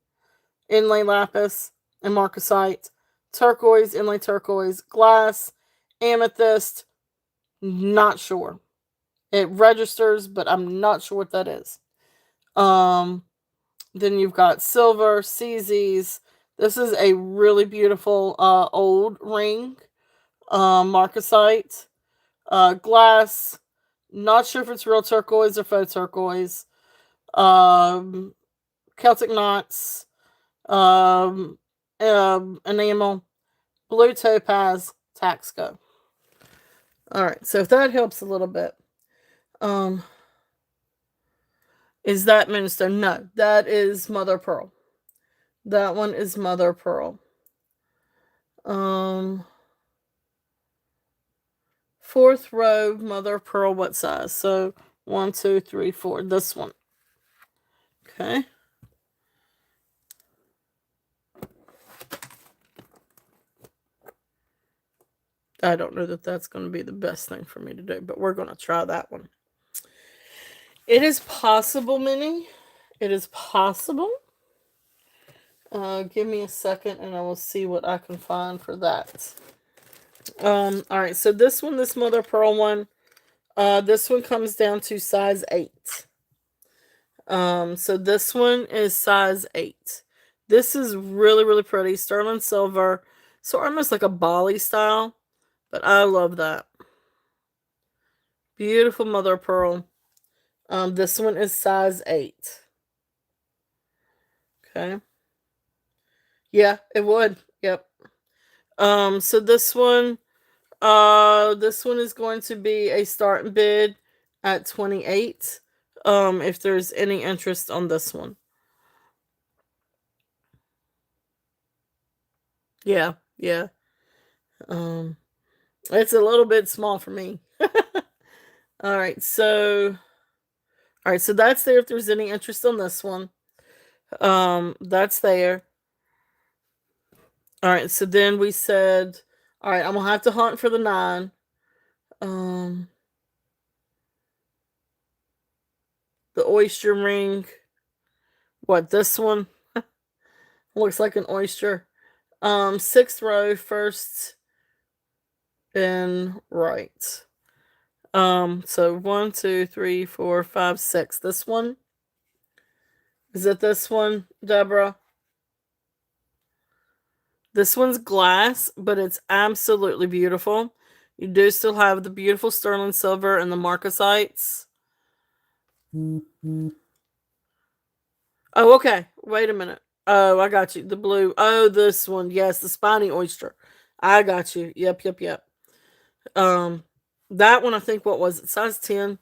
Inlay Lapis, and Marcasite, Turquoise, Inlay Turquoise, Glass, Amethyst, not sure. It registers, but I'm not sure what that is. Um, then you've got Silver, CZs. This is a really beautiful old ring. Marcasite, Glass. Not sure if it's real turquoise or faux turquoise. Um, Celtic Knots, Enamel, Blue Topaz, Taxco. Alright, so if that helps a little bit. Um, is that Moonstone? No, that is Mother Pearl. That one is Mother Pearl. Fourth row, Mother Pearl, what size? So 1, 2, 3, 4. This one. Okay. I don't know that that's going to be the best thing for me to do, but we're going to try that one. It is possible, Minnie. It is possible. Give me a second and I will see what I can find for that. Alright, so this one, this Mother Pearl one, this one comes down to size 8. So this one is size 8. This is really, really pretty. Sterling silver. So almost like a Bali style. But I love that. Beautiful Mother Pearl. This one is size 8. Okay. Yeah, it would. Yep. So this one is going to be a start bid at 28. If there's any interest on this one. Yeah, yeah. It's a little bit small for me. Alright, so that's there if there's any interest on this one. That's there. Alright, so then we said, alright, I'm gonna have to hunt for the 9. The oyster ring. What, this one? Looks like an oyster. 6th row, first and right. So 1, 2, 3, 4, 5, 6. This one? Is it this one, Deborah? This one's glass, but it's absolutely beautiful. You do still have the beautiful sterling silver and the marcasites. Oh, okay. Wait a minute. Oh, I got you. The blue. Oh, this one. Yes, the spiny oyster. I got you. Yep. That one, I think, what was it? Size 10.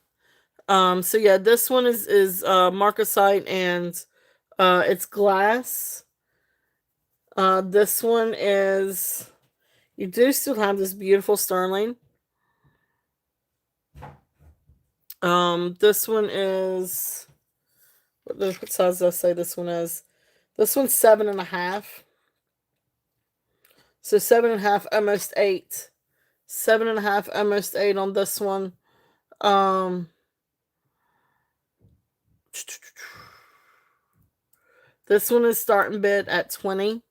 So yeah, this one is marcasite and it's glass. This one is, you do still have this beautiful sterling. This one is, what size did I say this one is? This one's 7.5. So 7.5, almost 8. 7.5, almost 8 on this one. This one is starting bid at 20.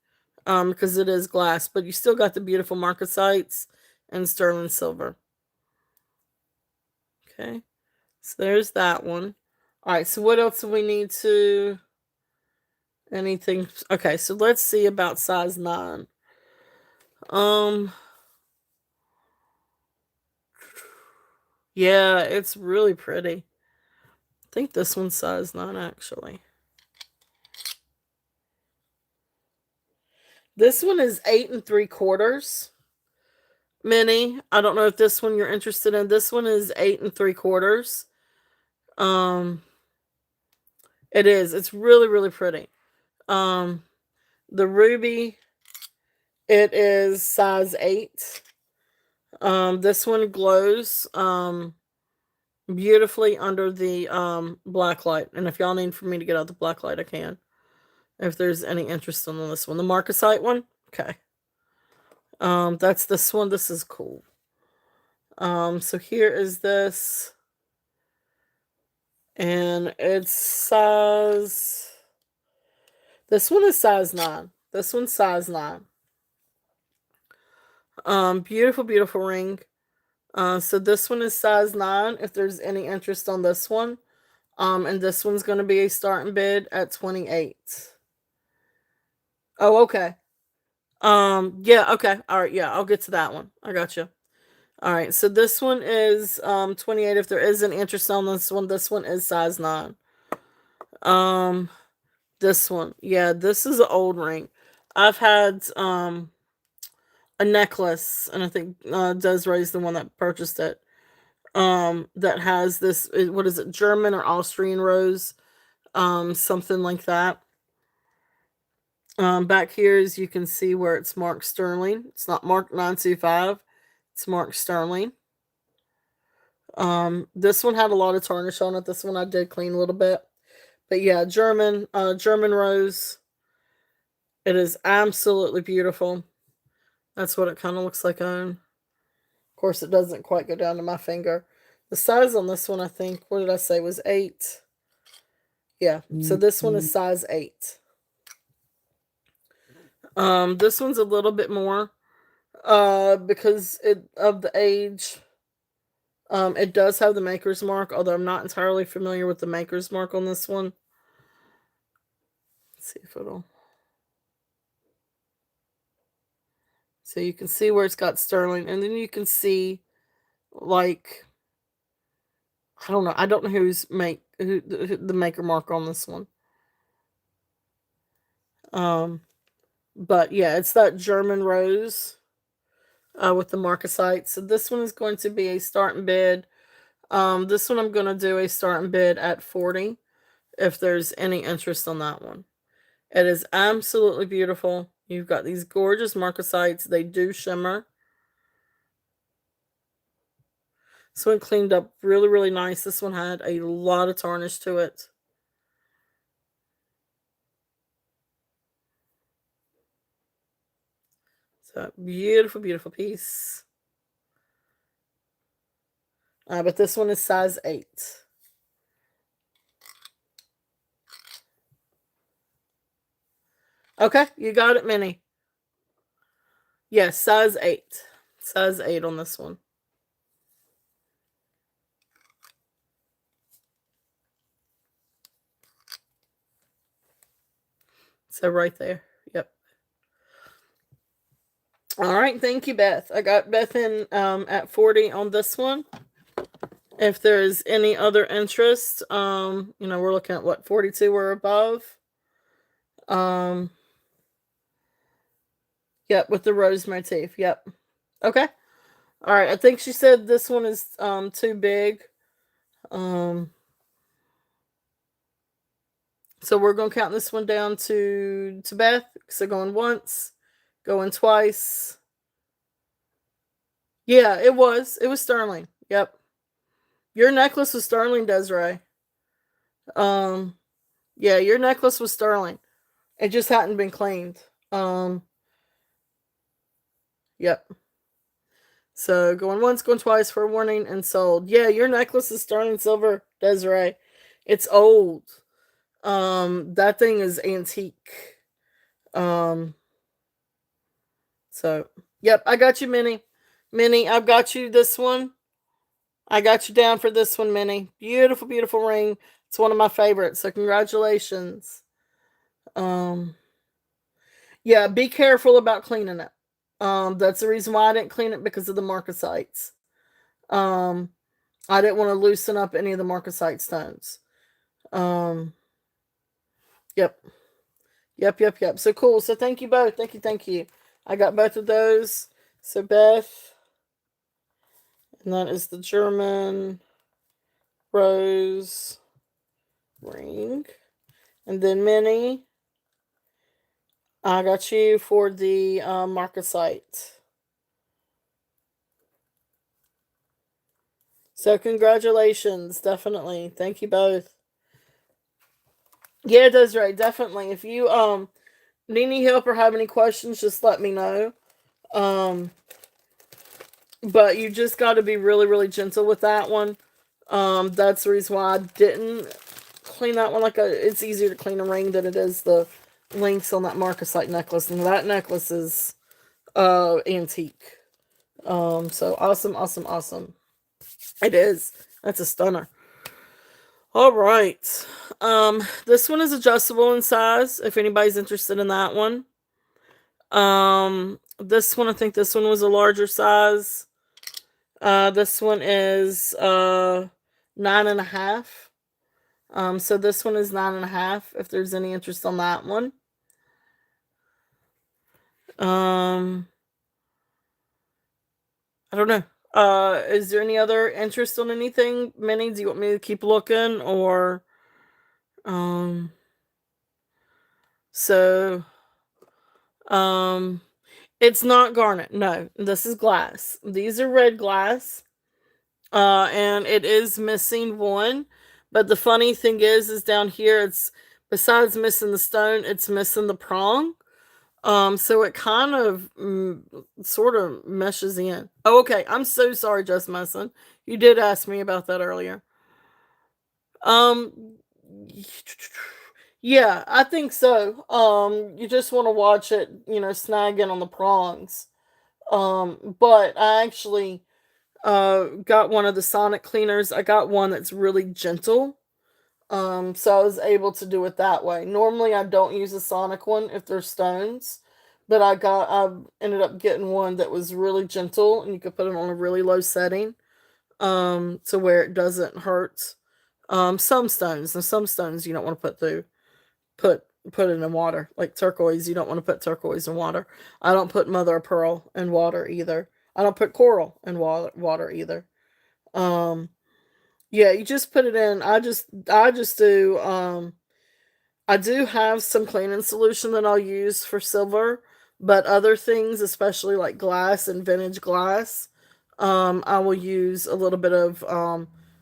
Because it is glass, but you still got the beautiful marcasites and sterling silver. Okay, so there's that one. All right, so what else do we need to? Anything? Okay, so let's see about size 9. Yeah, it's really pretty. I think this one's size 9 actually. This one is 8 3/4. Minnie, I don't know if this one you're interested in. This one is 8 3/4. It is. It's really, really pretty. The ruby, it is size 8. This one glows beautifully under the black light. And if y'all need for me to get out the black light, I can. if there's any interest on this one. The Marcasite one? Okay. That's this one. This is cool. So here is this. And it's size... This one is size 9. This one's size 9. Beautiful, beautiful ring. So this one is size 9, if there's any interest on this one. And this one's going to be a starting bid at 28. Oh, okay. Yeah, okay. All right, yeah, I'll get to that one. I got you. All right, so this one is 28 if there is an interest on this one. This one is size 9. This one. Yeah, this is an old ring. I've had a necklace, and I think Desiree's the one that purchased it. That has this, what is it, German or Austrian rose, something like that. Back here, as you can see, where it's marked sterling. It's not marked 925. It's marked sterling. This one had a lot of tarnish on it. This one I did clean a little bit. But yeah, German rose. It is absolutely beautiful. That's what it kind of looks like on. Of course, it doesn't quite go down to my finger. The size on this one, I think, what did I say, was 8. Yeah, so this one is size 8. This one's a little bit more, because of the age. It does have the maker's mark, although I'm not entirely familiar with the maker's mark on this one. Let's see if it'll... So you can see where it's got sterling, and then you can see, like, I don't know. I don't know who the maker mark on this one. But yeah, it's that German rose with the marcasite. So this one is going to be a starting bid. This one I'm going to do a starting bid at 40 if there's any interest on that one. It is absolutely beautiful. You've got these gorgeous marcasites. They do shimmer. This one cleaned up really, really nice. This one had a lot of tarnish to it. So beautiful, beautiful piece. But this one is size 8. Okay, you got it, Minnie. Yes, size 8. Size 8 on this one. So right there. Yep. All right, thank you, Beth. I got Beth in at 40 on this one. If there's any other interest, we're looking at what, 42 or above. Yep, with the rose motif. Yep. Okay. All right. I think she said this one is too big. So we're going to count this one down to Beth. So going once, going twice. Yeah, it was. It was sterling. Yep. Your necklace was sterling, Desiree. Yeah, your necklace was sterling. It just hadn't been cleaned. Yep. So going once, going twice for a warning and sold. Yeah, your necklace is sterling silver, Desiree. It's old. That thing is antique. So yep, I got you, Minnie. Minnie, I've got you this one. I got you down for this one, Minnie. Beautiful, beautiful ring. It's one of my favorites. So congratulations. Yeah, be careful about cleaning it. That's the reason why I didn't clean it, because of the marcasites. I didn't want to loosen up any of the marcasite stones. Yep. Yep. So cool. So thank you both. Thank you. I got both of those. So Beth, and that is the German rose ring. And then Minnie, I got you for the marcasite. So congratulations, definitely. Thank you both. Yeah, it does right. Definitely. If you need any help or have any questions, just let me know. Um, but you just got to be really, really gentle with that one. That's the reason why I didn't clean that one like a. It's easier to clean a ring than it is the links on that marcasite necklace, and that necklace is antique. So awesome, awesome, awesome. It is. That's a stunner. All right. This one is adjustable in size. If anybody's interested in that one. This one, I think this one was a larger size. This one is 9.5. So this one is 9.5. If there's any interest on that one. Um, I don't know. Is there any other interest on anything, Minnie? Do you want me to keep looking, or um? So, um, it's not garnet. No, this is glass. These are red glass. And it is missing one. But the funny thing is down here, it's besides missing the stone, it's missing the prong. So it kind of sort of meshes in. Oh, okay. I'm so sorry, Just Messing. You did ask me about that earlier. Um, yeah, I think so. You just want to watch it, snagging on the prongs. But I actually got one of the sonic cleaners. I got one that's really gentle. So I was able to do it that way. Normally I don't use a sonic one if they're stones, but I ended up getting one that was really gentle and you could put it on a really low setting to where it doesn't hurt some stones. And some stones you don't want to put put it in water. Like turquoise, you don't want to put turquoise in water. I don't put mother of pearl in water either. I don't put coral in water either. Um, yeah, you just put it in. I just do. I do have some cleaning solution that I'll use for silver, but other things, especially like glass and vintage glass, I will use a little bit of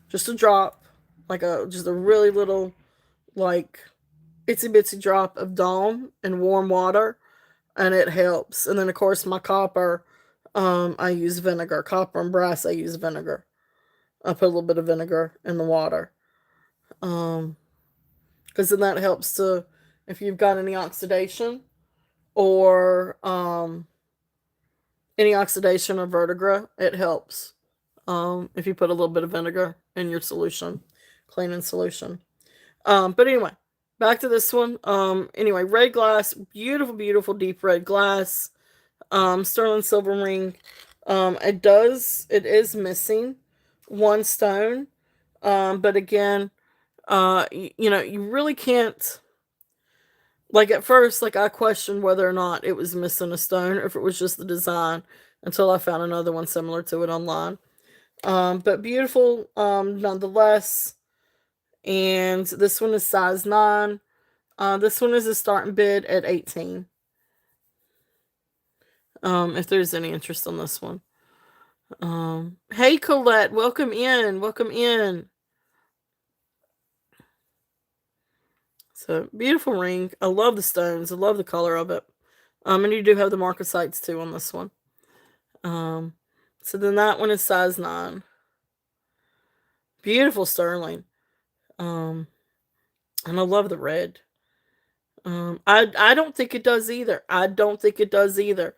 just a drop, like a just a really little like itsy bitsy drop of Dawn in warm water, and it helps. And then of course my copper, I use vinegar. Copper and brass, I use vinegar. I put a little bit of vinegar in the water, um, because then that helps to if you've got any oxidation or any oxidation or vertigo, it helps. If you put a little bit of vinegar in your solution, cleaning solution. But anyway, back to this one. Anyway, red glass, beautiful, beautiful deep red glass. Sterling silver ring. It is missing one stone. But again, you really can't. Like at first, like I questioned whether or not it was missing a stone or if it was just the design until I found another one similar to it online. But beautiful, nonetheless. And this one is size 9. This one is a starting bid at 18. If there's any interest on this one. Hey Colette, welcome in. Welcome in. So beautiful ring. I love the stones. I love the color of it. And you do have the marcasites too on this one. So then that one is size 9. Beautiful sterling. And I love the red. I don't think it does either. I don't think it does either.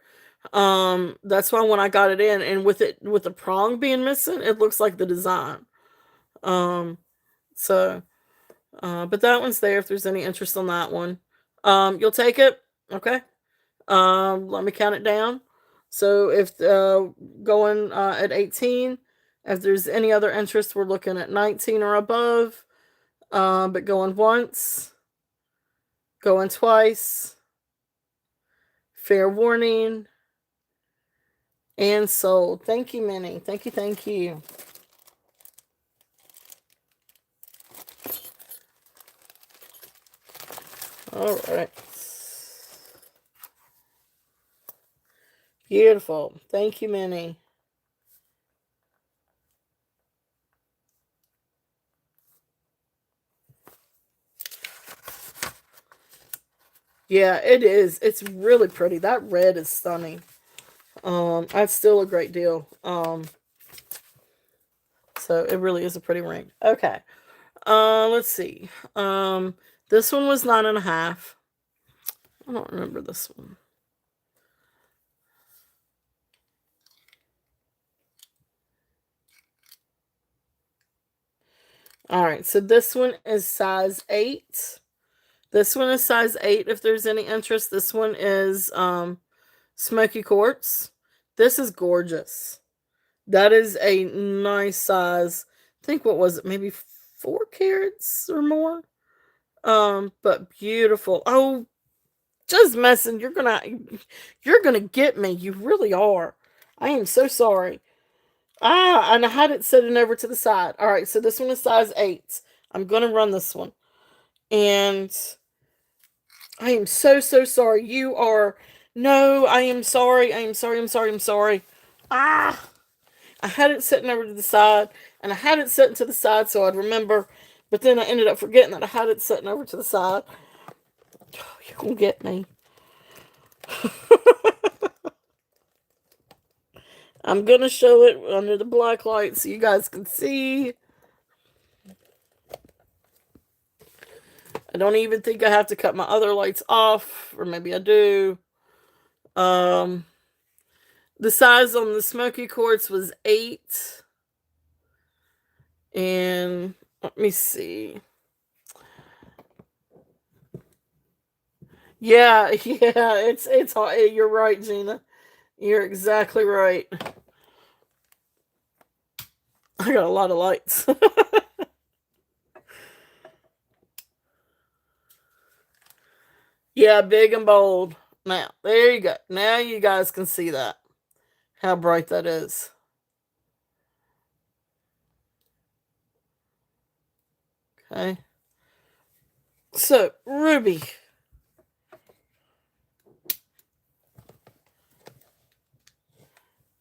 That's why when I got it in and with the prong being missing, it looks like the design. Um, so but that one's there if there's any interest on that one. You'll take it, okay? Let me count it down. So if going at 18, if there's any other interest, we're looking at 19 or above. But going once, going twice, fair warning, and sold. Thank you, Minnie. Thank you, thank you. All right. Beautiful. Thank you, Minnie. Yeah, it is. It's really pretty. That red is stunning. That's still a great deal. So it really is a pretty ring. Okay. Let's see. This one was 9.5. I don't remember this one. All right, so this one is size 8. This one is size 8 if there's any interest. This one is smoky quartz. This is gorgeous. That is a nice size. I think what was it? Maybe 4 carats or more. But beautiful. Oh, just messing. You're gonna get me. You really are. I am so sorry. Ah, and I had it sitting over to the side. All right, so this one is size 8. I'm gonna run this one. And I am so, so sorry. You are. No, I am sorry. I am sorry. I'm sorry. I'm sorry. Ah, I had it sitting over to the side, and I had it sitting to the side so I'd remember. But then I ended up forgetting that I had it sitting over to the side. Oh, you're gonna get me. I'm gonna show it under the black light so you guys can see. I don't even think I have to cut my other lights off, or maybe I do. Um, the size on the smoky quartz was 8, and let me see. Yeah, yeah, it's hard. You're right, Gina. You're exactly right. I got a lot of lights. Yeah, big and bold. Now, there you go. Now you guys can see that. How bright that is. Okay. So, ruby.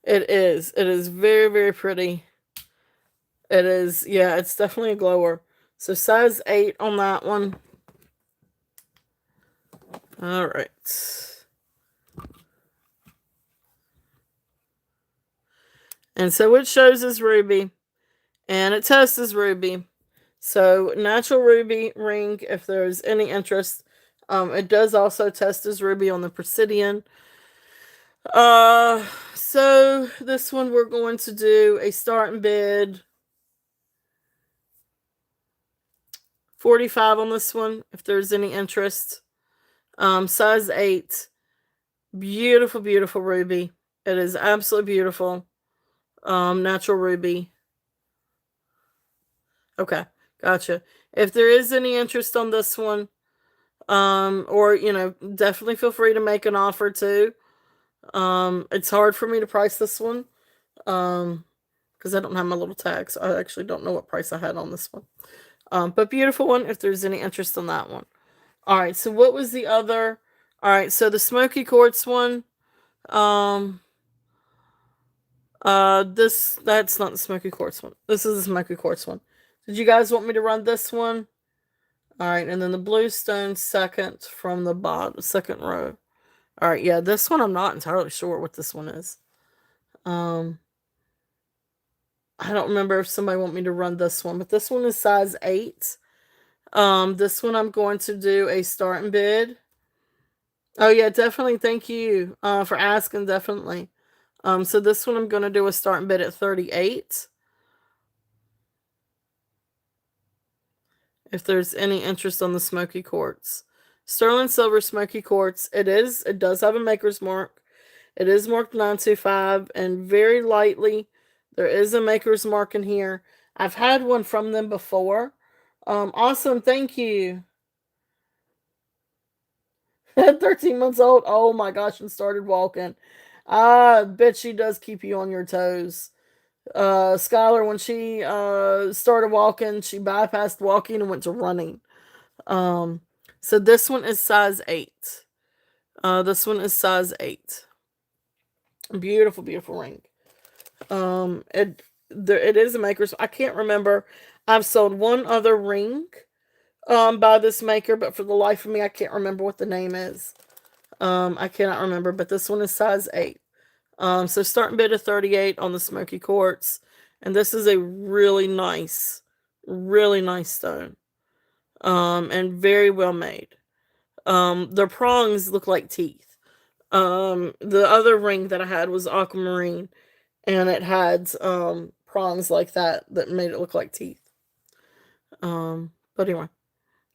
It is. It is very, very pretty. It is. Yeah, it's definitely a glower. So, size 8 on that one. All right. And so it shows as ruby. And it tests as ruby. So, natural ruby ring, if there's any interest. It does also test as ruby on the Presidian. So this one we're going to do a starting bid 45 on this one, if there's any interest. Size 8. Beautiful, beautiful ruby. It is absolutely beautiful. Natural ruby. Okay, gotcha. If there is any interest on this one, or definitely feel free to make an offer too. It's hard for me to price this one. Because I don't have my little tags. I actually don't know what price I had on this one. But beautiful one if there's any interest in that one. All right, so what was the other? All right, so the smoky quartz one. Um, that's not the smoky quartz one. This is the smoky quartz one. Did you guys want me to run this one? All right, and then the bluestone second from the bottom, second row. All right, yeah, this one I'm not entirely sure what this one is. Um, I don't remember if somebody want me to run this one, but this one is size 8. This one I'm going to do a starting bid. Oh yeah, definitely. Thank you for asking. Definitely. So this one I'm going to do a starting bid at 38. If there's any interest on the smoky quartz, sterling silver smoky quartz. It does have a maker's mark. It is marked 925, and very lightly there is a maker's mark in here. I've had one from them before. Awesome. Thank you. At 13 months old, oh my gosh, and started walking. I bet she does keep you on your toes. Skylar, when she started walking, she bypassed walking and went to running. Um, so this one is size 8. This one is size 8. Beautiful, beautiful ring. It is a maker's. I can't remember. I've sold one other ring by this maker, but for the life of me, I can't remember what the name is. I cannot remember, but this one is size 8. So starting bid of 38 on the smoky quartz. And this is a really nice stone. And very well made. The prongs look like teeth. The other ring that I had was aquamarine, and it had prongs like that made it look like teeth. But anyway,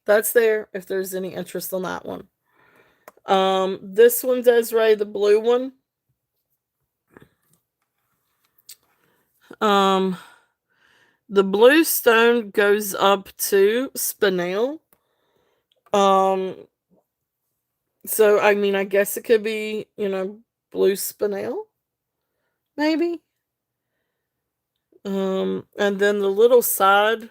that's there if there's any interest on that one. This one, Desiree, the blue one. Um, the blue stone goes up to spinel. So I mean, I guess it could be, blue spinel, maybe. And then the little side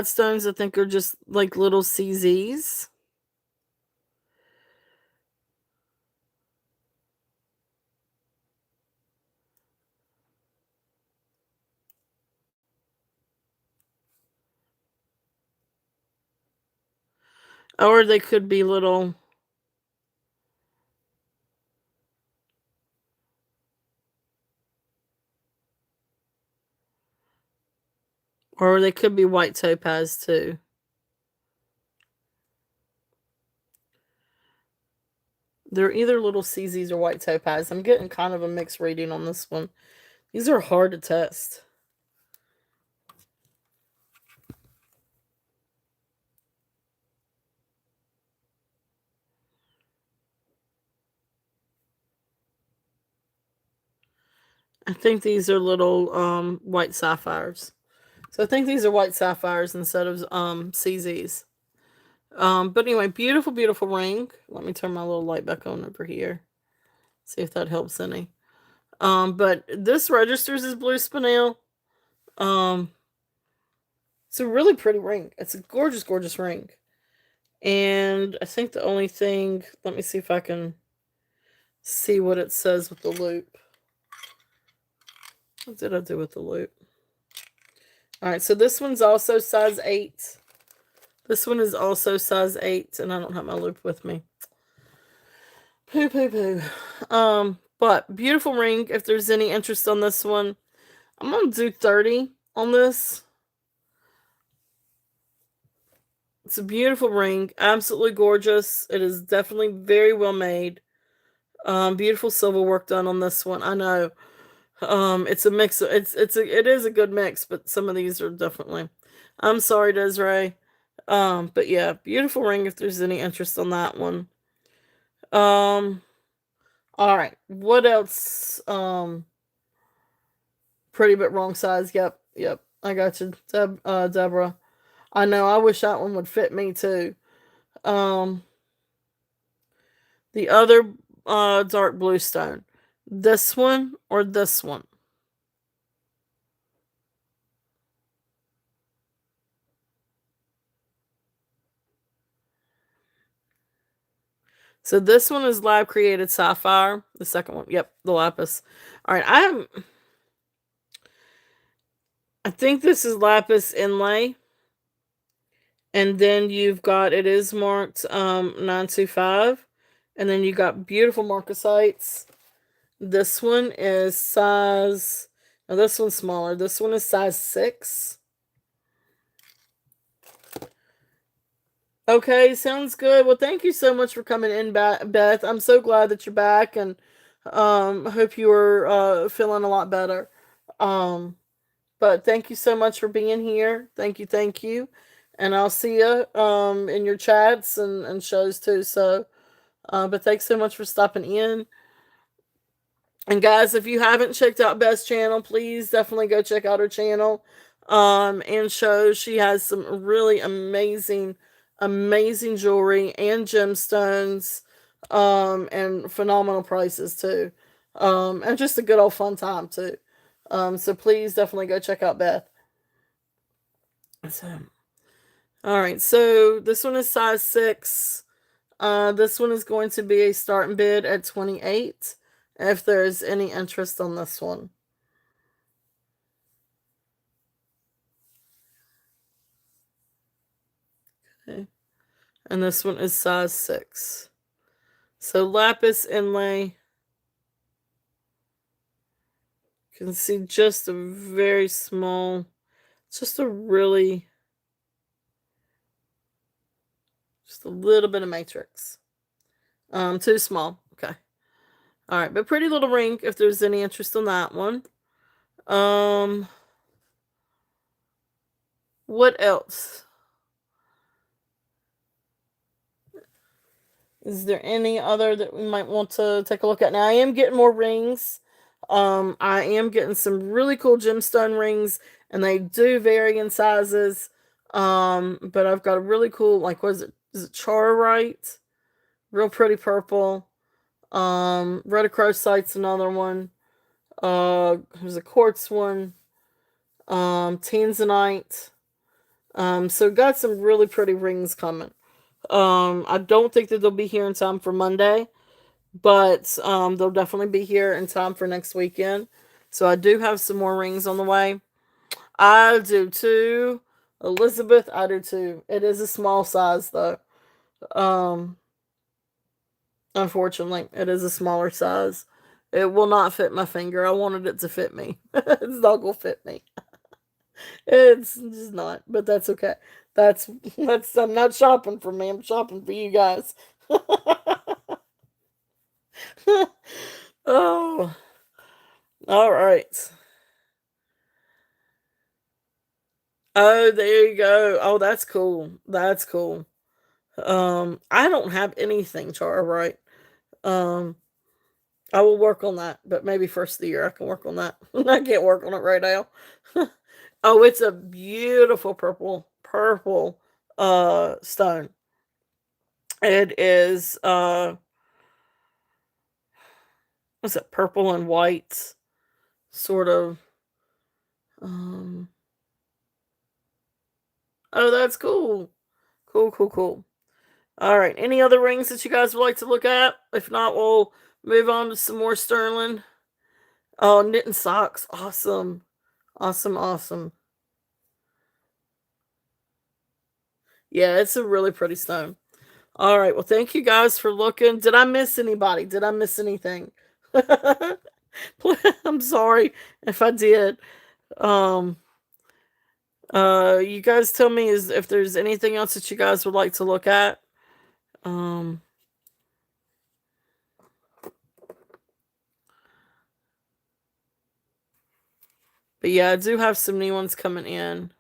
stones, I think, are just like little CZs. Or they could be little. Or they could be white topaz too. They're either little CZs or white topaz. I'm getting kind of a mixed reading on this one. These are hard to test. I think these are little white sapphires. So I think these are white sapphires instead of CZs. But anyway, beautiful, beautiful ring. Let me turn my little light back on over here. See if that helps any. But this registers as blue spinel. It's a really pretty ring. It's a gorgeous, gorgeous ring. And I think the only thing, let me see if I can see what it says with the loop. What did I do with the loop? All right, so this one's also size 8. This one is also size 8, and I don't have my loop with me. Poo, poo, poo. But beautiful ring. If there's any interest on this one, I'm going to do 30 on this. It's a beautiful ring. Absolutely gorgeous. It is definitely very well made. Beautiful silver work done on this one. I know. It's a mix. It is a good mix, but some of these are definitely. I'm sorry, Desiree. But yeah, beautiful ring. If there's any interest on that one. All right. What else? Pretty but wrong size. Yep. I got you, Deborah. I know. I wish that one would fit me too. Um, the other dark blue stone. This one or this one? So this one is lab created sapphire. The second one, yep, the lapis. All right, I think this is lapis inlay, and then you've got it is marked 925, and then you got beautiful marcasites. This one is size. Now this one's smaller. This one is size 6. Okay, sounds good. Well, thank you so much for coming in, Beth. I'm so glad that you're back, and hope you are feeling a lot better. Um, but thank you so much for being here. Thank you, and I'll see you in your chats and shows too. So, but thanks so much for stopping in. And guys, if you haven't checked out Beth's channel, please definitely go check out her channel. And shows she has some really amazing jewelry and gemstones, and phenomenal prices too. And just a good old fun time too. So please definitely go check out Beth. So, all right, so this one is size 6. This one is going to be a starting bid at 28. If there's any interest on this one. And this one is size 6. So lapis inlay. You can see just a very small, just a little bit of matrix. Too small. Okay. All right, but pretty little ring if there's any interest in that one. What else? Is there any other that we might want to take a look at? Now, I am getting more rings. I am getting some really cool gemstone rings, and they do vary in sizes. But I've got a really cool, like, what is it? Is it Charite? Real pretty purple. Rhodochrosite's another one. There's a quartz one. Tanzanite. So got some really pretty rings coming. I don't think that they'll be here in time for Monday, but they'll definitely be here in time for next weekend. So I do have some more rings on the way. I do too. Elizabeth, I do too. It is a small size though. Um, Unfortunately, it is a smaller size. It will not fit my finger. I wanted it to fit me. It's not gonna fit me. It's just not, but that's okay. That's I'm not shopping for me. I'm shopping for you guys. Oh, all right. Oh, there you go. Oh, that's cool. That's cool. I don't have anything, Chara, right? Um, I will work on that, but maybe first of the year I can work on that. I can't work on it right now. Oh, it's a beautiful purple stone. It is what's it, purple and white sort of. um oh, that's cool. Cool. All right, any other rings that you guys would like to look at? If not, we'll move on to some more sterling. Oh, knitting socks. Awesome. Yeah, it's a really pretty stone. All right, well, thank you guys for looking. Did I miss anybody? Did I miss anything? I'm sorry if I did. Um, you guys tell me if there's anything else that you guys would like to look at. Um, but yeah, I do have some new ones coming in.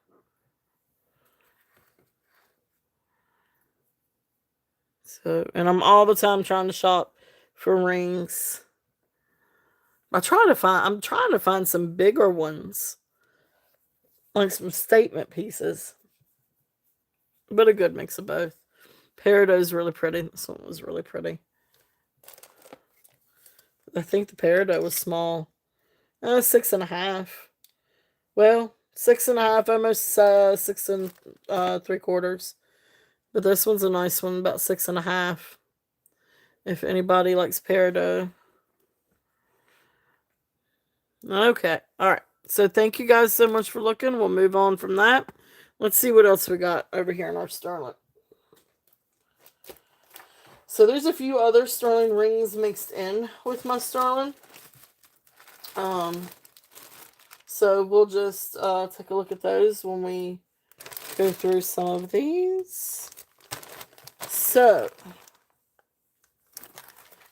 So, and I'm all the time trying to shop for rings. I'm trying to find some bigger ones, like some statement pieces, but a good mix of both. Peridot's really pretty. This one was really pretty. I think the peridot was small. 6.5. Well, 6.5, almost 6 and 3/4. But this one's a nice one, about 6.5. If anybody likes peridot. Okay. All right. So thank you guys so much for looking. We'll move on from that. Let's see what else we got over here in our sterling. So there's a few other sterling rings mixed in with my sterling. So we'll just take a look at those when we go through some of these. So,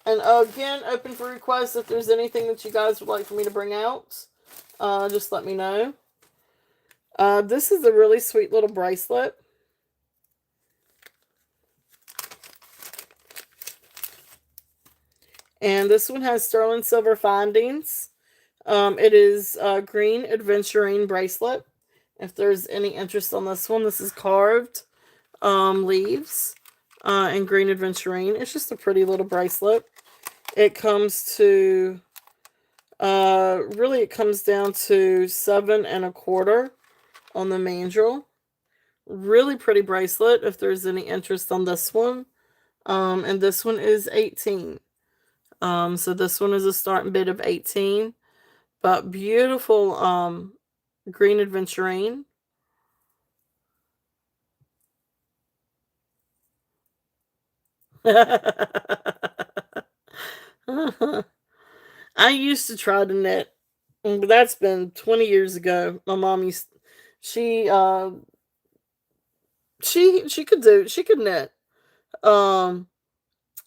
and again, open for requests. If there's anything that you guys would like for me to bring out, just let me know. This is a really sweet little bracelet. And this one has sterling silver findings. It is a green adventurine bracelet. If there's any interest on this one, this is carved leaves and green adventurine. It's just a pretty little bracelet. It comes to really it comes down to 7.25 on the mandrel. Really pretty bracelet if there's any interest on this one. And this one is 18. So this one is a starting bid of 18. But beautiful green adventurine. I used to try to knit, but that's been 20 years ago. My mom used she she could knit. Um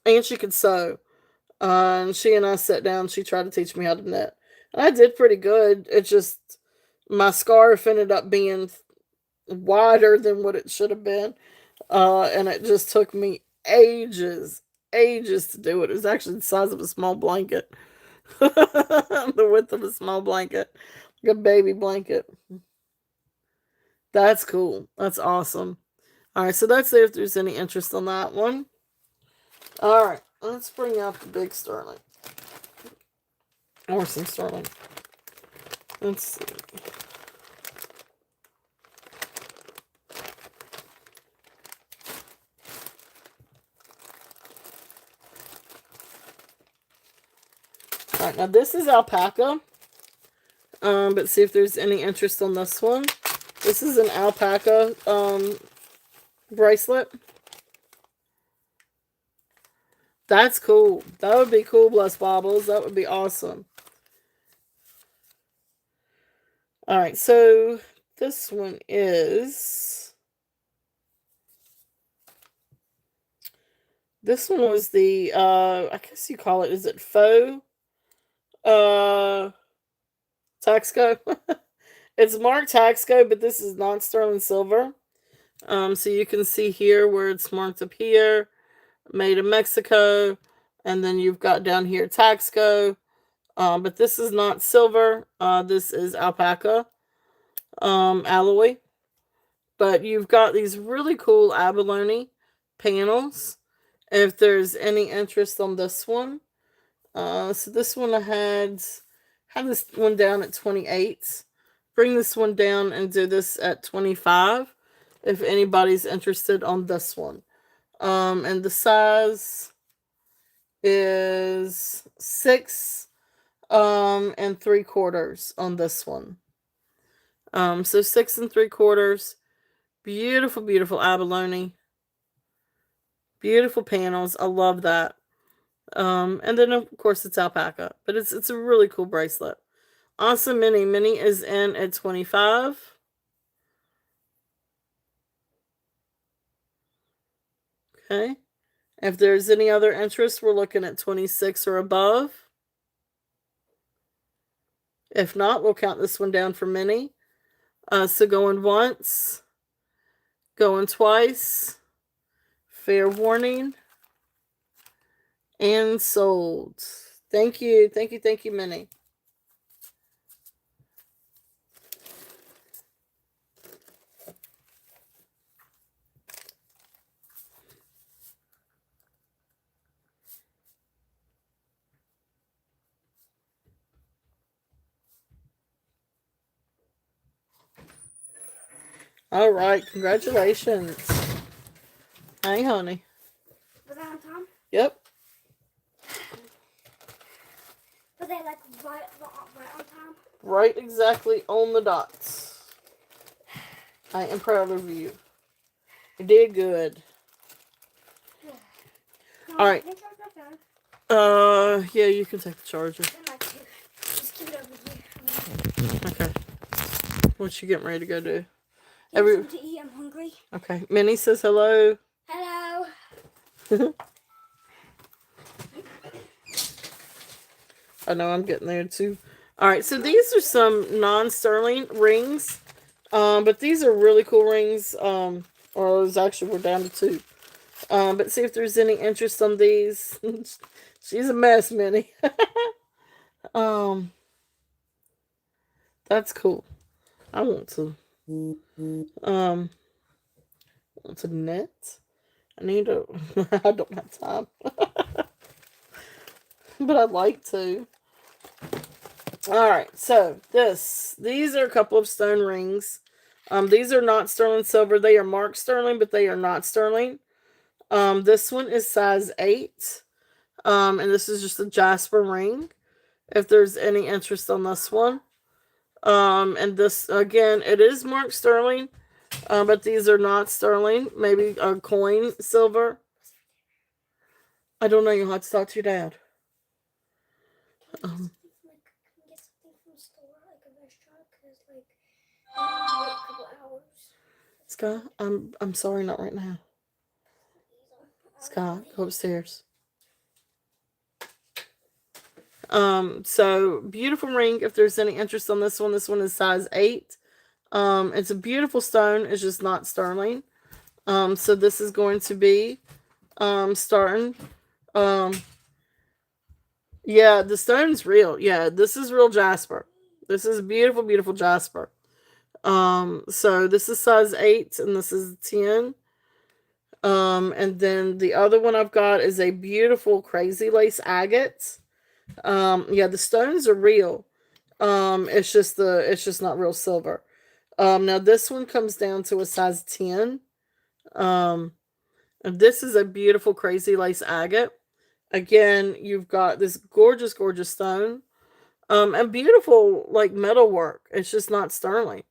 and she could sew. And she and I sat down, she tried to teach me how to knit. And I did pretty good. It just my scarf ended up being wider than what it should have been. And it just took me ages to do it. It was actually the size of a small blanket. The width of a small blanket. Like a baby blanket. That's cool. That's awesome. Alright, so let's see if there's any interest on that one. Alright, let's bring out the big sterling. Or some sterling. Let's see. Alright, now this is alpaca. But see if there's any interest on this one. This is an alpaca bracelet. That's cool. That would be cool, Bless Bobbles. That would be awesome. Alright, so this one is... This one was the, I guess you call it, is it faux? Taxco. It's marked Taxco, but this is non-sterling silver. So you can see here where it's marked up here, made in Mexico, and then you've got down here Taxco. But this is not silver. This is alpaca alloy. But you've got these really cool abalone panels. If there's any interest on this one. So this one I had this one down at 28. Bring this one down and do this at 25. If anybody's interested on this one. And the size is 6 and 3/4 on this one. So 6 and 3/4. Beautiful, beautiful abalone. Beautiful panels. I love that. And then of course it's alpaca, but it's a really cool bracelet. Awesome mini. Mini is in at 25. Okay. If there's any other interest, we're looking at 26 or above. If not, we'll count this one down for mini. So going once, going twice, fair warning, and sold. Thank you, Minnie. All right, congratulations. Hey, honey. Was that on time? Yep. Were they like right on time? Right exactly on the dots. I am proud of you. You did good. Yeah. All right. Yeah, you can take the charger. Just keep it over here. Okay. What you getting ready to go do? Something to eat. I'm hungry. Okay. Minnie says hello. Hello. I know I'm getting there too. All right, so these are some non-sterling rings, but these are really cool rings. Or we're down to 2. But see if there's any interest on these. She's a mess, Minnie. That's cool. I want to knit. I need to. I don't have time, but I'd like to. All right, so these are a couple of stone rings. These are not sterling silver. They are marked sterling, but they are not sterling. This one is size 8. And this is just a jasper ring. If there's any interest on this one. And this, again, it is marked sterling. But these are not sterling. Maybe a coin silver. I don't know. You'll have to talk to your dad. Can Um, I get something from the store, like a restaurant? Because, like, I need to wait a couple hours. Sky, I'm sorry, not right now. Sky, go upstairs. So beautiful ring. If there's any interest on this one is size 8. It's a beautiful stone. It's just not sterling. So this is going to be starting. Um, yeah, the stone's real. Yeah, this is real jasper. This is beautiful, beautiful jasper. So this is size 8 and this is 10. And then the other one I've got is a beautiful crazy lace agate. Yeah, the stones are real. It's just not real silver. Now this one comes down to a size 10. Um, and this is a beautiful crazy lace agate. Again, you've got this gorgeous, gorgeous stone. And beautiful like metal work. It's just not sterling.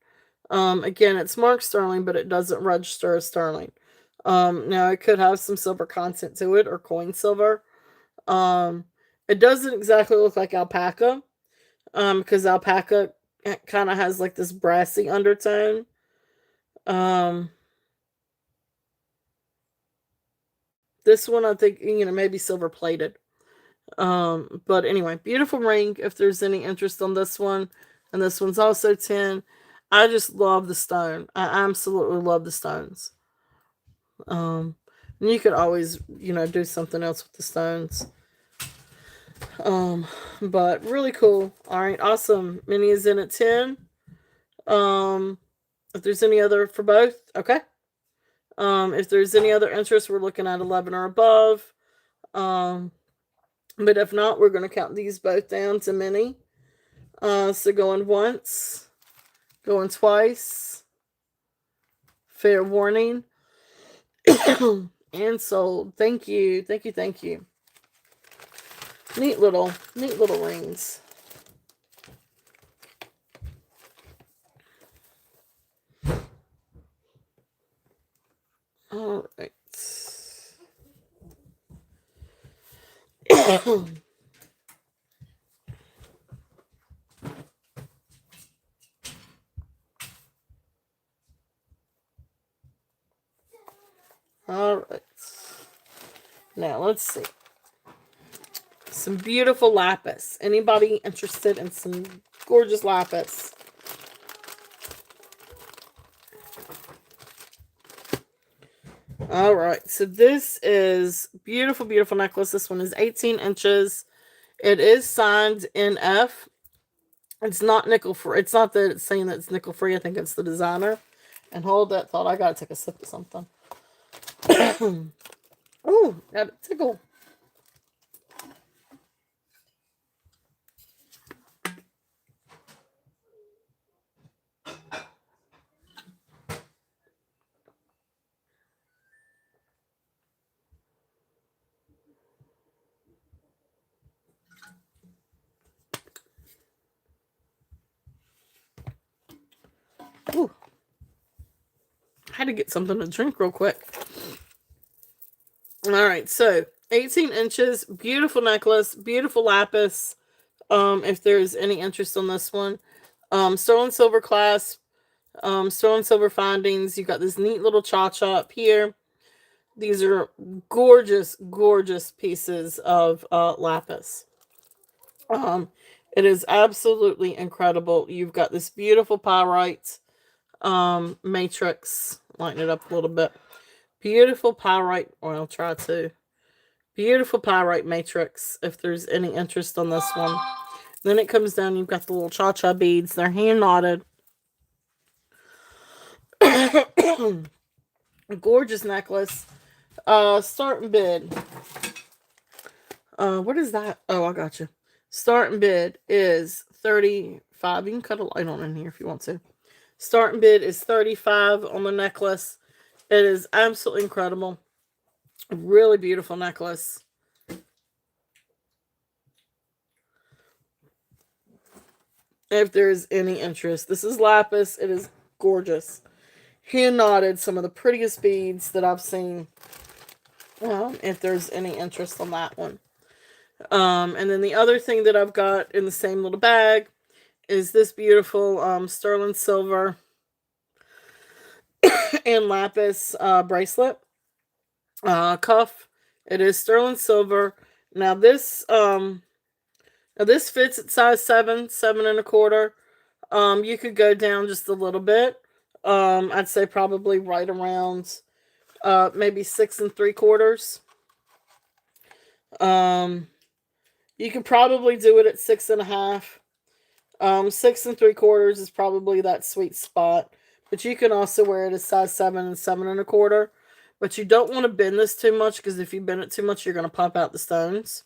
Again, it's marked sterling, but it doesn't register as sterling. Now it could have some silver content to it or coin silver. Um, it doesn't exactly look like alpaca, because alpaca kind of has like this brassy undertone. Um, this one I think maybe silver plated. But anyway, beautiful ring. If there's any interest on this one, and this one's also 10. I just love the stone. I absolutely love the stones. Um, and you could always, do something else with the stones. Um, but really cool. All right, awesome. Minnie is in at 10. Um, if there's any other for both, okay. If there's any other interest, we're looking at 11 or above. Um, but if not, we're going to count these both down to Minnie. So going once, going twice. Fair warning. And sold. Thank you. Thank you. Thank you. Neat little rings. All right. All right. Now let's see. Some beautiful lapis. Anybody interested in some gorgeous lapis? All right. So this is beautiful, beautiful necklace. This one is 18 inches. It is signed NF. It's not nickel free. It's not that it's saying that it's nickel free. I think it's the designer. And hold that thought. I gotta take a sip of something. Ooh, got a tickle. Ooh. I had to get something to drink real quick. All right, so 18 inches, beautiful necklace, beautiful lapis. If there's any interest on this one, sterling silver clasp, sterling silver findings. You got this neat little cha-cha up here. These are gorgeous, gorgeous pieces of lapis. It is absolutely incredible. You've got this beautiful pyrite matrix. Lighten it up a little bit. Beautiful pyrite. Well, I'll try to. Beautiful pyrite matrix. If there's any interest on this one, then it comes down. You've got the little cha-cha beads. They're hand knotted. Gorgeous necklace. Starting bid. What is that? Oh, I got you. Starting bid is 35. You can cut a light on in here if you want to. Starting bid is 35 on the necklace. It is absolutely incredible. Really beautiful necklace. If there's any interest, this is lapis. It is gorgeous. Hand knotted, some of the prettiest beads that I've seen. if there's any interest on that one. And then the other thing that I've got in the same little bag is this beautiful sterling silver and lapis bracelet cuff. It is sterling silver. Now this fits at size 7, 7 1/4. You could go down just a little bit. I'd say probably right around maybe 6 3/4. You could probably do it at 6 1/2. 6 3/4 is probably that sweet spot. But you can also wear it as size 7 and 7 1/4. But you don't want to bend this too much, because if you bend it too much, you're going to pop out the stones.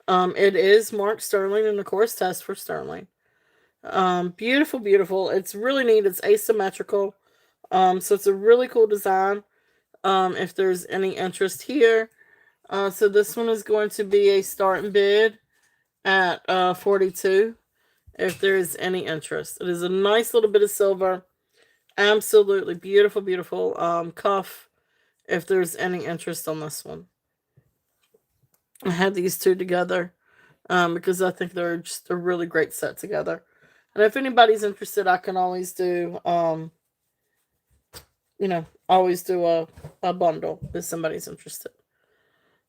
It is marked sterling and of course test for sterling. Beautiful, beautiful. It's really neat. It's asymmetrical. So it's a really cool design. If there's any interest here. So this one is going to be a starting bid at $42. If there is any interest. It is a nice little bit of silver. Absolutely beautiful, beautiful cuff. If there's any interest on this one. I had these two together because I think they're just a really great set together. And if anybody's interested, I can always do, always do a bundle if somebody's interested.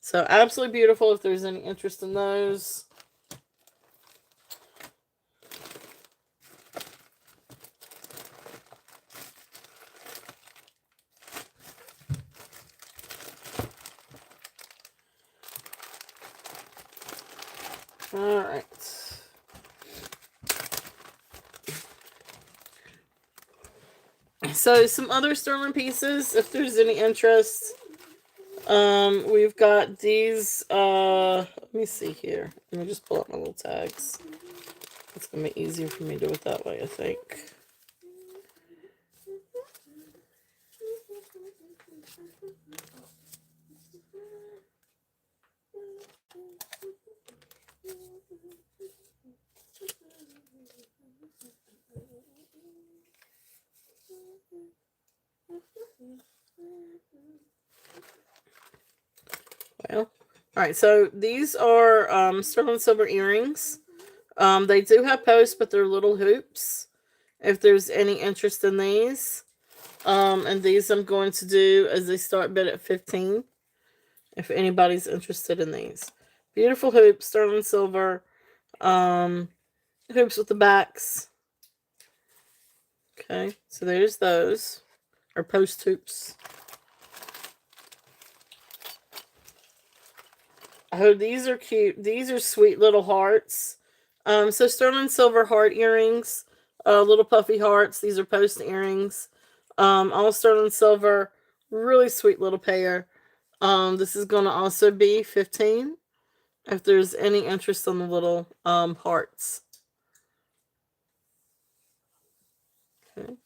So absolutely beautiful. If there's any interest in those. All right. So some other sterling pieces, if there's any interest. We've got these. Let me see here. Let me just pull up my little tags. It's gonna be easier for me to do it that way, I think. Well, all right. So these are sterling silver earrings. They do have posts, but they're little hoops. If there's any interest in these, and these I'm going to do as they start bid at 15. If anybody's interested in these, beautiful hoops, sterling silver, hoops with the backs. Okay, so there's those, or post hoops. Oh, these are cute. These are sweet little hearts. So sterling silver heart earrings, little puffy hearts. These are post earrings. All sterling silver, really sweet little pair. This is going to also be 15. If there's any interest in the little hearts. Okay.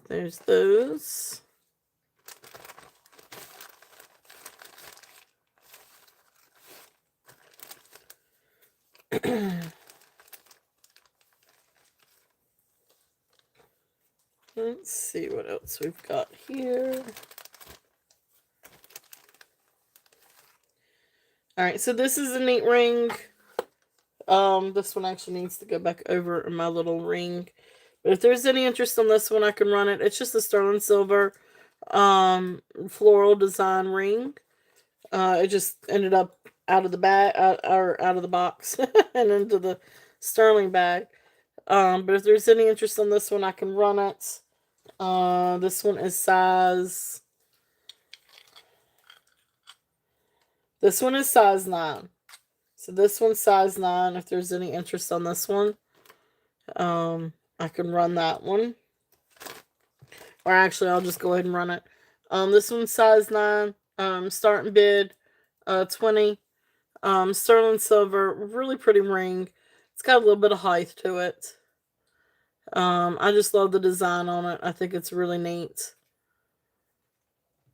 There's those. Let's see what else we've got here. All right, so this is a neat ring. This one actually needs to go back over in my little ring. But if there's any interest in this one, I can run it. It's just a sterling silver floral design ring. It just ended up out of the bag, or out of the box and into the sterling bag. But if there's any interest in this one, I can run it. This one is size. This one is size 9. So this one's size 9. If there's any interest on this one, I can run that one. Or actually, I'll just go ahead and run it. This one's size 9. Starting bid, 20. Sterling silver, really pretty ring. It's got a little bit of height to it. I just love the design on it. I think it's really neat.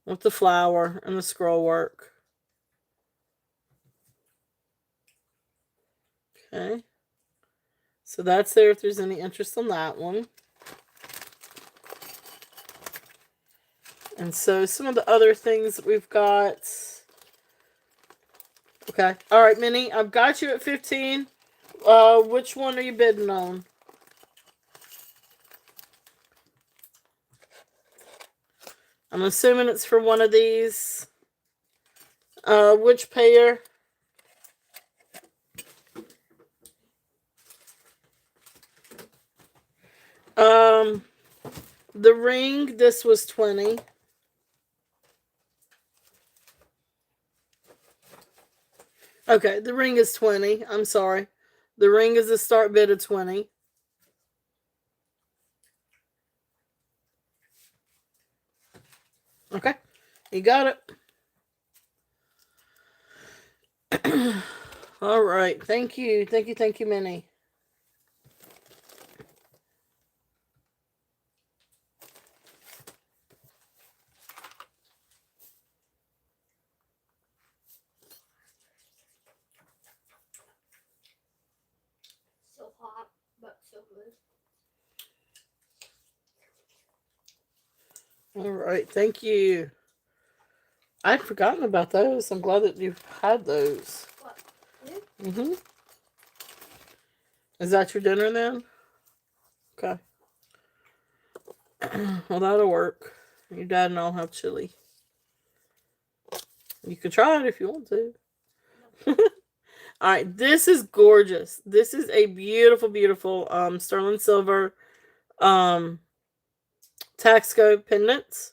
With the flower and the scroll work. Okay. So that's there if there's any interest in that one. And so some of the other things that we've got. Okay. All right, Minnie. I've got you at 15. Which one are you bidding on? I'm assuming it's for one of these. Which pair? Um, the ring, this was 20. Okay, the ring is 20. I'm sorry. The ring is a start bid of 20. Okay, you got it. All right, thank you. Thank you, Minnie. So hot, but so good. All right, thank you. I'd forgotten about those. I'm glad that you've had those. What? Mm-hmm. Is that your dinner then? Okay. Well, that'll work. Your dad and I'll have chili. You can try it if you want to. All right, this is gorgeous. This is a beautiful, beautiful sterling silver um Taxco pendant.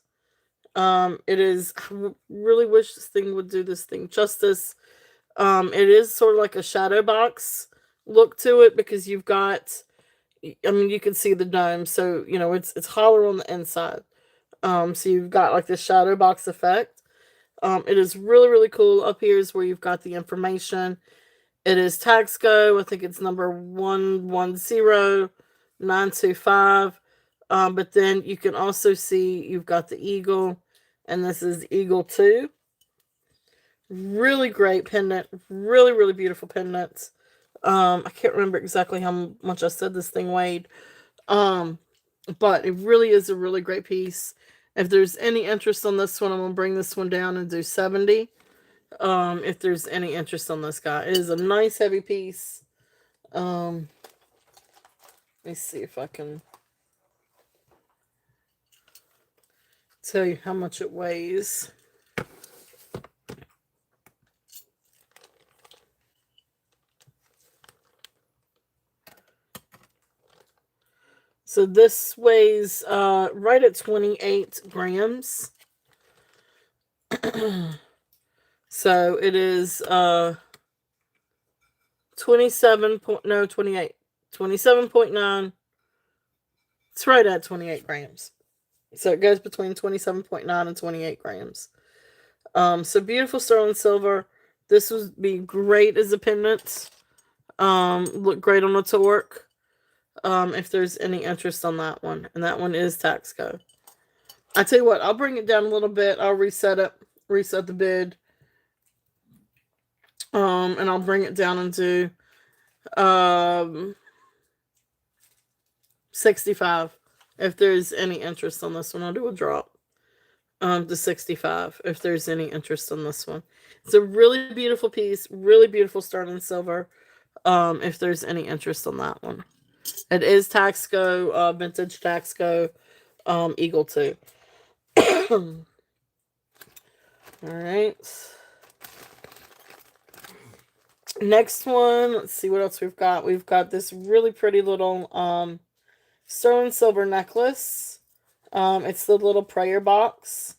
It is. I really wish this thing would do this thing justice. It is sort of like a shadow box look to it because you've got. I mean, you can see the dome, so you know it's hollow on the inside. So you've got like this shadow box effect. It is really, really cool. Up here is where you've got the information. It is Taxco. I think it's number 110925. But then you can also see you've got the eagle, and this is Eagle 2. Really great pendant. Really, really beautiful pendant. I can't remember exactly how much I said this thing weighed. Um, but it really is a really great piece. If there's any interest on this one, I'm gonna bring this one down and do 70. If there's any interest on this guy, it is a nice heavy piece. Let me see if I can tell you how much it weighs. So this weighs right at 28 grams. So it is 27.9. It's right at 28 grams. So it goes between 27.9 and 28 grams. So beautiful sterling silver. This would be great as a pendant. Look great on a torque. If there's any interest on that one. And that one is Taxco. I tell you what, I'll bring it down a little bit. I'll reset the bid. And I'll bring it down into 65. If there's any interest on this one, I'll do a drop. To 65 if there's any interest on this one. It's a really beautiful piece, really beautiful sterling silver. If there's any interest on that one. It is Taxco, vintage Taxco, Eagle 2. All right. Next one, let's see what else we've got. We've got this really pretty little sterling silver necklace. It's the little prayer box.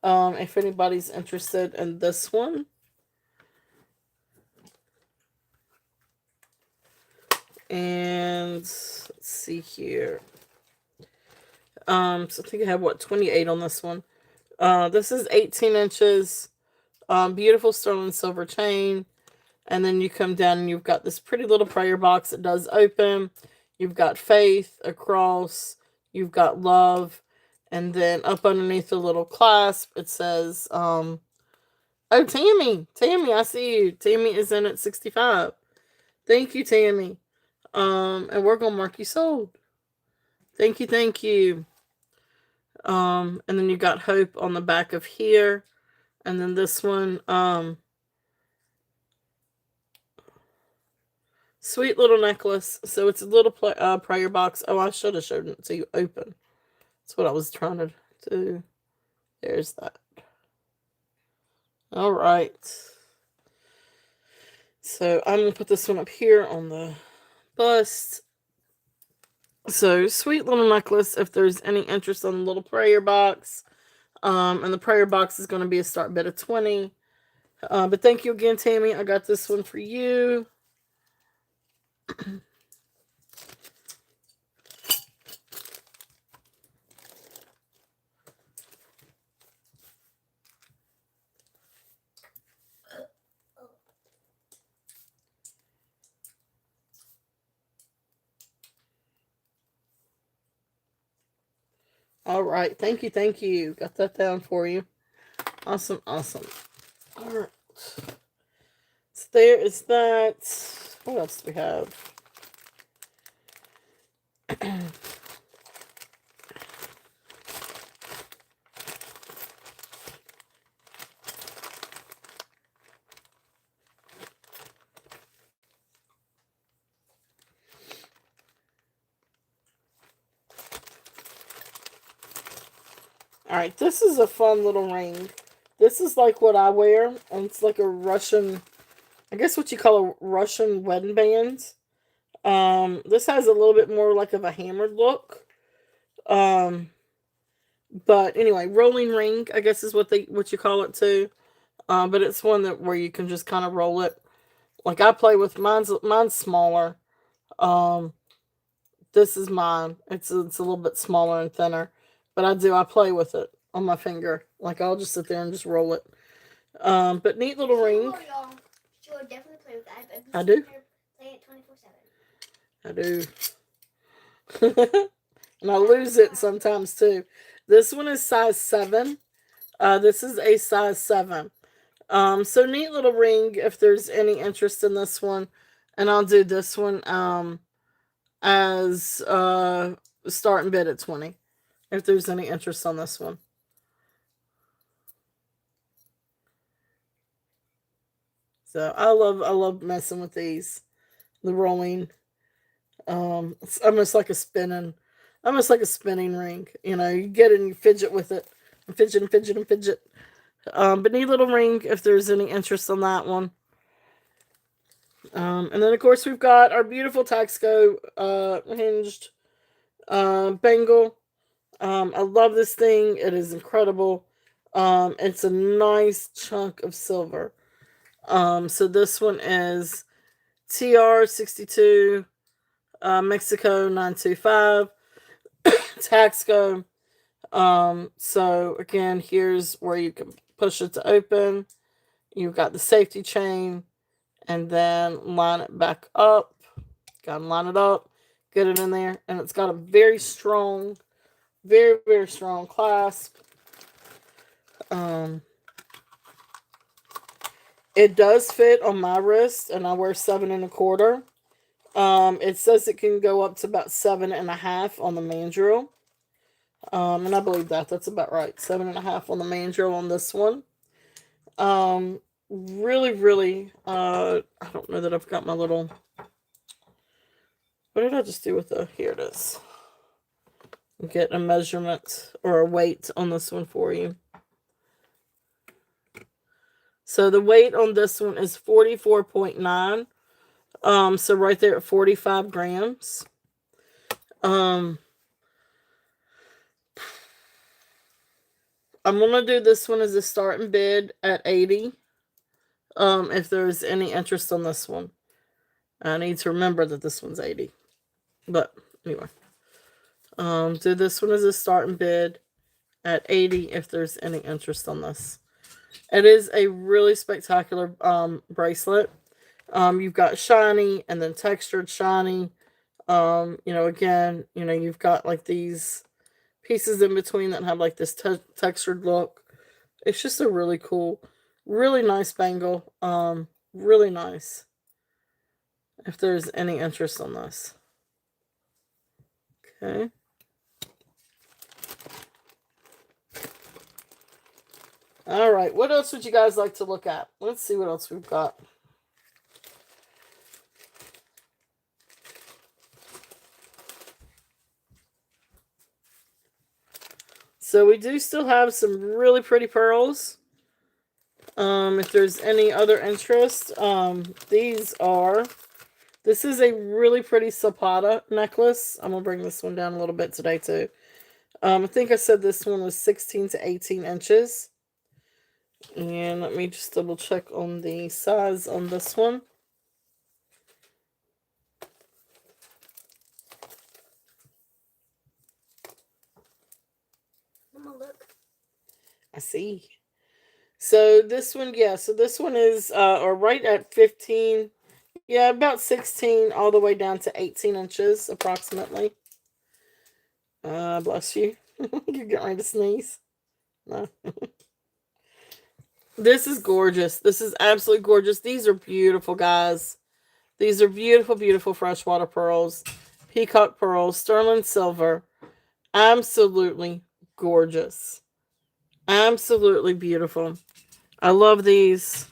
If anybody's interested in this one. And let's see here. So I think I have 28 on this one. This is 18 inches. Beautiful sterling silver chain. And then you come down and you've got this pretty little prayer box. It does open. You've got faith, a cross. You've got love. And then up underneath the little clasp, it says, oh, Tammy, I see you. Tammy is in at 65. Thank you, Tammy. And we're going to mark you sold. Thank you. And then you got Hope on the back of here. And then this one, sweet little necklace. So it's a little prayer box. Oh, I should have showed it to you open. That's what I was trying to do. There's that. All right. So I'm going to put this one up here on the bust. So, sweet little necklace, if there's any interest on the little prayer box. And the prayer box is going to be a start bid of 20. But thank you again, Tammy. I got this one for you. All right. Thank you. Thank you. Got that down for you. Awesome. Awesome. All right. So there is that. What else do we have? All right. This is a fun little ring. This is like what I wear. And it's like a Russian, I guess what you call a Russian wedding band. This has a little bit more like of a hammered look. But anyway, rolling ring, I guess is what you call it too. But it's one that where you can just kind of roll it. Like I play with mine's smaller. Um, this is mine. It's a little bit smaller and thinner, but I play with it on my finger. Like I'll just sit there and just roll it. But neat little ring. She would definitely play with that. I do. Play it 24/7. I do. And I lose it sometimes too. This one is size 7. This is a size 7. So neat little ring if there's any interest in this one. And I'll do this one as starting bid at 20. If there's any interest on this one. So I love messing with these. The rolling. It's almost like a spinning ring. You know, you get it and you fidget with it. And fidget and fidget and fidget. But neat little ring if there's any interest on that one. And then of course we've got our beautiful Taxco hinged bangle. I love this thing. It is incredible. It's a nice chunk of silver. So this one is TR62 Mexico 925 Taxco. So again, here's where you can push it to open. You've got the safety chain, and then line it back up. Gotta line it up, get it in there, and it's got a very strong, very, very strong clasp. It does fit on my wrist, and I wear 7 1/4. It says it can go up to about 7 1/2 on the mandrel. And I believe that's about right. 7 1/2 on the mandrel on this one. Really, really, I don't know that I've got my little, what did I just do with here it is. Get a measurement or a weight on this one for you. So the weight on this one is 44.9. So right there at 45 grams. I'm gonna do this one as a starting bid at 80. If there's any interest on this one. I need to remember that this one's 80. But anyway. Do this one as a starting bid at 80 if there's any interest on this. It is a really spectacular bracelet. You've got shiny and then textured shiny. Again, you've got like these pieces in between that have like this textured look. It's just a really cool, really nice bangle. Really nice. If there's any interest on this. Okay. All right. What else would you guys like to look at? Let's see what else we've got. So we do still have some really pretty pearls. If there's any other interest, these are. This is a really pretty Zapata necklace. I'm gonna bring this one down a little bit today too. I think I said this one was 16 to 18 inches. And let me just double check on the size on this one. I'm gonna look. I see. So this one, yeah, so this one is or right at 15, yeah, about 16 all the way down to 18 inches approximately. Bless you. You're getting ready to sneeze. No. This is gorgeous. This is absolutely gorgeous. These are beautiful, guys. These are beautiful, beautiful freshwater pearls. Peacock pearls, sterling silver. Absolutely gorgeous. Absolutely beautiful. I love these.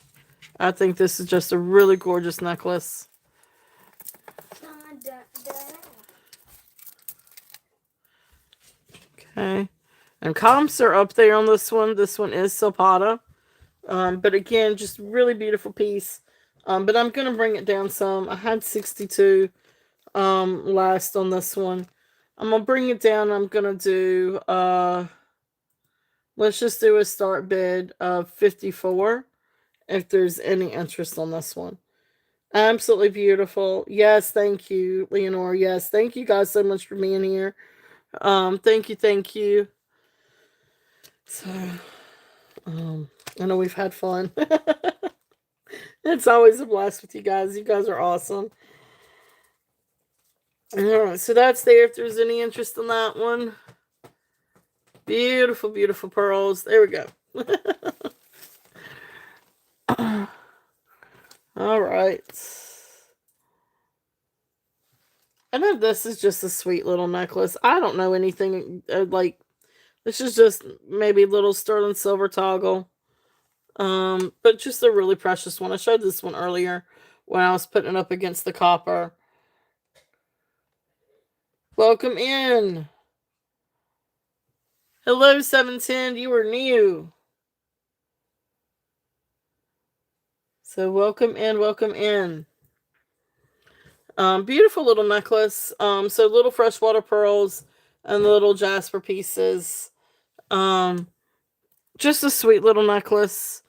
I think this is just a really gorgeous necklace. Okay. And comps are up there on this one. This one is Zapata. But again, just really beautiful piece. But I'm going to bring it down some. I had 62 last on this one. I'm going to bring it down. I'm going to do, let's just do a start bid of 54 if there's any interest on this one. Absolutely beautiful. Yes, thank you, Leonora. Yes, thank you guys so much for being here. Thank you, thank you. So, I know we've had fun. It's always a blast with you guys. You guys are awesome. Alright, so that's there if there's any interest in that one. Beautiful, beautiful pearls. There we go. Alright. I know this is just a sweet little necklace. I don't know anything like this is just maybe a little sterling silver toggle. But just a really precious one. I showed this one earlier when I was putting it up against the copper. Welcome in. Hello, 710. You are new. So welcome in, welcome in. Beautiful little necklace. So little freshwater pearls and little jasper pieces. Just a sweet little necklace.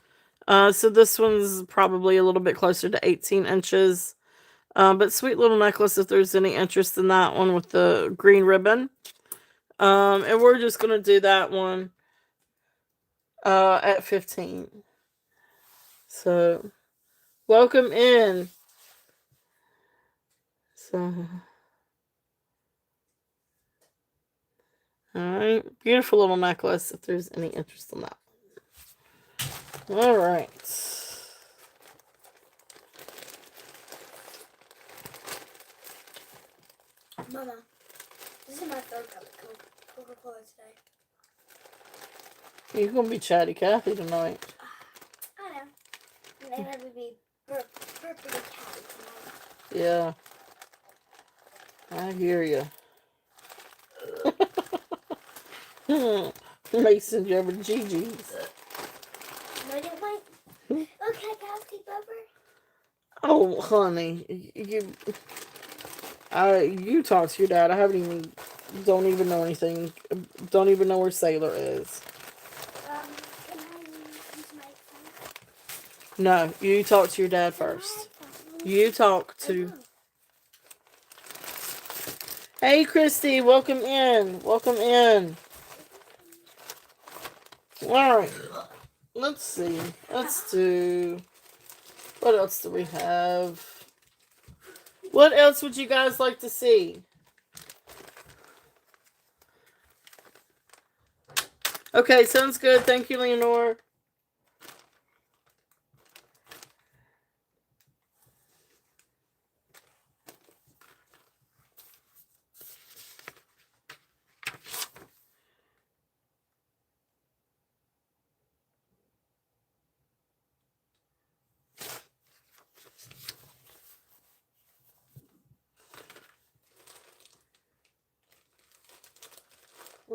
So this one's probably a little bit closer to 18 inches. But sweet little necklace if there's any interest in that one with the green ribbon. And we're just going to do that one at 15. So, welcome in. So, alright. Beautiful little necklace if there's any interest in that. Alright. Mama, this is my third cup of Coca-Cola today. You're going to be chatty Cathy tonight. I know. And then I would be perfectly catty tonight. Yeah. I hear you. Mason, you ever Gigi's? No, don't wait. Okay, guys, keep over. Oh, honey. You talk to your dad. I haven't even, don't even know anything. Don't even know where Sailor is. Can I use my phone? No, you talk to your dad first. You talk to... Hey, Christy, welcome in. Welcome in. Alright. Let's see. Let's do... What else do we have? What else would you guys like to see? Okay, sounds good. Thank you, Leonore.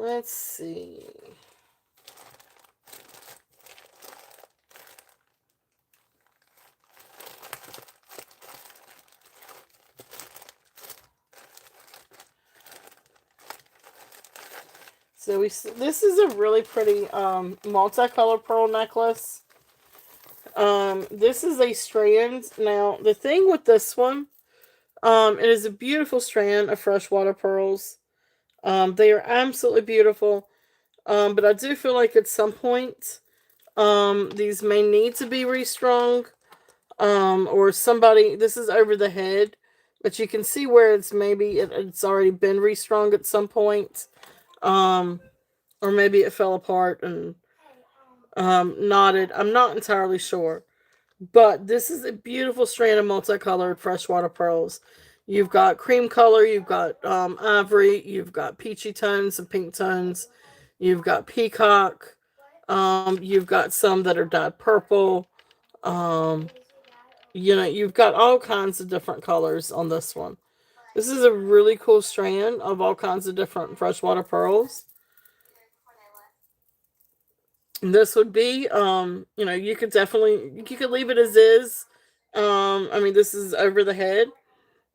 Let's see. So this is a really pretty multicolored pearl necklace. This is a strand. Now the thing with this one, it is a beautiful strand of freshwater pearls. They are absolutely beautiful. But I do feel like at some point, these may need to be restrung. Or somebody, this is over the head, but you can see where it's already been restrung at some point. Um, or maybe it fell apart and knotted. I'm not entirely sure. But this is a beautiful strand of multicolored freshwater pearls. You've got cream color, you've got ivory, you've got peachy tones and pink tones, you've got peacock, you've got some that are dyed purple. Um, you've got all kinds of different colors on this one. This is a really cool strand of all kinds of different freshwater pearls. This would be, you could leave it as is. I mean, this is over the head.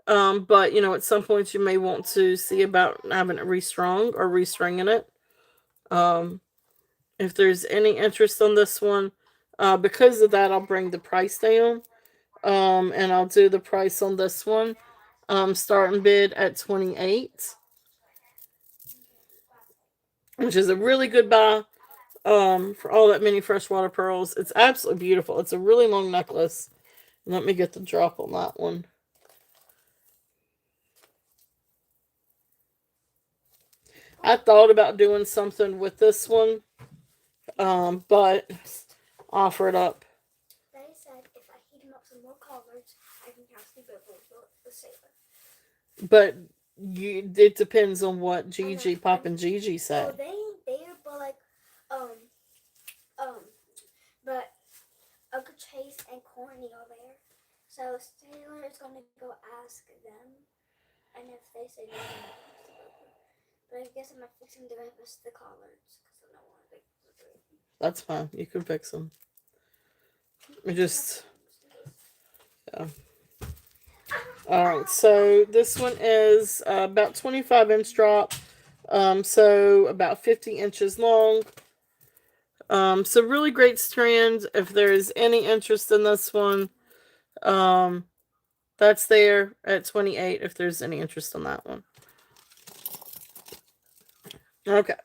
But at some point you may want to see about having it restrung or restringing it. Um, if there's any interest on this one, because of that, I'll bring the price down. And I'll do the price on this one. Starting bid at 28, which is a really good buy. For all that many freshwater pearls, it's absolutely beautiful. It's a really long necklace. Let me get the drop on that one. I thought about doing something with this one, but offer it up. They said if I heat them up some more colors, I can cast the bubble the saber. But it depends on what Gigi, Pop, and Gigi say. Oh, they but like, um, but Uncle Chase and Corny are there, so Sailor is gonna go ask them, and if they say no, then I can cast the bubble. But I guess I'm not fixing the rest of the colors because I don't want to make the That's fine. You can fix them. It just, yeah. Alright, so this one is about 25-inch drop. So about 50 inches long. So really great strand. If there's any interest in this one, that's there at 28 if there's any interest in that one. Okay.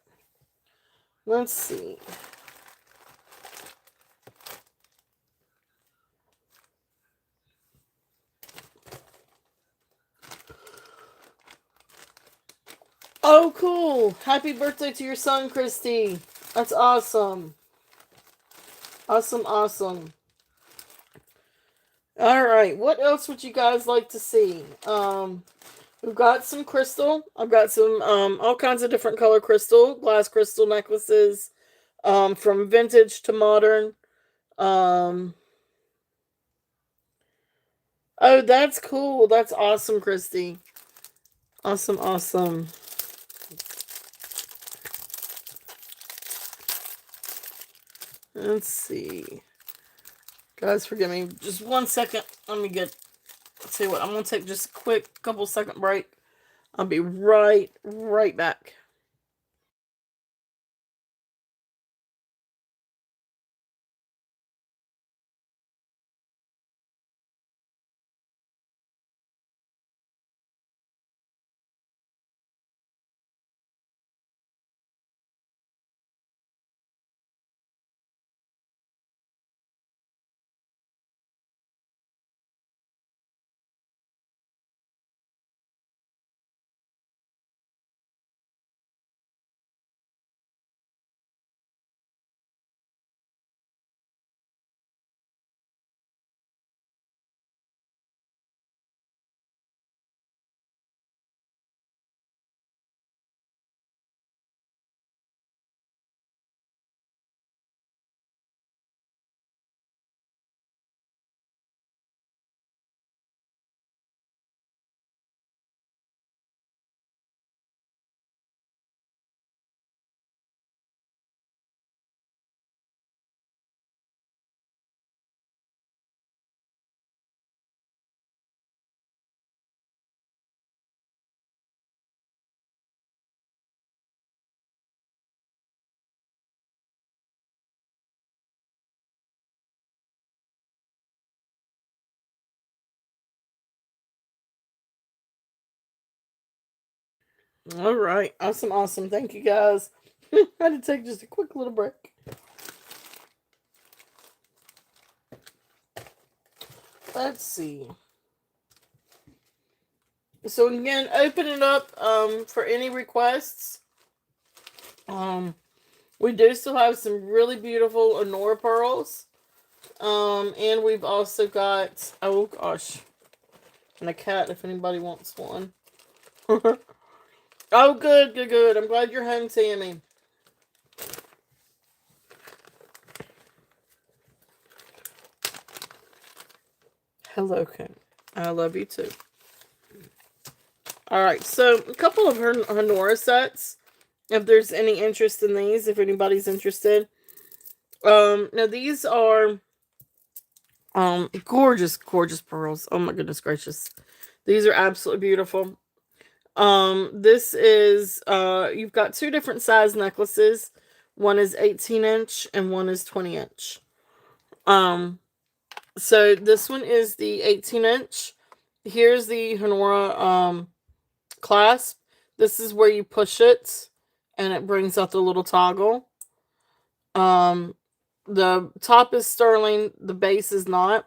Let's see. Oh, cool. Happy birthday to your son, Christy. That's awesome. Awesome, awesome. Alright, what else would you guys like to see? We've got some crystal. I've got some all kinds of different color crystal, glass crystal necklaces, from vintage to modern. Oh, that's cool. That's awesome, Christy. Awesome, awesome. Let's see. Guys, forgive me. Just 1 second. Let me get. Let's see what. I'm going to take just a quick couple second break. I'll be right back. All right. Awesome, awesome. Thank you guys. I had to take just a quick little break. Let's see. So again, open it up for any requests. Um we do still have some really beautiful Honora pearls. And we've also got, oh gosh, and a cat if anybody wants one. Oh, good, good, good. I'm glad you're home, Tammy. Hello, Ken. I love you too. All right, so a couple of her Honora sets. If there's any interest in these, if anybody's interested. Now these are gorgeous, gorgeous pearls. Oh my goodness gracious, these are absolutely beautiful. This is you've got two different size necklaces. One is 18-inch and one is 20-inch. So this one is the 18-inch. Here's the Honora clasp. This is where you push it and it brings out the little toggle. The top is sterling, the base is not.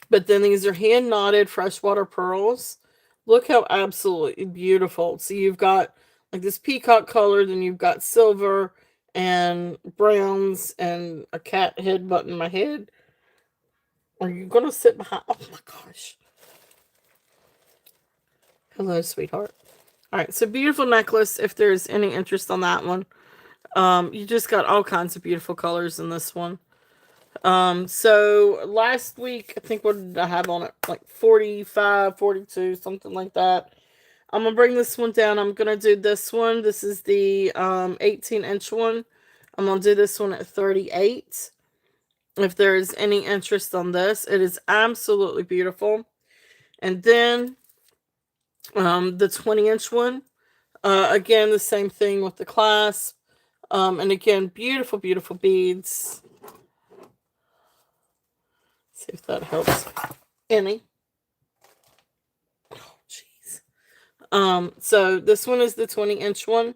But then these are hand knotted freshwater pearls. Look how absolutely beautiful. So you've got like this peacock color, then you've got silver and browns and a cat head button my head. Are you gonna sit behind? Oh my gosh. Hello, sweetheart. All right, so beautiful necklace. If there's any interest on that one, you just got all kinds of beautiful colors in this one. So last week, I think, what did I have on it? Like 45, 42, something like that. I'm gonna bring this one down. I'm gonna do this one. This is the 18-inch one. I'm gonna do this one at 38. If there is any interest on this, it is absolutely beautiful. And then the 20-inch one. Again, the same thing with the clasp. And again, beautiful, beautiful beads. See if that helps any. Oh, jeez. So this one is the 20-inch one.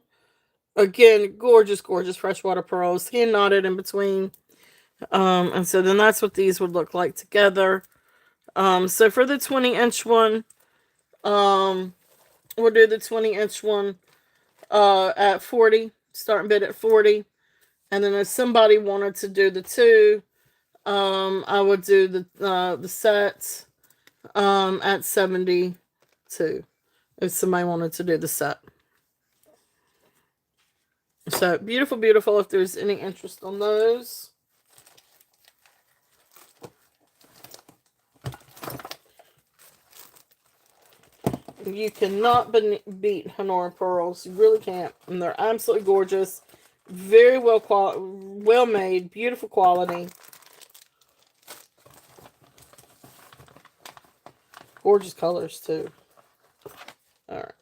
Again, gorgeous, gorgeous freshwater pearls, hand knotted in between. And so then that's what these would look like together. So for the 20-inch one, we'll do the 20-inch one at 40, starting bid at 40. And then if somebody wanted to do the two, I would do the set at 72 if somebody wanted to do the set. So beautiful, beautiful. If there's any interest on those. You cannot beat Honora pearls. You really can't. And they're absolutely gorgeous. Very well made. Beautiful quality. Gorgeous colors too. Alright.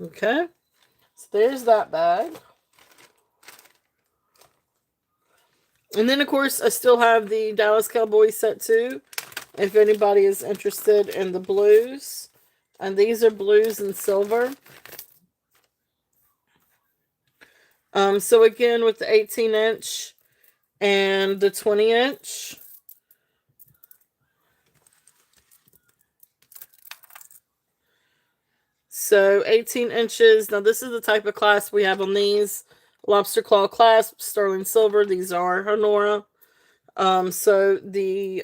Okay. So there's that bag. And then, of course, I still have the Dallas Cowboys set too. If anybody is interested in the blues. And these are blues and silver. So again, with the 18-inch and the 20-inch. So 18 inches. Now this is the type of clasp we have on these. Lobster claw clasp, sterling silver. These are Honora. So the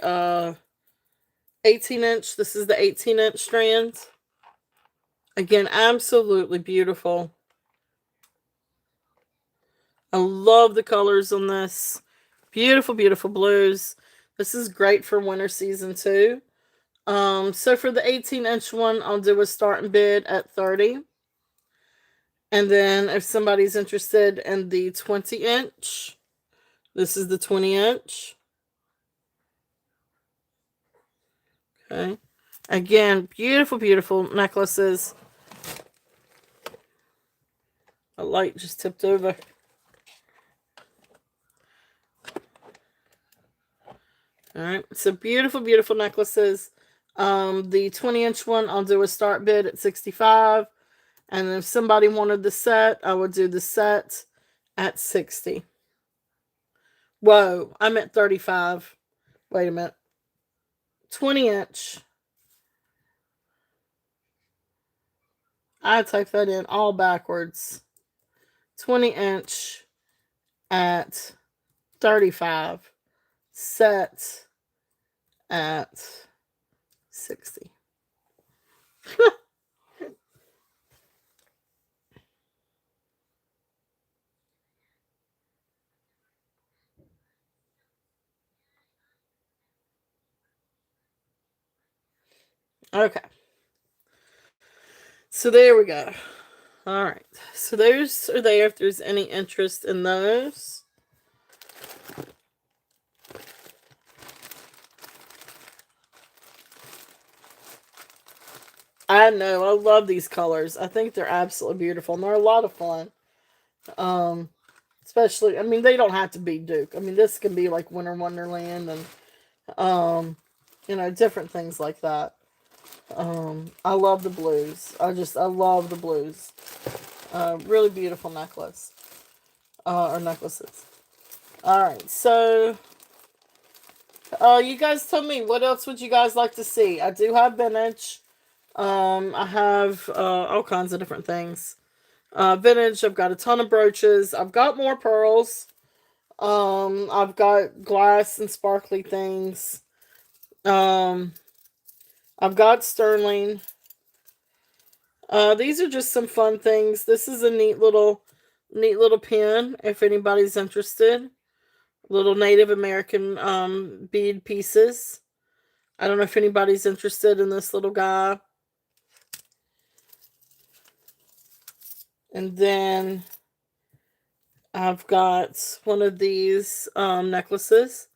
18-inch. This is the 18-inch strand. Again, absolutely beautiful. I love the colors on this. Beautiful, beautiful blues. This is great for winter season too. So for the 18-inch one, I'll do a starting bid at 30. And then if somebody's interested in the 20-inch, this is the 20-inch. Okay. Again, beautiful, beautiful necklaces. A light just tipped over. All right. So beautiful, beautiful necklaces. The 20-inch one, I'll do a start bid at 65. And if somebody wanted the set, I would do the set at 60. Whoa, I'm at 35. Wait a minute. 20-inch. I typed that in all backwards. 20-inch at 35. Set at 60. Okay. So there we go. All right. So those are there if there's any interest in those. I know. I love these colors. I think they're absolutely beautiful. And they're a lot of fun. Um, Especially, I mean, they don't have to be Duke. I mean, this can be like Winter Wonderland and, um, different things like that. I love the blues. I love the blues. Really beautiful necklace. Or necklaces. Alright, so, you guys tell me, what else would you guys like to see? I do have vintage. I have, all kinds of different things. Vintage, I've got a ton of brooches. I've got more pearls. I've got glass and sparkly things. Um, I've got sterling. These are just some fun things. This is a neat little pin if anybody's interested. Little Native American bead pieces. I don't know if anybody's interested in this little guy. And then I've got one of these necklaces.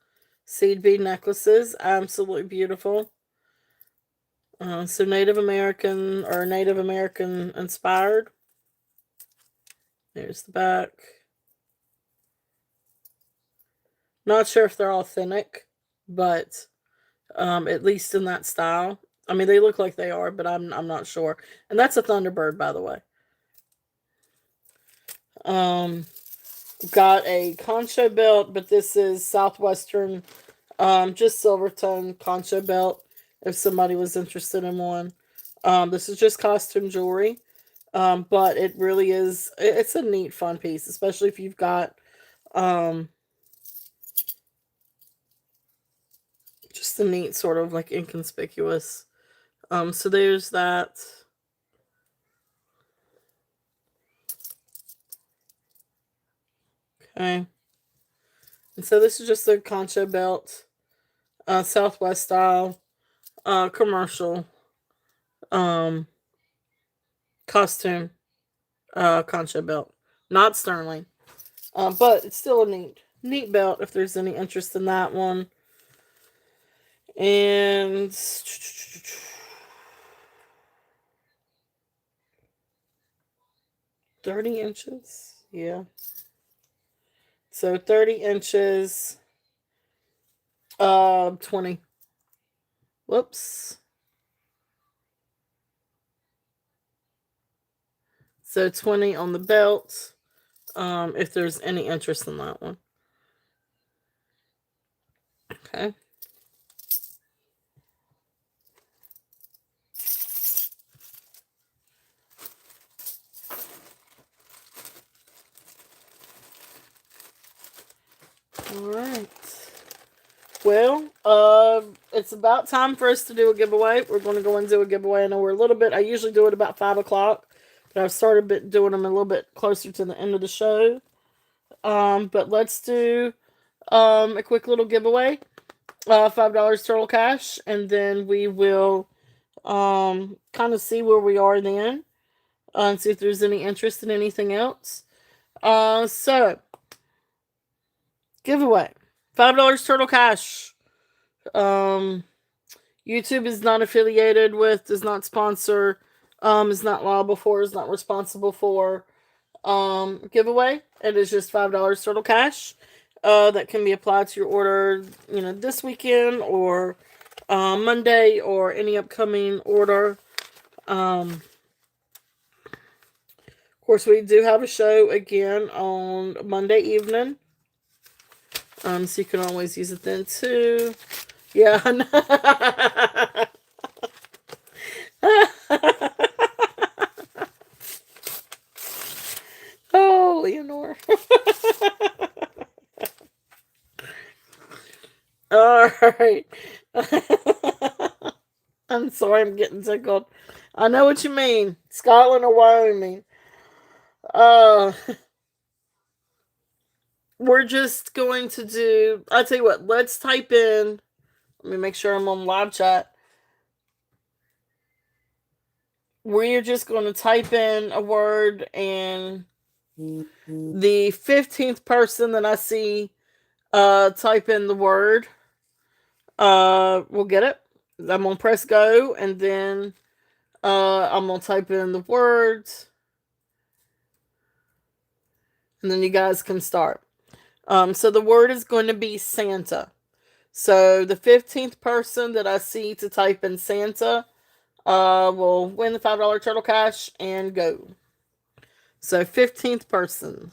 Seed bead necklaces. Absolutely beautiful. So Native American or Native American inspired. There's the back. Not sure if they're authentic, but at least in that style. I mean, they look like they are, but I'm not sure. And that's a Thunderbird, by the way. Um, got a concho belt, but this is Southwestern, just silver tone concho belt. If somebody was interested in one, this is just costume jewelry. But it really is. It's a neat, fun piece, especially if you've got um just a neat sort of like inconspicuous. So there's that. Okay. And so this is just a concho belt, Southwest style, commercial, um, costume, concho belt. Not sterling. But it's still a neat belt if there's any interest in that one. And 30 inches. Yeah. So 30 inches, 20. Whoops. So 20 on the belt, if there's any interest in that one. Okay. All right. Well, it's about time for us to do a giveaway. We're going to go and do a giveaway. I know we're a little bit. I usually do it about 5 o'clock, but I've started doing them a little bit closer to the end of the show. But let's do a quick little giveaway. $5 total cash, and then we will kind of see where we are then, and see if there's any interest in anything else. So giveaway, $5 total cash. YouTube is not affiliated with, does not sponsor, is not liable for, is not responsible for giveaway. It is just $5 total cash. that can be applied to your order, this weekend or Monday or any upcoming order. Of course, we do have a show again on Monday evening. So you can always use it then too. Yeah. Oh, Leonore. All right. I'm sorry, I'm getting tickled. I know what you mean. Scotland or Wyoming. Uh, we're just going to do. I'll tell you what. Let's type in. Let me make sure I'm on live chat. We're just going to type in a word, and the 15th person that I see type in the word, we'll get it. I'm going to press go, and then I'm going to type in the words, and then you guys can start. So the word is going to be Santa. So the 15th person that I see to type in Santa will win the $5 turtle cash and go. So 15th person.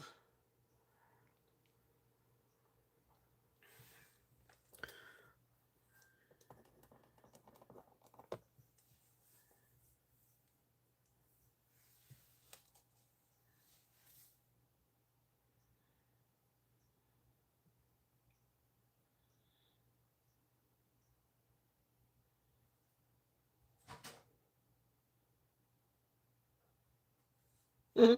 Mhm.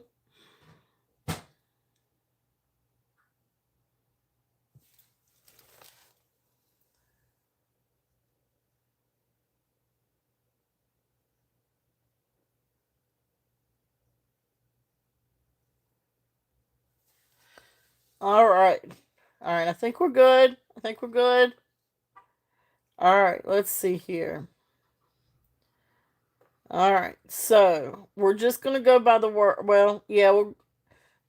All right. All right. I think we're good. I think we're good. All right. Let's see here. All right. So we're just going to go by the word. Well, yeah, we'll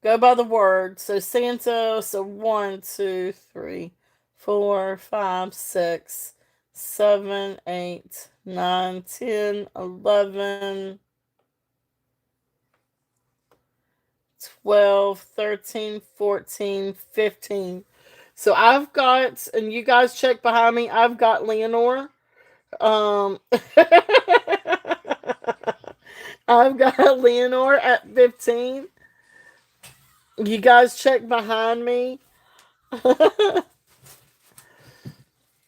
go by the word. So Santa. So 1, 2, 3, 4, 5, 6, 7, 8, 9, 10, 11, 12, 13, 14, 15. So I've got, and you guys check behind me, I've got Leonore. Um, I've got Leonore at 15. You guys check behind me.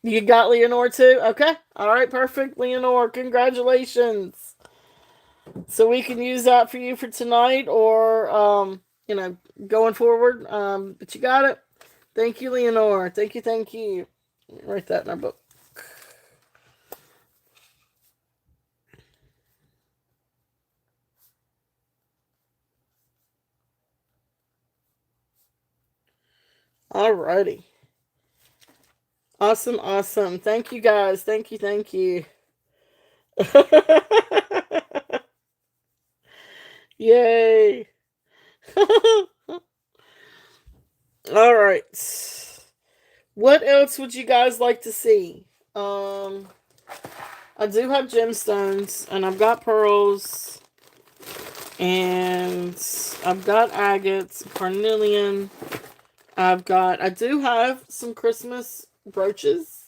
You got Leonore too? Okay. All right, perfect. Leonore, congratulations. So we can use that for you for tonight or going forward. But you got it. Thank you, Leonore. Thank you, thank you. Write that in our book. Alrighty. Awesome, awesome. Thank you guys. Thank you, thank you. Yay. All right. What else would you guys like to see? Um, I do have gemstones, and I've got pearls, and I've got agates, carnelian. I do have some Christmas brooches.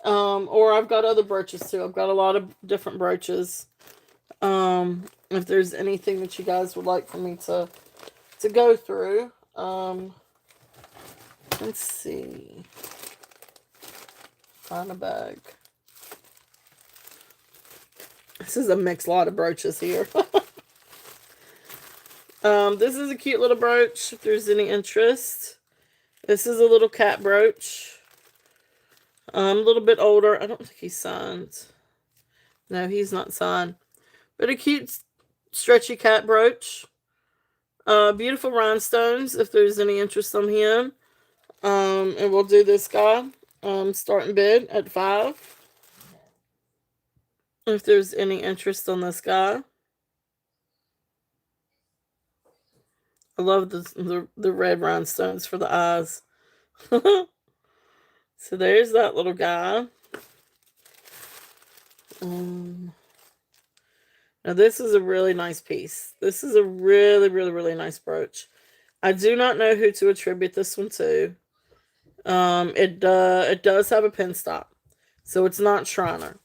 Or I've got other brooches too. I've got a lot of different brooches. If there's anything that you guys would like for me to go through. Let's see. Find a bag. This is a mixed lot of brooches here. This is a cute little brooch, if there's any interest. This is a little cat brooch. A little bit older. I don't think he's signed. No, he's not signed. But a cute, stretchy cat brooch. Beautiful rhinestones, if there's any interest on him. And we'll do this guy. Starting bid at 5. If there's any interest on this guy. I love the red rhinestones for the eyes. So there's that little guy. Um, Now this is a really nice piece. This is a really, really, really nice brooch. I do not know who to attribute this one to. It does have a pin stop, so it's not Shriner.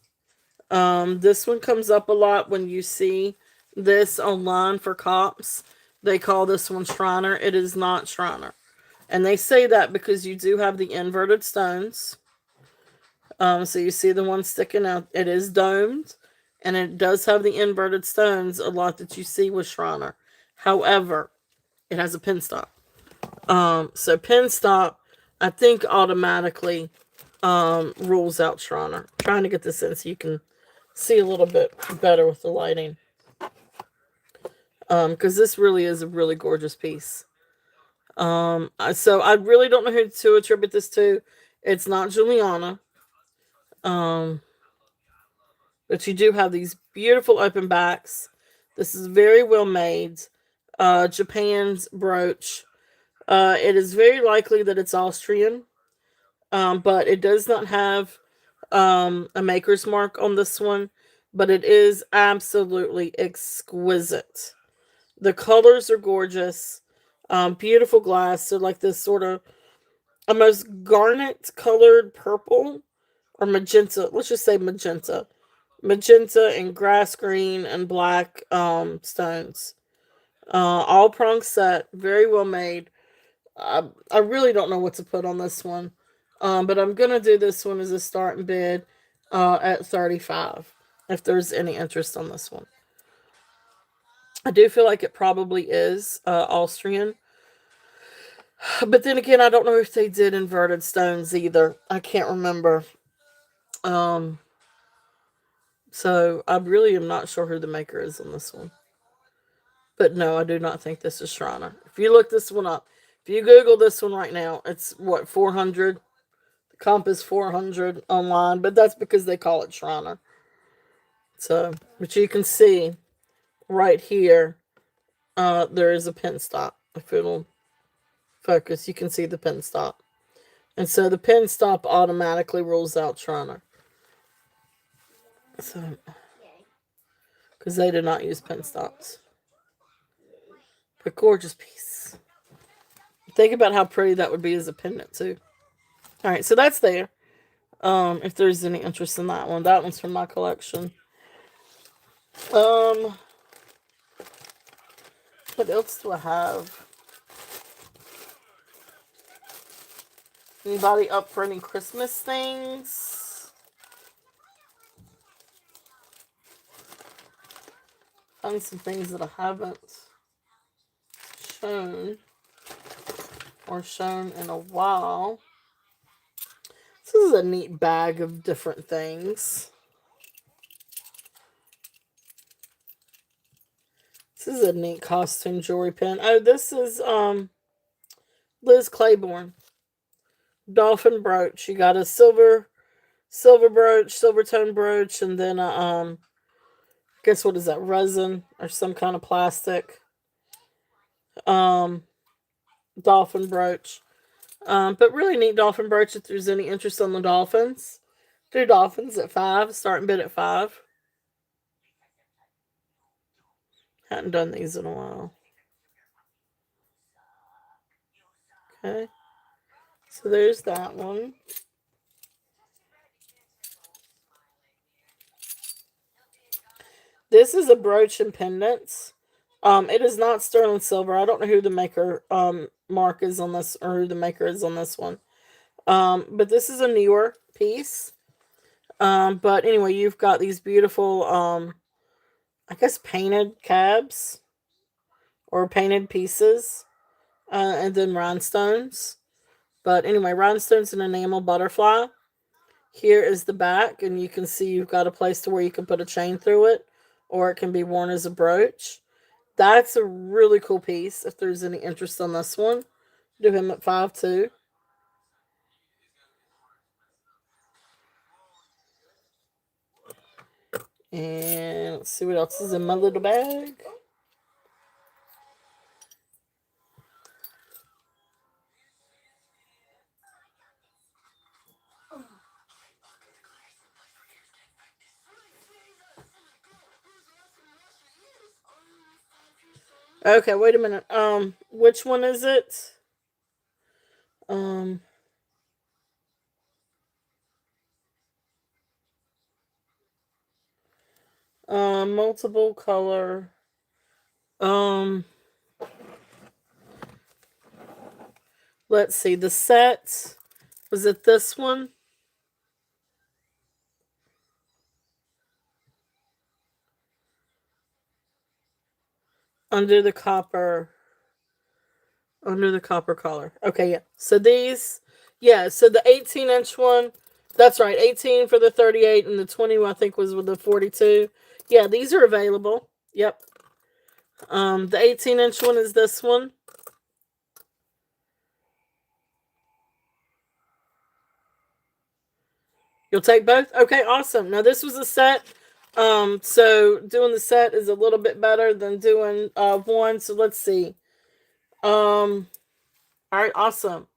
This one comes up a lot when you see this online for cops. They call this one Shriner. It is not Shriner, and they say that because you do have the inverted stones. So you see the one sticking out. It is domed, and it does have the inverted stones. A lot that you see with Shriner. However, it has a pin stop. So pin stop, I think automatically rules out Shriner. I'm trying to get this in so you can see a little bit better with the lighting. Because this really is a really gorgeous piece. So I really don't know who to attribute this to. It's not Juliana. Um, but you do have these beautiful open backs. This is very well made. Japan's brooch. It is very likely that it's Austrian, but it does not have a maker's mark on this one. But it is absolutely exquisite. The colors are gorgeous. Beautiful glass. So like this sort of almost garnet colored purple or magenta. Let's just say magenta. Magenta and grass green and black stones. All prong set. Very well made. I really don't know what to put on this one. But I'm going to do this one as a starting bid at 35 if there's any interest on this one. I do feel like it probably is Austrian. But then again, I don't know if they did inverted stones either. I can't remember. Um, so I really am not sure who the maker is on this one. But no, I do not think this is Shriner. If you look this one up, if you Google this one right now, it's what, 400? The comp is 400 online, but that's because they call it Shriner. So, but you can see right here, there is a pin stop. If it'll focus, you can see the pin stop. And so the pin stop automatically rules out Shriner. So, because they did not use pin stops. But gorgeous piece. Think about how pretty that would be as a pendant too. All right, so that's there. If there's any interest in that one, that one's from my collection. Um, what else do I have? Anybody up for any Christmas things? Find some things that I haven't shown or shown in a while. This is a neat bag of different things. This is a neat costume jewelry pin. Oh, this is Liz Claiborne. Dolphin brooch. You got a silver brooch, silver tone brooch, and then guess what is that? Resin or some kind of plastic. Um Dolphin brooch. But really neat dolphin brooch if there's any interest on the dolphins. Do dolphins at 5, starting bid at 5. Hadn't done these in a while. Okay. So there's that one. This is a brooch and pendants. It is not sterling silver. I don't know who the maker mark is on this or who the maker is on this one. But this is a newer piece. But anyway, you've got these beautiful I guess painted cabs or painted pieces. And then rhinestones. But anyway, rhinestones and enamel butterfly. Here is the back, and you can see you've got a place to where you can put a chain through it, or it can be worn as a brooch. That's a really cool piece. If there's any interest on this one, do him at 5 too. And let's see what else is in my little bag. Okay, wait a minute. Which one is it? Um, multiple color. Um, let's see. The set, was it this one? Under the copper. Under the copper collar. Okay, yeah. So these, yeah. So the 18-inch one, that's right. 18 for the 38, and the 20 I think was with the 42. Yeah, these are available. Yep. The 18-inch one is this one. You'll take both? Okay, awesome. Now this was a set. So doing the set is a little bit better than doing one. So let's see. All right, awesome.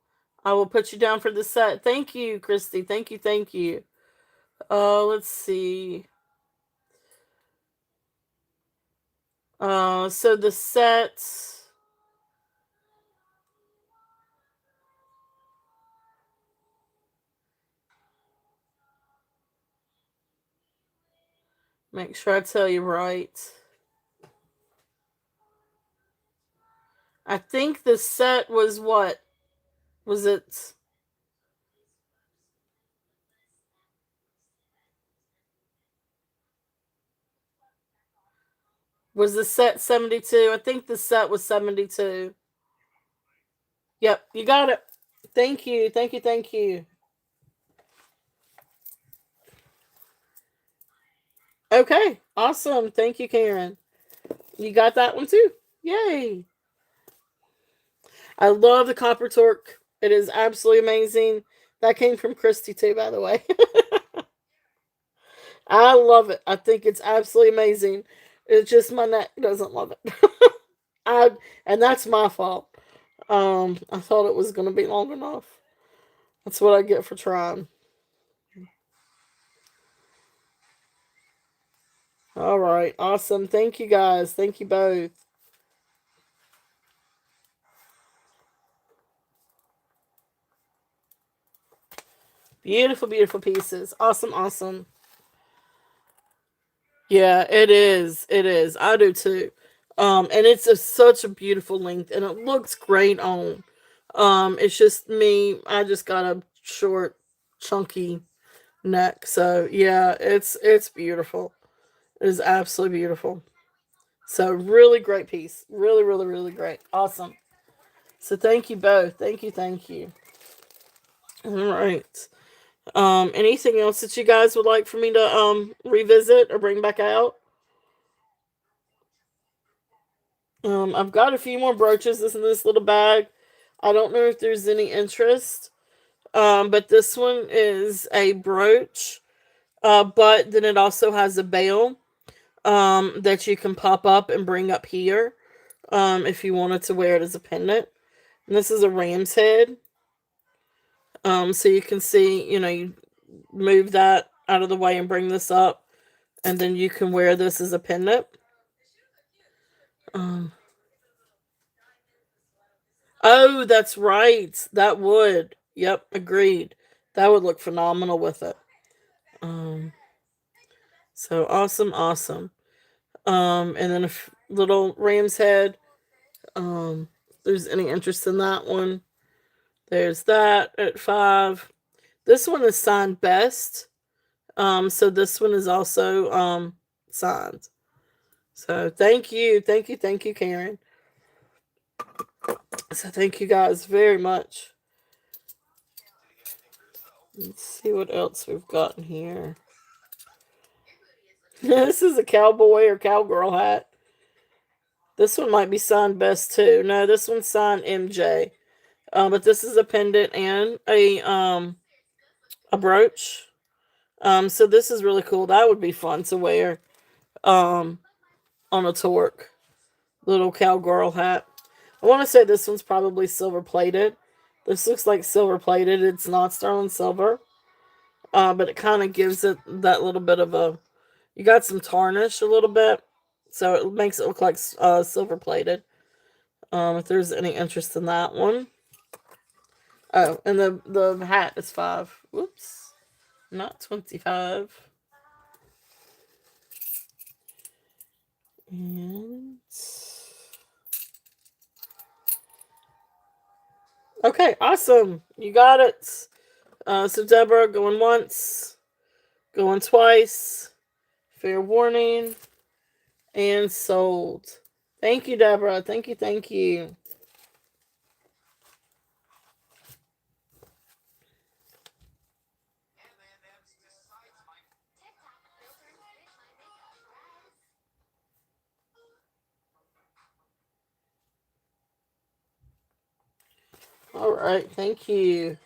I will put you down for the set. Thank you, Christy. Thank you, thank you. Let's see. So the set. Make sure I tell you right. I think the set was what? Was it? Was the set 72? I think the set was 72. Yep, you got it. Thank you, thank you, thank you. Okay, awesome. Thank you, Karen. You got that one too. Yay. I love the copper torque. It is absolutely amazing. That came from Christy too, by the way. I love it. I think it's absolutely amazing. It's just my neck doesn't love it. I and that's my fault. I thought it was gonna be long enough. That's what I get for trying. All right, awesome. Thank you guys. Thank you both. Beautiful, beautiful pieces. Awesome, awesome. Yeah, it is. It is. I do too. And it's such a beautiful length, and it looks great on. It's just me. I just got a short, chunky neck, so yeah, it's beautiful. It is absolutely beautiful. So really great piece. Really, really, really great. Awesome. So thank you both. Thank you. Thank you. All right. Anything else that you guys would like for me to revisit or bring back out? I've got a few more brooches in this little bag. I don't know if there's any interest. But this one is a brooch. But then it also has a bail that you can pop up and bring up here. If you wanted to wear it as a pendant. And this is a ram's head. So you can see, you move that out of the way and bring this up, and then you can wear this as a pendant. Um, oh, that's right. That would. Yep, agreed. That would look phenomenal with it. Um, so awesome, awesome. And then a little ram's head. If there's any interest in that one, there's that at 5. This one is signed best. So this one is also signed. So thank you, Karen. So thank you guys very much. Let's see what else we've got in here. This is a cowboy or cowgirl hat. This one might be signed best too. No, this one's signed MJ. But this is a pendant and a brooch. So this is really cool. That would be fun to wear um on a torque. Little cowgirl hat. I want to say this one's probably silver plated. This looks like silver plated. It's not sterling silver. But it kind of gives it that little bit of a. You got some tarnish a little bit, so it makes it look like silver plated. If there's any interest in that one. Oh, and the hat is 5. Whoops, not 25. And okay, awesome. You got it. So Deborah going once, going twice. Fair warning and sold. Thank you, Deborah. Thank you. Thank you. All right. Thank you.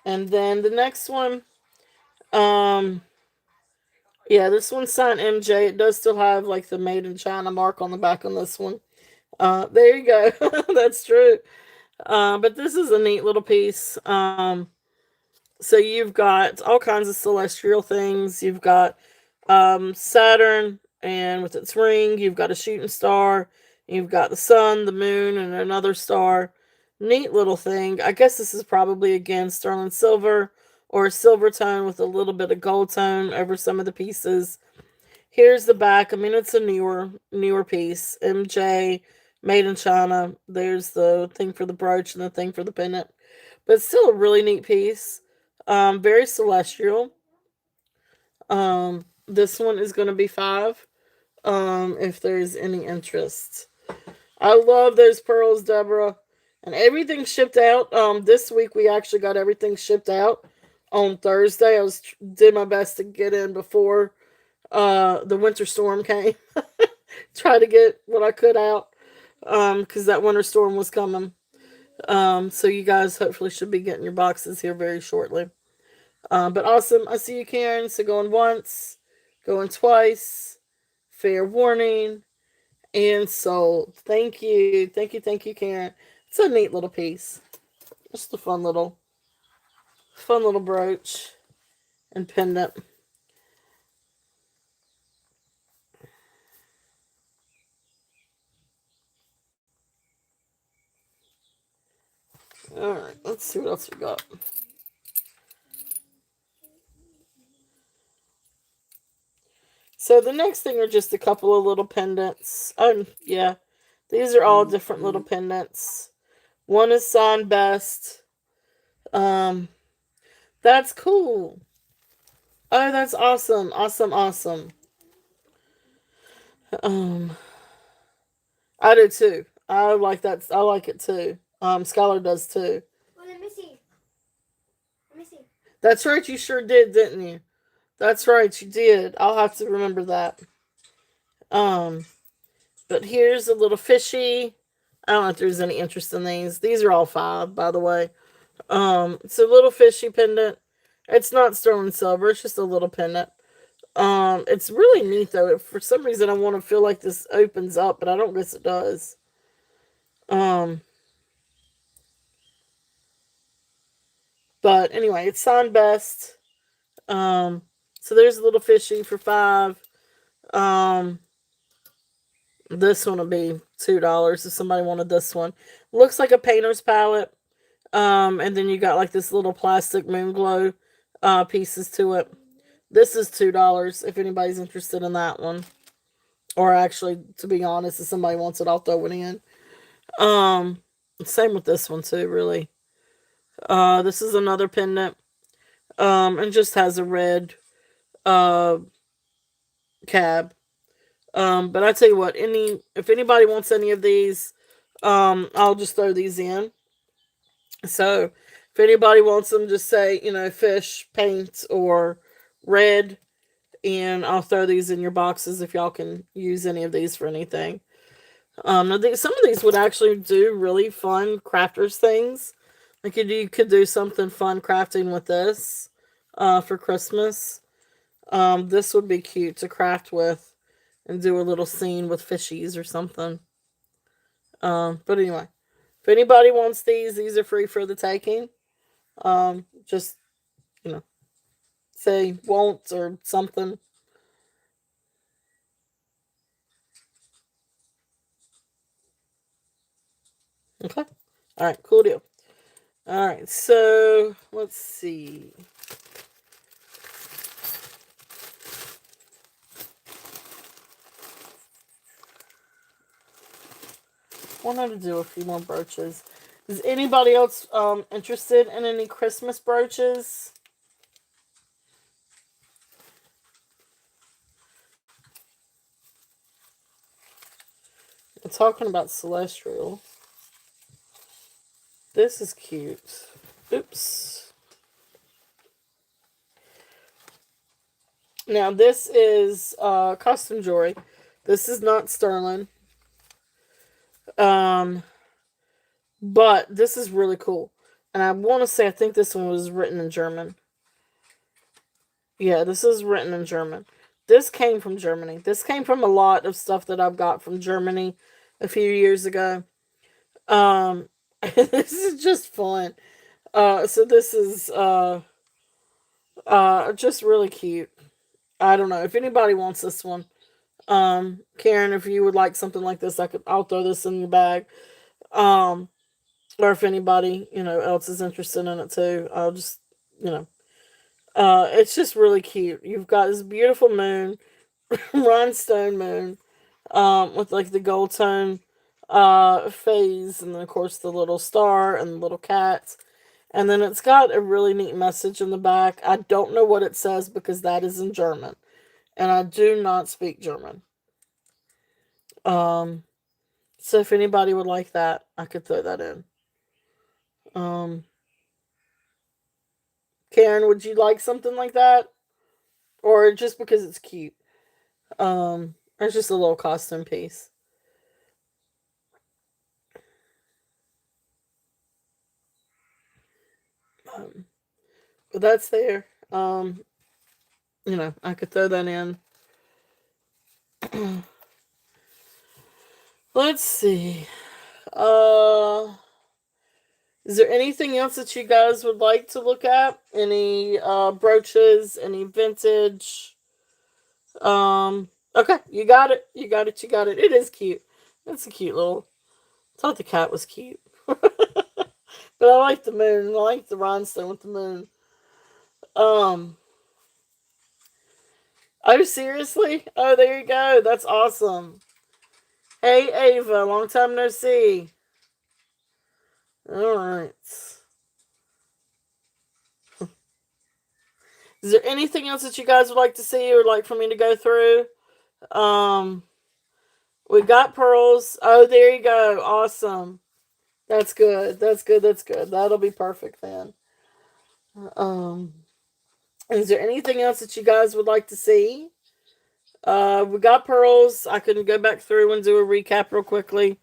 And then the next one, um, yeah, this one's signed MJ. It does still have like the Made in China mark on the back on this one. There you go. That's true. But this is a neat little piece. So you've got all kinds of celestial things. You've got Saturn, and with its ring, you've got a shooting star. You've got the sun, the moon, and another star. Neat little thing. I guess this is probably again sterling silver or a silver tone with a little bit of gold tone over some of the pieces. Here's the back. I mean, it's a newer piece. MJ, made in China. There's the thing for the brooch and the thing for the pendant, but it's still a really neat piece. Very celestial. This one is going to be 5. If there's any interest. I love those pearls, Deborah. And everything shipped out. This week we actually got everything shipped out on Thursday. Did my best to get in before the winter storm came. Try to get what I could out. Because that winter storm was coming. So you guys hopefully should be getting your boxes here very shortly. But awesome. I see you, Karen. So going once, going twice. Fair warning. And sold. Thank you. Thank you. Thank you, Karen. It's a neat little piece. Just a fun little brooch and pendant. Alright, let's see what else we got. So the next thing are just a couple of little pendants. Yeah. These are all different little pendants. One is signed best. Um, that's cool. Oh, that's awesome. Awesome, awesome. Um, I do too. I like that. I like it too. Skylar does too. Well, let me see. Let me see. That's right. You sure did, didn't you? That's right. You did. I'll have to remember that. Um, but here's a little fishy. I don't know if there's any interest in these. These are all 5, by the way. It's a little fishy pendant. It's not sterling silver. It's just a little pendant. It's really neat though. For some reason, I want to feel like this opens up, but I don't guess it does. Um, but anyway, it's signed best. Um, so there's a little fishy for 5. Um, this one will be $2 if somebody wanted this one. Looks like a painter's palette. And then you got like this little plastic moon glow pieces to it. This is $2 if anybody's interested in that one. Or actually, to be honest, if somebody wants it, I'll throw it in. Um, Same with this one too, really. This is another pendant. And just has a red uh cab. But I tell you what, if anybody wants any of these, I'll just throw these in. So if anybody wants them, just say, fish, paint, or red, and I'll throw these in your boxes if y'all can use any of these for anything. I think some of these would actually do really fun crafters things. Like you could do something fun crafting with this for Christmas. This would be cute to craft with and do a little scene with fishies or something. But anyway, if anybody wants these are free for the taking. Just, you know, say won't or something. Okay. All right. Cool deal. All right. So let's see. Wanted to do a few more brooches. Is anybody else interested in any Christmas brooches? I'm talking about celestial. This is cute. Oops. Now this is custom jewelry. This is not sterling. Um, but this is really cool. And I want to say I think this one was written in German. Yeah, this is written in German. This came from Germany. This came from a lot of stuff that I've got from Germany a few years ago. Um, this is just fun. So this is just really cute. I don't know if anybody wants this one. Karen, if you would like something like this, I'll throw this in your bag. Um, or if anybody else is interested in it too, I'll just you know it's just really cute. You've got this beautiful moon, rhinestone moon, with like the gold tone phase, and then of course the little star and the little cats. And then it's got a really neat message in the back. I don't know what it says because that is in German. And I do not speak German. Um, so if anybody would like that, I could throw that in. Um, Karen, would you like something like that? Or just because it's cute? Or just a little costume piece. Um, but that's there. I could throw that in. Let's see. Uh, is there anything else that you guys would like to look at? Any brooches? Any vintage? Okay, you got it. You got it. You got it. It is cute. It's a cute little. I thought the cat was cute, but I like the moon. I like the rhinestone with the moon. Um. Oh, seriously? Oh, there you go. That's awesome. Hey, Ava. Long time no see. All right. Is there anything else that you guys would like to see or like for me to go through? Um, we got pearls. Oh, there you go. Awesome. That's good. That's good. That's good. That'll be perfect then. Um, is there anything else that you guys would like to see? We got pearls. I can go back through and do a recap real quickly.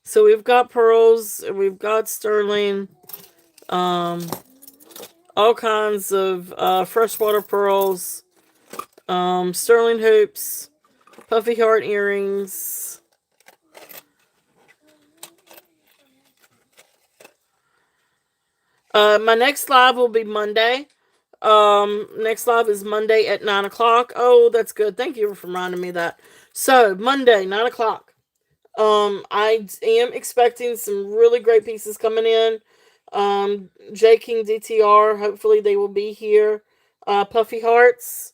So we've got pearls. We've got sterling. Um, all kinds of freshwater pearls. Sterling hoops. Puffy heart earrings. My next live will be Monday. Next live is Monday at 9 o'clock. Oh, that's good. Thank you for reminding me that. So Monday, 9 o'clock. I am expecting some really great pieces coming in. J King DTR. Hopefully they will be here. Puffy hearts.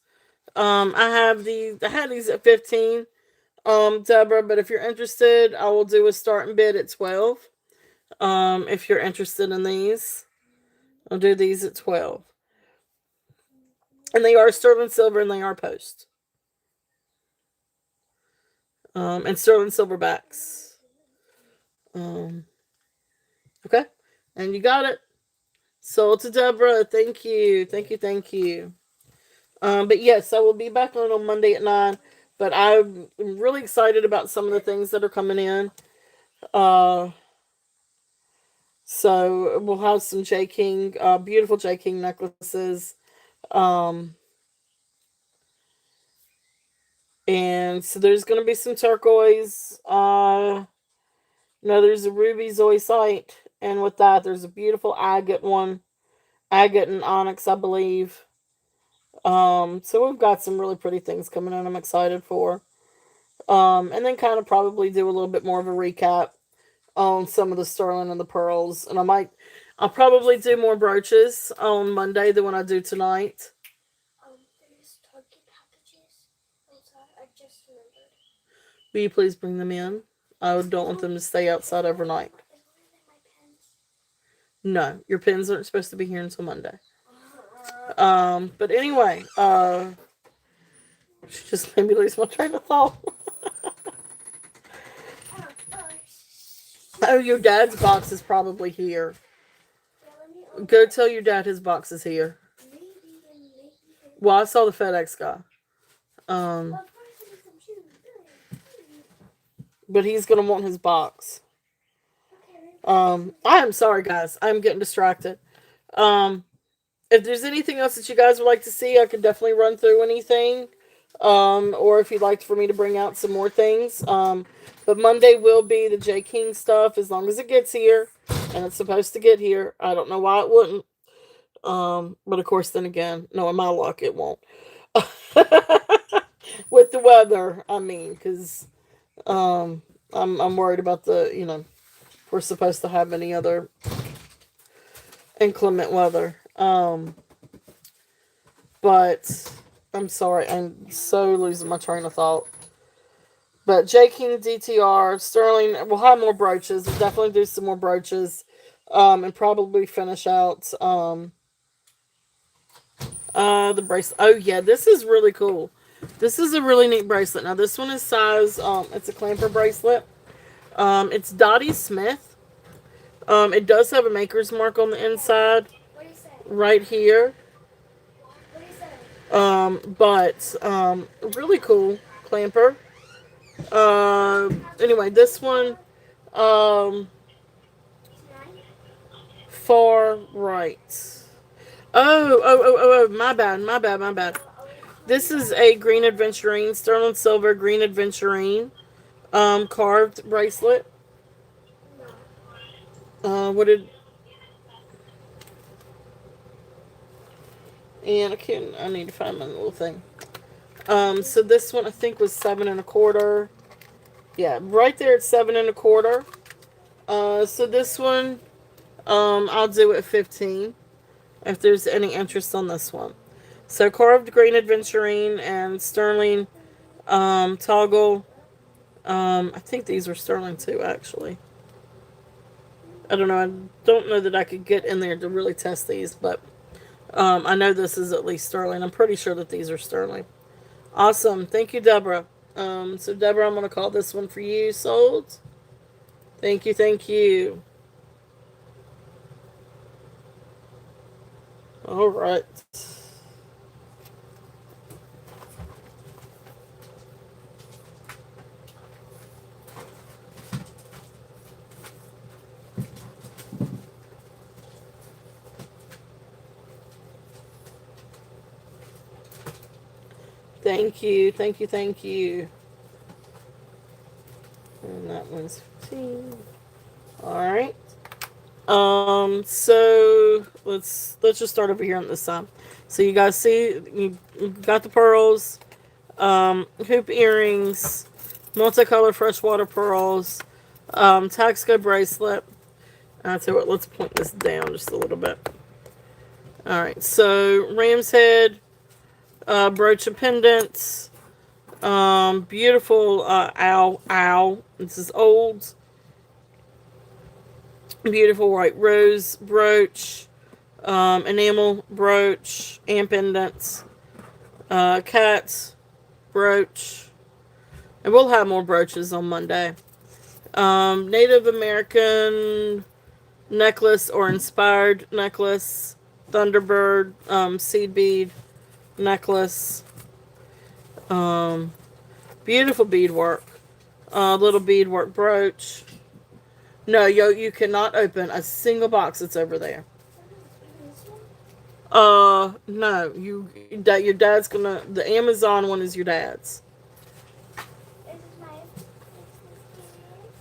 I had these at 15. Deborah, but if you're interested, I will do a starting bid at 12. If you're interested in these, I'll do these at 12. And they are sterling silver and they are post. And sterling silverbacks. Um, okay. And you got it. Sold to Deborah. Thank you. Thank you. Thank you. But yes, I will be back on Monday at 9. But I'm really excited about some of the things that are coming in. Uh, so we'll have some J King, beautiful J King necklaces. Um, and so there's going to be some turquoise. No, there's a ruby zoisite, and with that, there's a beautiful agate one, agate and onyx, I believe. So we've got some really pretty things coming in. I'm excited for. And then kind of probably do a little bit more of a recap. on some of the sterling and the pearls, and I'll probably do more brooches on Monday than when I do tonight. There's Target packages outside. I just remembered. Will you please bring them in? I don't want them to stay outside overnight. Is one of them my pens? No, your pins aren't supposed to be here until Monday. But anyway, she just made me lose my train of thought. Oh, your dad's box is probably here. Go tell your dad his box is here. Well, I saw the FedEx guy. Um, but he's gonna want his box. I am sorry, guys. I'm getting distracted. Um, if there's anything else that you guys would like to see, I could definitely run through anything. Or if you'd like for me to bring out some more things. But Monday will be the J King stuff as long as it gets here, and it's supposed to get here. I don't know why it wouldn't. But of course, then again, knowing my luck, it won't. With the weather, I mean, because I'm worried about if we're supposed to have any other inclement weather. But I'm sorry, I'm so losing my train of thought. But J King DTR Sterling, we'll have more brooches. We'll definitely do some more brooches, and probably finish out the bracelet. Oh yeah, this is really cool. This is a really neat bracelet. Now this one is size. It's a clamper bracelet. It's Dottie Smith. It does have a maker's mark on the inside, right here. But really cool clamper. Anyway, this one, um, far right. Oh, my bad. This is a green adventurine, sterling silver green adventurine, carved bracelet. What did, and I need to find my little thing. So this one I think was 7 1/4. Yeah, right there it's 7 1/4. So this one, I'll do it at 15 if there's any interest on this one. So carved green adventurine and sterling, toggle. I think these are sterling too, actually. I don't know. I don't know that I could get in there to really test these, but I know this is at least sterling. I'm pretty sure that these are sterling. Awesome. Thank you, Deborah. So Deborah, I'm going to call this one for you, sold. Thank you, thank you. All right. Thank you, thank you, thank you. And that one's 15. All right. So let's just start over here on this side. So you guys see, you got the pearls, hoop earrings, multicolored freshwater pearls, Taxco bracelet. I tell you what, let's point this down just a little bit. All right, so ram's head, brooch of pendants, beautiful owl. This is old. Beautiful white rose brooch, enamel brooch, and pendants, cat brooch, and we'll have more brooches on Monday. Native American necklace or inspired necklace, Thunderbird, seed bead necklace, beautiful beadwork, little beadwork brooch. No, you cannot open a single box that's over there. No, your dad's gonna. The Amazon one is your dad's.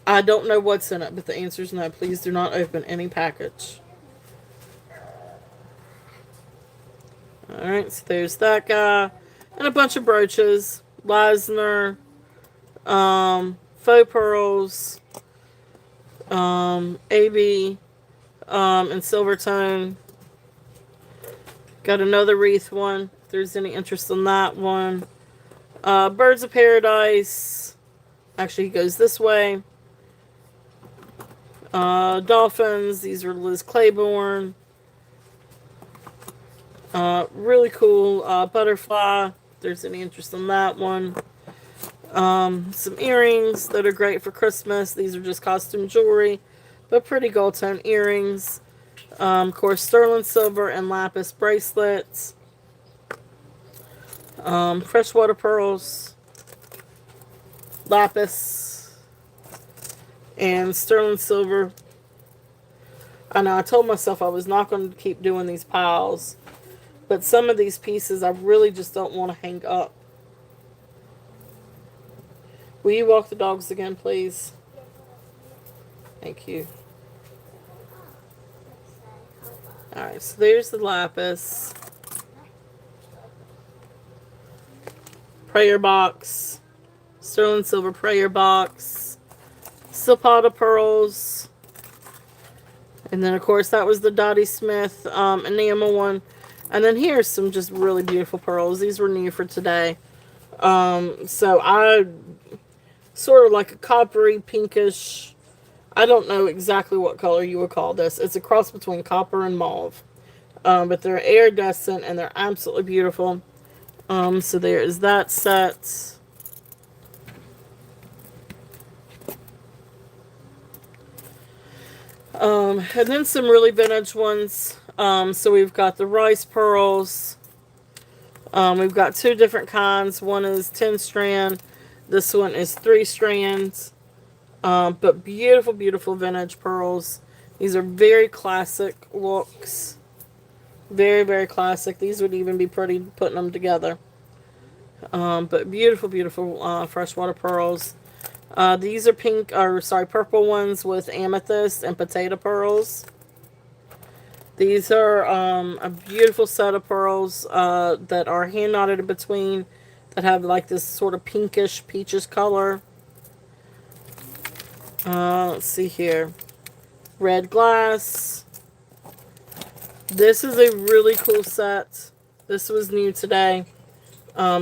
I don't know what's in it, but the answer is no. Please do not open any package. Alright, so there's that guy. And a bunch of brooches. Leisner. Faux pearls. AB, in Silvertone. Got another wreath one, if there's any interest in that one. Birds of Paradise. Actually, he goes this way. Dolphins. These are Liz Claiborne. Really cool butterfly. If there's any interest in that one. Some earrings that are great for Christmas. These are just costume jewelry, but pretty gold tone earrings. Of course, sterling silver and lapis bracelets. Freshwater pearls, lapis, and sterling silver. I know I told myself I was not going to keep doing these piles, but some of these pieces I really just don't want to hang up. Will you walk the dogs again, please? Thank you. Alright, so there's the lapis. Prayer box. Sterling silver prayer box. Silpata pearls. And then, of course, that was the Dottie Smith enamel one. And then here's some just really beautiful pearls. These were new for today. So I sort of like a coppery, pinkish. I don't know exactly what color you would call this. It's a cross between copper and mauve. But they're iridescent and they're absolutely beautiful. So there is that set. And then some really vintage ones. So we've got the rice pearls. We've got two different kinds. One is 10 strand. This one is 3 strands. But beautiful, beautiful vintage pearls. These are very classic looks. Very, very classic. These would even be pretty putting them together. But beautiful, beautiful freshwater pearls. These are purple ones with amethyst and potato pearls. These are a beautiful set of pearls that are hand knotted in between, that have like this sort of pinkish peaches color. Let's see here. Red glass. This is a really cool set. This was new today.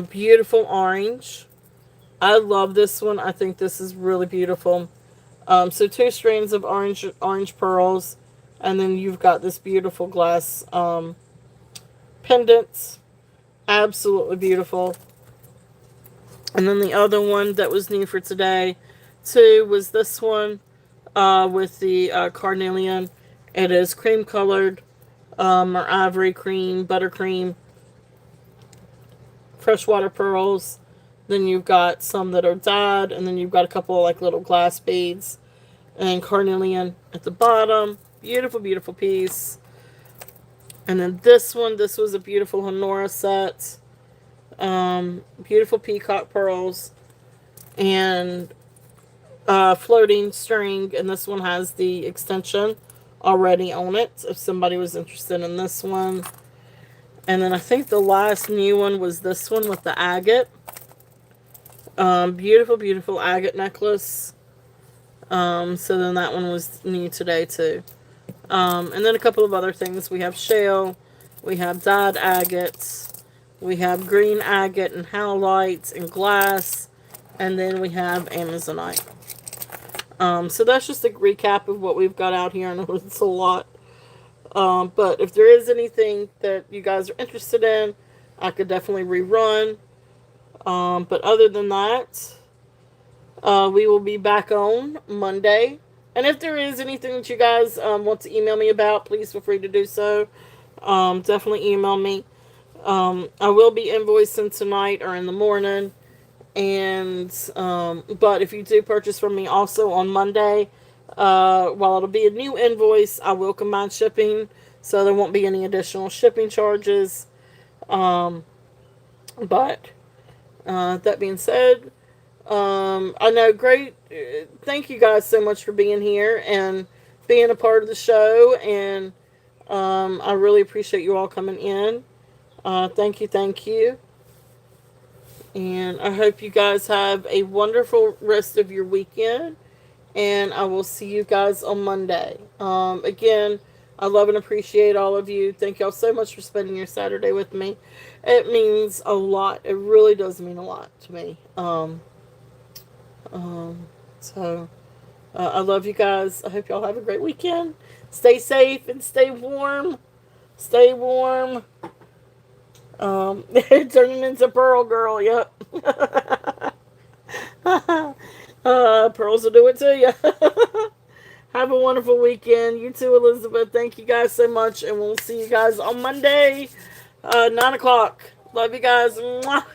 Beautiful orange. I love this one. I think this is really beautiful. So 2 strands of orange pearls. And then you've got this beautiful glass pendant. Absolutely beautiful. And then the other one that was new for today, too, was this one with the carnelian. It is cream colored, or ivory cream, buttercream, freshwater pearls. Then you've got some that are dyed, and then you've got a couple of like little glass beads, and carnelian at the bottom. Beautiful, beautiful piece. And then this one, this was a beautiful Honora set. Beautiful peacock pearls and floating string, and this one has the extension already on it if somebody was interested in this one. And then I think the last new one was this one with the agate. Beautiful, beautiful agate necklace. So then that one was new today too. And then a couple of other things. We have shale, we have dyed agates, we have green agate and howlite and glass, and then we have amazonite. So that's just a recap of what we've got out here. I know it's a lot. But if there is anything that you guys are interested in, I could definitely rerun. But other than that, we will be back on Monday. And if there is anything that you guys want to email me about, please feel free to do so. Definitely email me. I will be invoicing tonight or in the morning. And but if you do purchase from me also on Monday, while it'll be a new invoice, I will combine shipping, so there won't be any additional shipping charges. But that being said, I know, great. Thank you guys so much for being here and being a part of the show, and I really appreciate you all coming in. Thank you, thank you. And I hope you guys have a wonderful rest of your weekend. and I will see you guys on Monday. Again, I love and appreciate all of you. Thank y'all so much for spending your Saturday with me. It means a lot. It really does mean a lot to me. Um, so I love you guys. I hope y'all have a great weekend. Stay safe and stay warm. Stay warm. Turning into Pearl Girl. Yep. Pearls will do it to you. Have a wonderful weekend. You too, Elizabeth. Thank you guys so much, and we'll see you guys on Monday, 9 o'clock. Love you guys. Mwah.